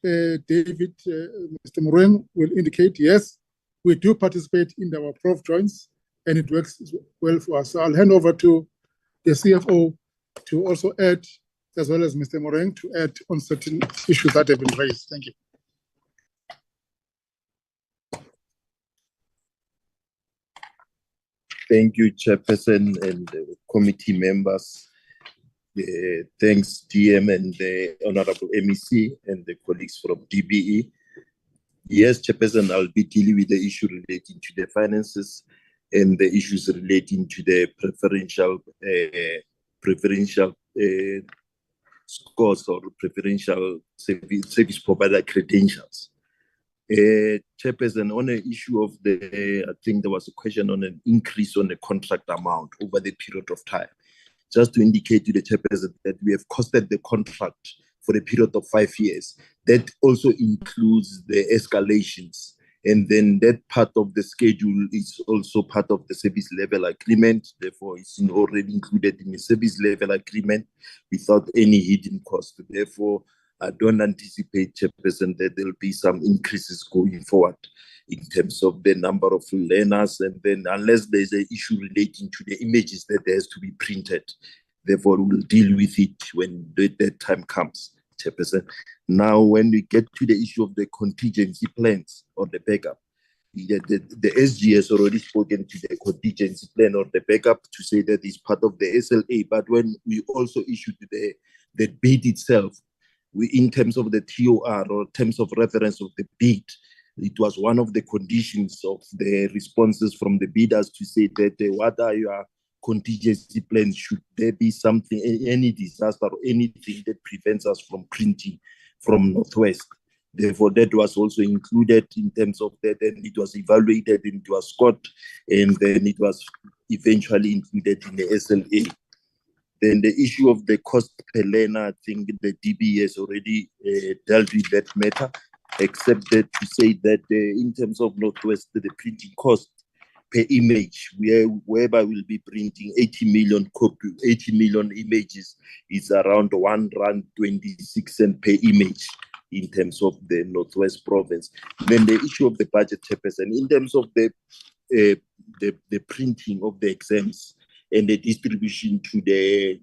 David, Mr. Moren will indicate, yes, we do participate in our prof joints, and it works well for us. So I'll hand over to the CFO to also add as well as Mr. Moreng to add on certain issues that have been raised. Thank you. Thank you, Chairperson and committee members. Thanks, DM and the Honorable MEC and the colleagues from DBE. Yes, Chairperson, I'll be dealing with the issue relating to the finances and the issues relating to the preferential scores or preferential service provider credentials. Chairperson, on the issue of I think there was a question on an increase on the contract amount over the period of time. Just to indicate to the Chairperson that we have costed the contract for a period of 5 years. That also includes the escalations. And then that part of the schedule is also part of the service level agreement. Therefore, it's already included in the service level agreement without any hidden cost. Therefore, I don't anticipate, Chairperson, that there'll be some increases going forward in terms of the number of learners, and then unless there's an issue relating to the images that has to be printed. Therefore, we'll deal with it when that time comes, Chairperson. Now, when we get to the issue of the contingency plans or the backup, the SG has already spoken to the contingency plan or the backup to say that it's part of the SLA, but when we also issued the bid itself, in terms of the TOR or terms of reference of the bid, it was one of the conditions of the responses from the bidders to say that what are your contingency plans? Should there be something, any disaster or anything that prevents us from printing from Northwest? Therefore, that was also included in terms of that, and it was evaluated and it was scored, and then it was eventually included in the SLA. Then the issue of the cost per learner, I think the DB has already dealt with that matter, except that to say that in terms of Northwest, the printing cost per image, whereby we'll be printing 80 million images, is around R1.26 per image in terms of the Northwest province. Then the issue of the budget, Chairperson, in terms of the printing of the exams, and the distribution to the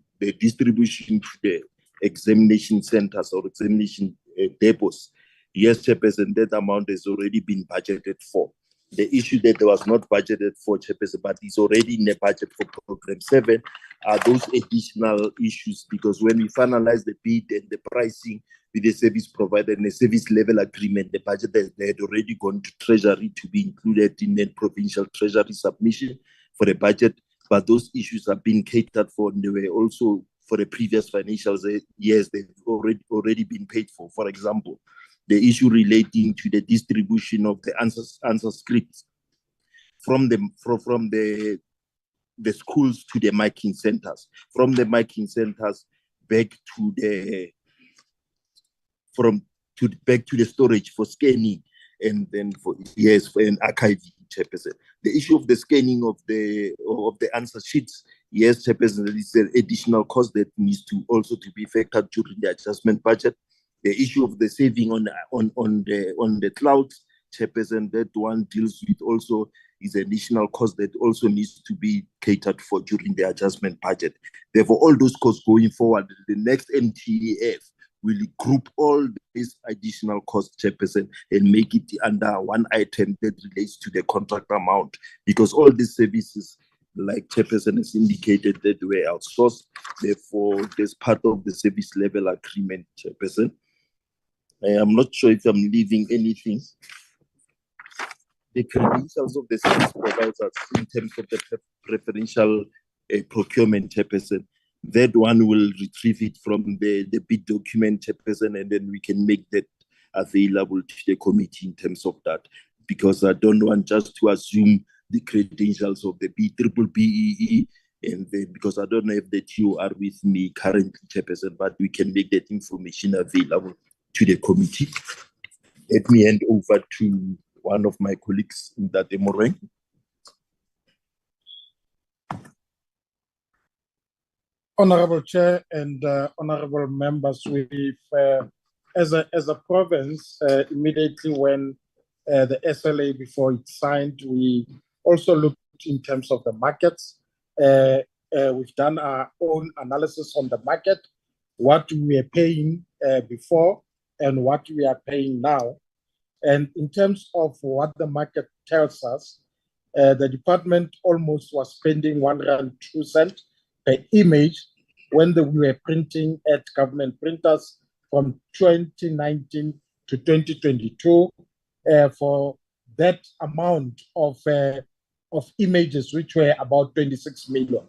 examination centers or examination depots. Yes, Chairperson, that amount has already been budgeted for. The issue that was not budgeted for, Chairperson, but is already in the budget for Program 7, are those additional issues, because when we finalize the bid and the pricing with the service provider and the service level agreement, the budget they had already gone to Treasury to be included in the provincial Treasury submission for the budget. But those issues have been catered for, and they were also for the previous financial years, they've already been paid for. For example, the issue relating to the distribution of the answer scripts from the schools to the marking centers, from the marking centers back to the storage for scanning, and then for an archiving, Chairperson. The issue of the scanning of the answer sheets, yes, Chairperson, there is an additional cost that needs to also to be factored during the adjustment budget. The issue of the saving on the cloud, Chairperson, that one deals with also is additional cost that also needs to be catered for during the adjustment budget. Therefore, all those costs going forward, the next NTEF will group all these additional costs, Chairperson, and make it under one item that relates to the contract amount, because all these services, like Chairperson has indicated, that were outsourced. Therefore, there's part of the service level agreement, Chairperson. I am not sure if I'm leaving anything. The credentials of the service providers in terms of the preferential procurement, Chairperson, that one will retrieve it from the bid document, Chairperson, and then we can make that available to the committee in terms of that, because I don't want just to assume the credentials of the BEE, and then, because I don't know if the TOR with me currently, Chairperson, but we can make that information available to the committee. Let me hand over to one of my colleagues, Mdate Moreng. Honorable Chair and honorable members, as a province, immediately when the SLA, before it's signed, we also looked in terms of the markets. We've done our own analysis on the market what we were paying before and what we are paying now. And in terms of what the market tells us, the department almost was spending 102 cents per image when we were printing at government printers from 2019 to 2022 for that amount of images, which were about 26 million.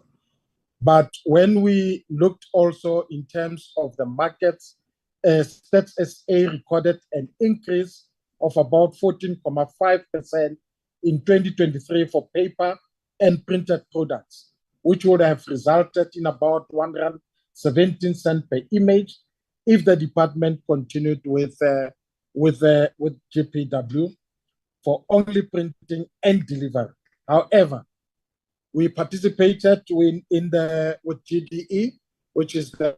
But when we looked also in terms of the markets, Stats SA recorded an increase of about 14.5% in 2023 for paper and printed products, which would have resulted in about 117 cents per image if the department continued with GPW for only printing and delivery. However, we participated with GDE, which is the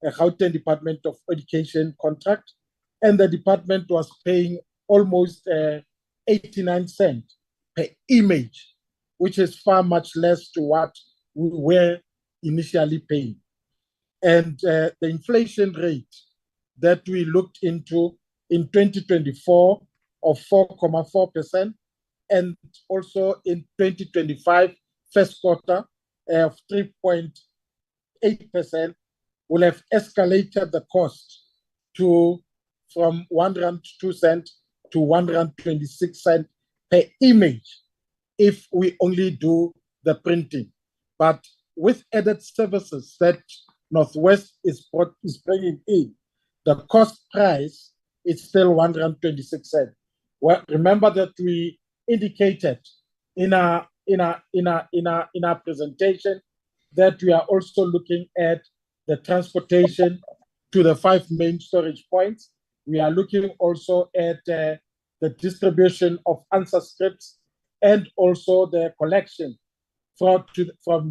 Gauteng Department of Education contract, and the department was paying almost 89 cents per image, which is far much less to what we were initially paying. And the inflation rate that we looked into in 2024 of 4.4%, and also in 2025 first quarter of 3.8%, will have escalated the cost from 102 cents to 126 cents per image if we only do the printing. But with added services that Northwest is bringing in, the cost price is still 126 cents. Well, remember that we indicated in our presentation that we are also looking at the transportation to the 5 main storage points. We are looking also at the distribution of answer scripts and also the collection from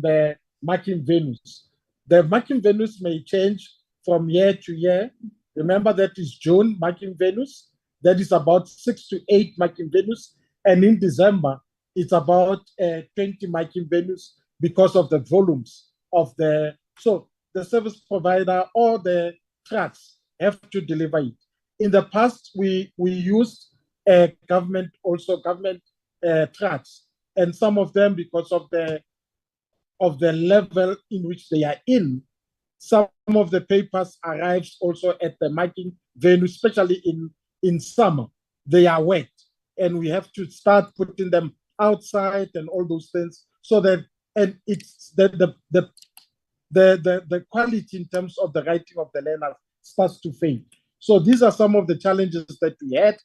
the marking venues. The marking venues may change from year to year. Remember that is June marking venues. That is about 6 to 8 marking venues. And in December, it's about 20 marking venues because of the volumes of so the service provider or the trucks have to deliver it. In the past, we used government trucks, and some of them, because of the level in which they are in, some of the papers arrives also at the marking venue, especially in summer. They are wet, and we have to start putting them outside and all those things, so that, and it's the quality in terms of the writing of the learner starts to fade. So these are some of the challenges that we had,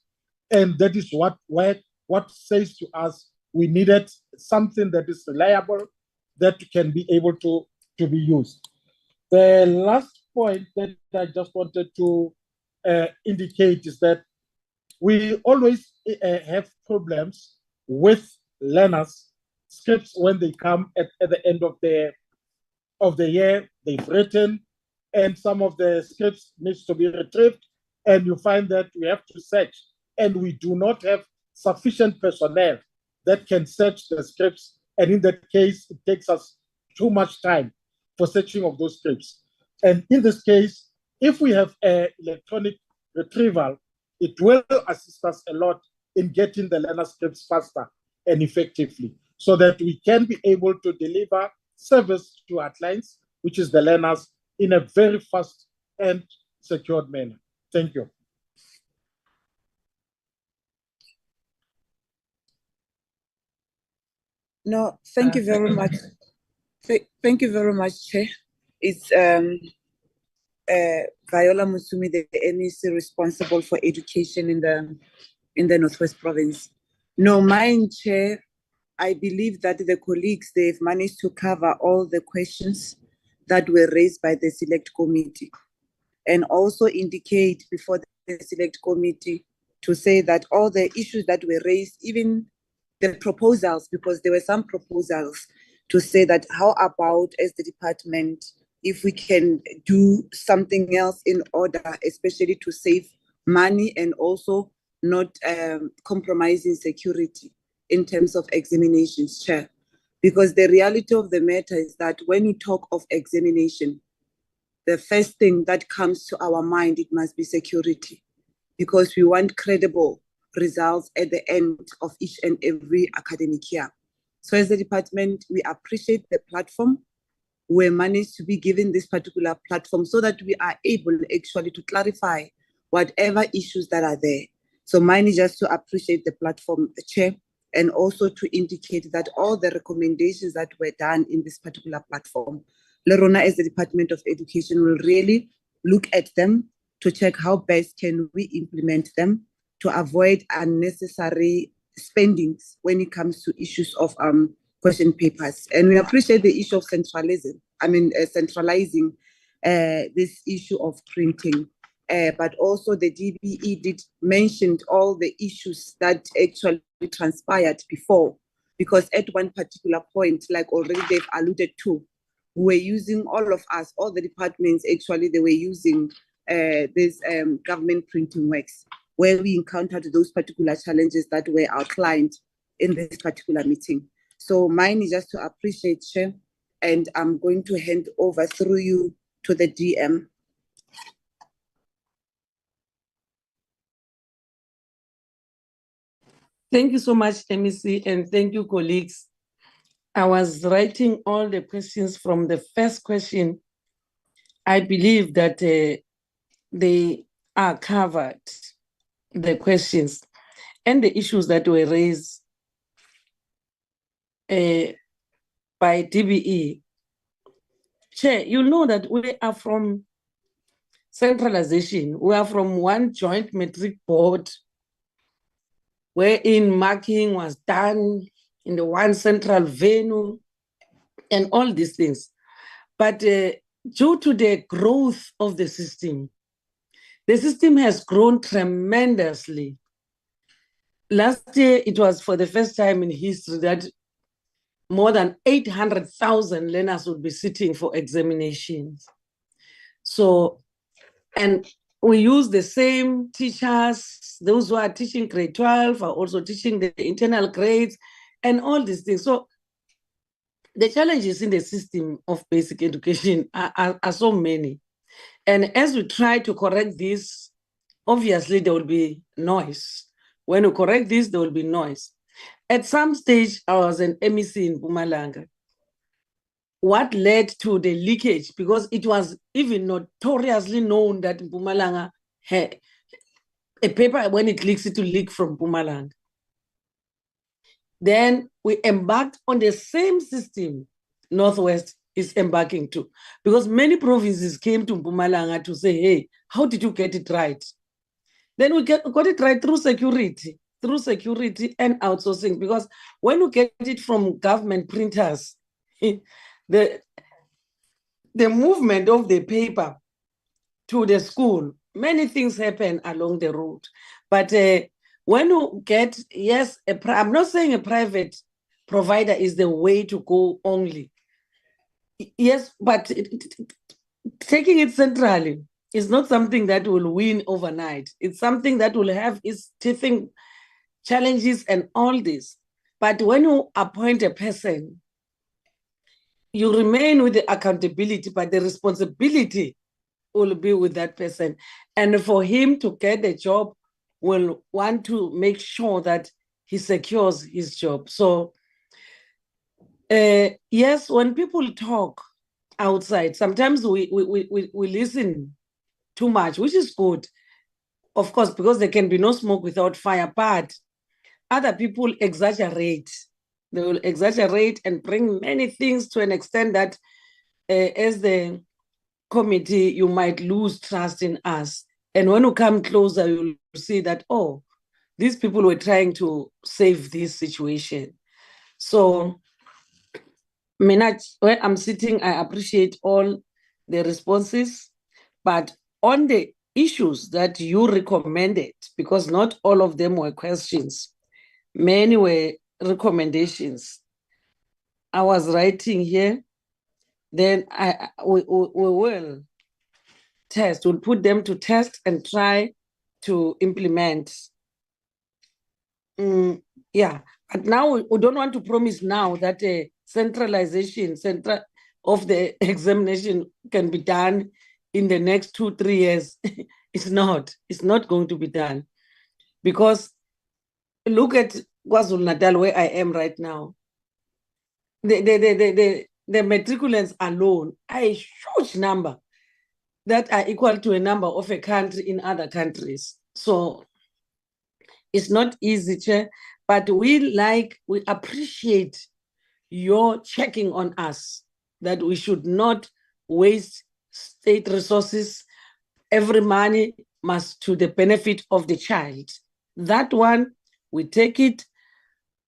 and that is what says to us we needed something that is reliable, that can be able to be used. The last point that I just wanted to indicate is that we always have problems with learners' scripts when they come at the end of the year. They've written, and some of the scripts needs to be retrieved, and you find that we have to search, and we do not have sufficient personnel that can search the scripts, and in that case, it takes us too much time for searching of those scripts. And in this case, if we have electronic retrieval, it will assist us a lot in getting the learner scripts faster and effectively, so that we can be able to deliver service to our clients, which is the learners, in a very fast and secured manner. Thank you. No, thank you very much. Thank you very much, Chair. It's Viola Musumi, the MEC responsible for education in the Northwest Province. No, mine, Chair, I believe that the colleagues, they've managed to cover all the questions that were raised by the Select Committee, and also indicate before the Select Committee to say that all the issues that were raised, even the proposals, because there were some proposals to say that how about as the department, if we can do something else in order, especially to save money and also not compromising security in terms of examinations, Chair. Because the reality of the matter is that when you talk of examination, the first thing that comes to our mind, it must be security, because we want credible results at the end of each and every academic year. So as a department, we appreciate the platform. We managed to be given this particular platform so that we are able actually to clarify whatever issues that are there. So mine is just to appreciate the platform, Chair, and also to indicate that all the recommendations that were done in this particular platform, Lerona as the Department of Education will really look at them to check how best can we implement them to avoid unnecessary spendings when it comes to issues of question papers. And we appreciate the issue of centralizing this issue of printing. But also the DBE did mention all the issues that actually transpired before, because at one particular point, like already they've alluded to, we were using, all of us, all the departments, actually, they were using this government printing works, where we encountered those particular challenges that were outlined in this particular meeting. So mine is just to appreciate, Chair, and I'm going to hand over through you to the DM. Thank you so much, MEC, and thank you, colleagues. I was writing all the questions from the first question. I believe that they are covered, the questions and the issues that were raised by DBE. Chair, you know that we are from centralization. We are from one joint matric board wherein marking was done in the one central venue and all these things. But due to the growth of the system has grown tremendously. Last year, it was for the first time in history that more than 800,000 learners would be sitting for examinations. So, and we use the same teachers. Those who are teaching grade 12 are also teaching the internal grades and all these things. So the challenges in the system of basic education are so many. And as we try to correct this, obviously there will be noise. When we correct this, there will be noise. At some stage, I was an MEC in Mpumalanga. What led to the leakage? Because it was even notoriously known that Mpumalanga had a paper, when it leaks, it will leak from Mpumalanga. Then we embarked on the same system Northwest is embarking to, because many provinces came to Mpumalanga to say, hey, how did you get it right? Then we got it right through security and outsourcing, because when you get it from government printers, the movement of the paper to the school, many things happen along the road. But when you get, yes, I'm not saying a private provider is the way to go only. Yes, but taking it centrally is not something that will win overnight. It's something that will have its teething challenges and all this. But when you appoint a person, you remain with the accountability, but the responsibility will be with that person. And for him to get a job, will want to make sure that he secures his job. So yes, when people talk outside, sometimes we listen too much, which is good, of course, because there can be no smoke without fire, but other people exaggerate. They will exaggerate and bring many things to an extent that as the committee, you might lose trust in us. And when you come closer, you'll see that, oh, these people were trying to save this situation. So where I'm sitting, I appreciate all the responses, but on the issues that you recommended, because not all of them were questions, many were recommendations. I was writing here, then we will test, we'll put them to test and try to implement. Yeah, but now we don't want to promise now that a centralization of the examination can be done in the next 2-3 years. It's not going to be done. Because look at KwaZulu-Natal, where I am right now. The matriculants alone are a huge number that are equal to a number of a country in other countries. So it's not easy, Chair, but we appreciate your checking on us, that we should not waste state resources. Every money must to the benefit of the child. That one, we take it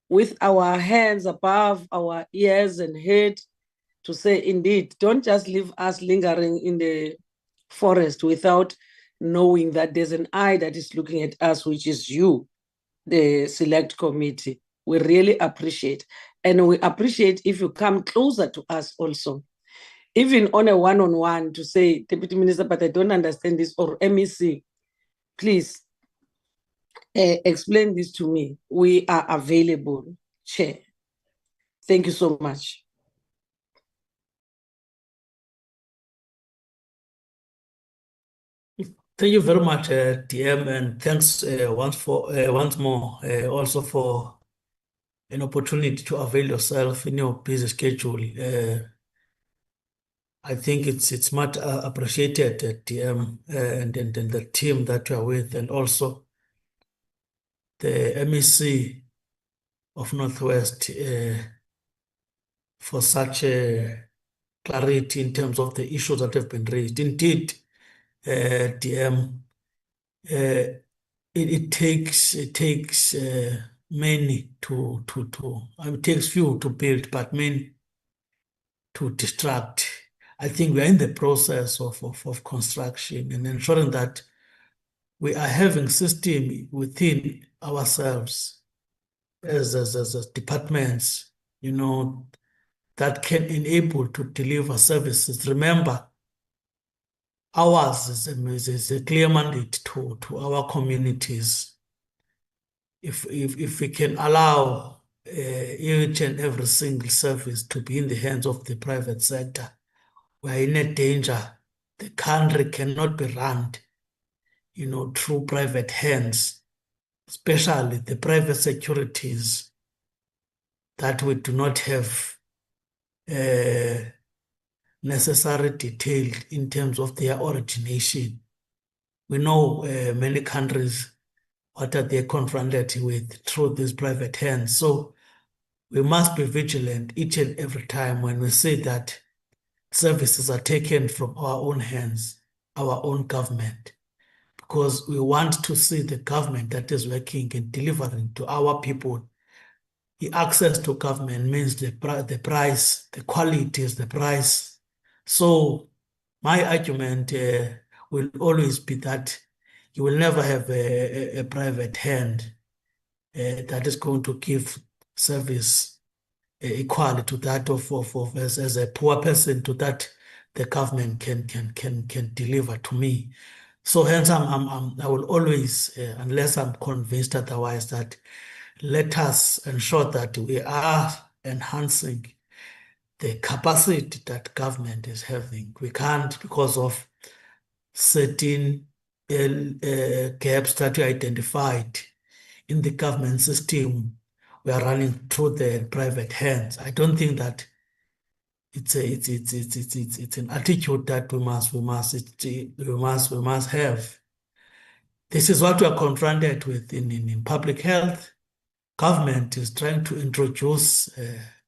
with our hands above our ears and head to say, indeed, don't just leave us lingering in the forest without knowing that there's an eye that is looking at us, which is you, the select committee. We really appreciate. And we appreciate if you come closer to us also, even on a one-on-one, to say, Deputy Minister, but I don't understand this, or MEC, please explain this to me. We are available, Chair. Thank you so much. Thank you very much, DM, and thanks once more also for an opportunity to avail yourself in your busy schedule. I think it's much appreciated, DM, and the team that you are with, and also the MEC of Northwest for such clarity in terms of the issues that have been raised. Indeed, DM, it takes many it takes few to build, but many to destruct. I think we are in the process of construction and ensuring that we are having system within ourselves as departments, that can enable to deliver services. Remember, ours is a clear mandate to our communities. If we can allow each and every single service to be in the hands of the private sector, we are in a danger. The country cannot be run, through private hands, especially the private securities that we do not have necessary detail in terms of their origination. We know many countries, what are they confronted with through these private hands. So we must be vigilant each and every time when we say that services are taken from our own hands, our own government, because we want to see the government that is working and delivering to our people. The access to government means the price, the quality is the price. So my argument will always be that you will never have a private hand that is going to give service equal to that of as a poor person to that the government can deliver to me. So hence I will always, unless I'm convinced otherwise, that let us ensure that we are enhancing the capacity that government is having. We can't, because of certain gaps that we identified in the government system, we are running through the private hands. I don't think that it's an attitude that we must have. This is what we are confronted with in public health. Government is trying to introduce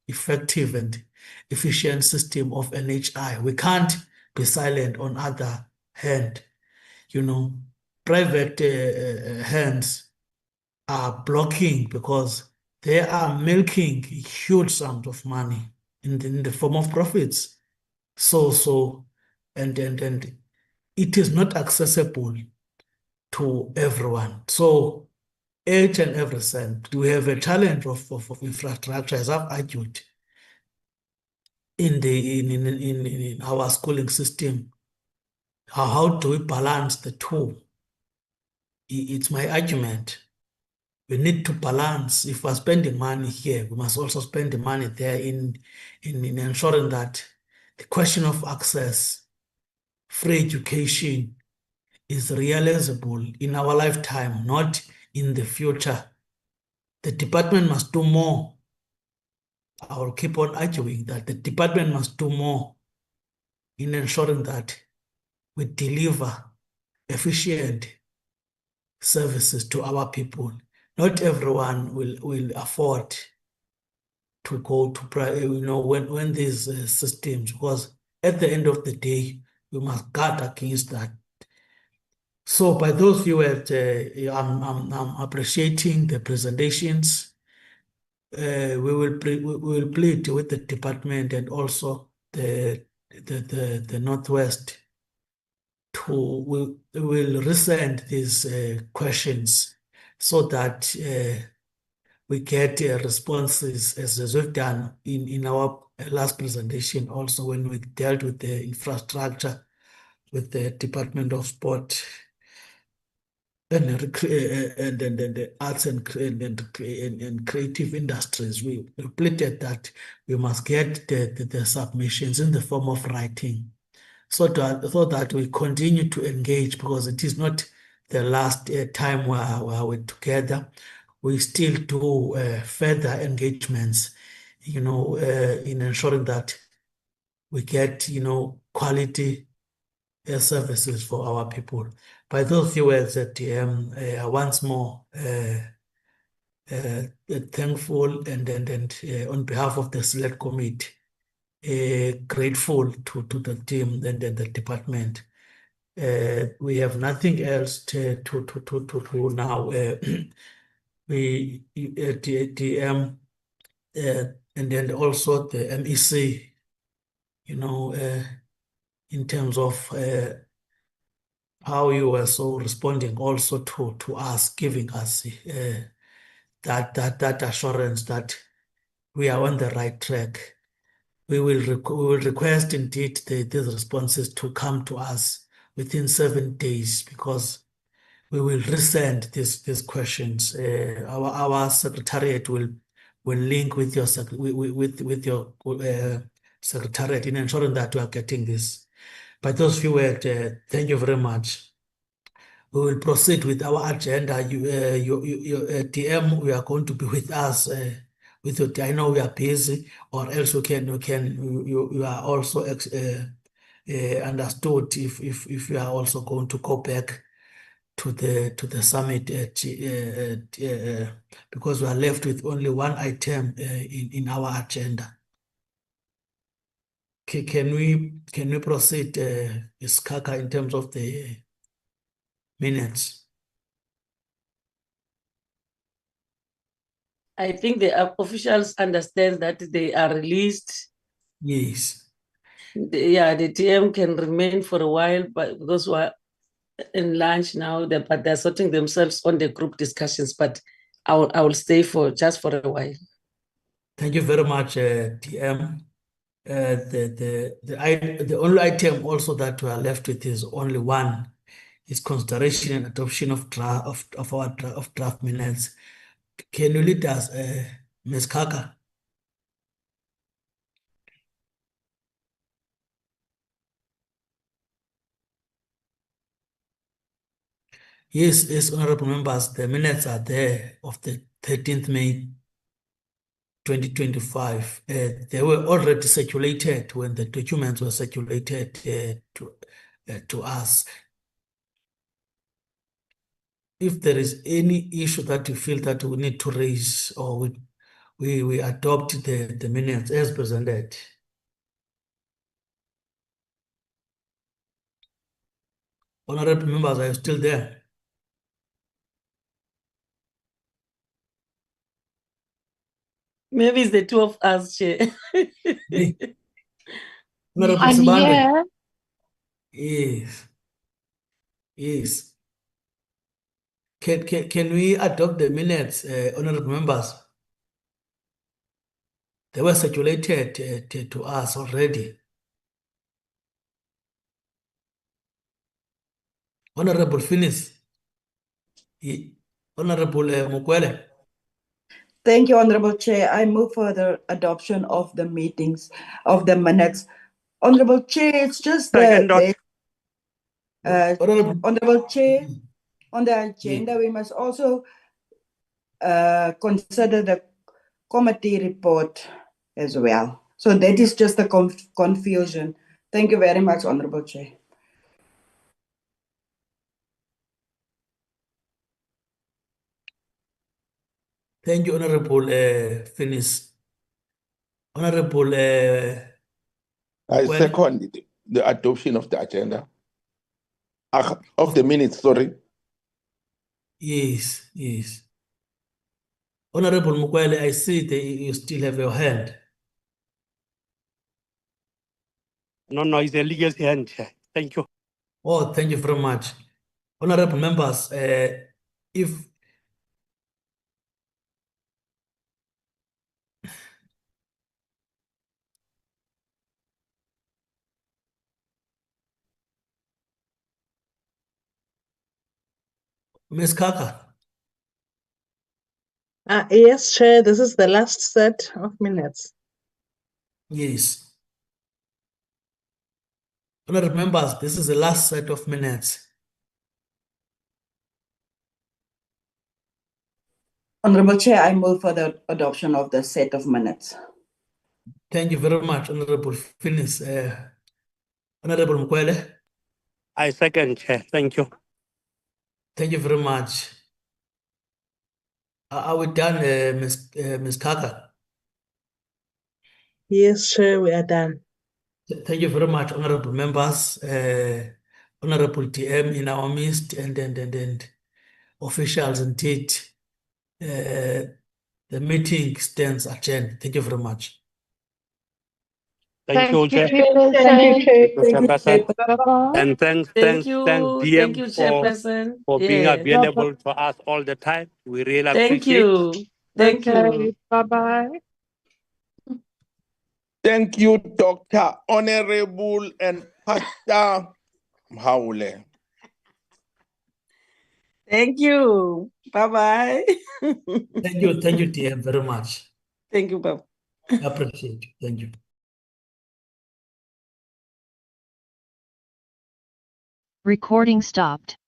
effective and efficient system of NHI. We can't be silent on other hand. Private hands are blocking because they are milking huge sums of money in the form of profits. And it is not accessible to everyone. So each and every cent, we have a challenge of infrastructure, as I've argued, in our schooling system. How do we balance the two? It's my argument. We need to balance. If we're spending money here, we must also spend the money there in ensuring that the question of access free education is realizable in our lifetime, not in the future. The department must do more. I will keep on arguing that the department must do more in ensuring that we deliver efficient services to our people. Not everyone will afford to go to when these systems, because at the end of the day, we must guard against that. So by those viewers, I'm appreciating the presentations. We will plead with the department and also the Northwest to will resend these questions so that we get responses as we've done in our last presentation, also when we dealt with the infrastructure with the Department of Sport and the arts and creative industries. We pleaded that we must get the submissions in the form of writing so that we continue to engage, because it is not the last time we're together. We still do further engagements, in ensuring that we get, quality services for our people. By those few words, once more thankful and on behalf of the select committee, grateful to the team and the department. We have nothing else to now. We DM and then also the MEC, in terms of how you were so responding also to us, giving us that assurance that we are on the right track. We will request indeed these responses to come to us within 7 days, because we will resend these questions. Our secretariat will link with your secretariat in ensuring that we are getting this. By those few words, thank you very much. We will proceed with our agenda. Your DM, we are going to be with us. With your, I know we are busy, or else you are also understood if you are also going to go back to the summit because we are left with only one item in our agenda. Can we proceed, Ms. Kaka, in terms of the minutes? I think the officials understand that they are released. Yes. The TM can remain for a while, but because we're in lunch now, but they're sorting themselves on the group discussions. But I will stay for a while. Thank you very much, TM. The only item also that we are left with is only one, is consideration and adoption of draft minutes. Can you lead us, Ms. Kaka? Yes, honorable members, the minutes are there of the 13th May 2025. They were already circulated when the documents were circulated to us. If there is any issue that you feel that we need to raise, or we adopt the minutes as presented. Honorable members, are you still there? Maybe it's the two of us, Chair. Honorable I'm Sibande. here. Yes. Can we adopt the minutes, honorable members? They were circulated to us already. Honorable Finis. Honorable Mukwele. Thank you, Honorable Chair. I move for the adoption of the minutes. Honorable Chair, it's just Second, Honorable Chair, on the agenda, we must also consider the committee report as well. So that is just a confusion. Thank you very much, Honorable Chair. Thank you, Honorable Finis. Honorable I second the adoption of the agenda. Of the minutes, sorry. Yes, yes. Honorable Mukwele, I see that you still have your hand. No, it's a legacy hand, Chair. Thank you. Oh, thank you very much. Honorable members, if Ms. Kaka. Yes, Chair, this is the last set of minutes. Yes. Honorable members, this is the last set of minutes. Honorable Chair, I move for the adoption of the set of minutes. Thank you very much, Honorable Finis. Honorable Mukwele. I second, Chair. Thank you. Thank you very much. Are we done, Ms. Kaka? Yes, Chair, we are done. Thank you very much, honorable members, honorable TM in our midst, and officials indeed. The meeting stands adjourned. Thank you very much. Thank you, Chair. Thank you, Chair. Chairperson. And thanks, Thank you, DM Chairperson. for being Yeah. available to us all the time. We really Thank appreciate. you. Thank you. Bye-bye. Thank you, Dr. Honorable and Pastor Haule. Thank you. Bye-bye. Thank you, TM, very much. Thank you, Bob. I appreciate it. Thank you. Recording stopped.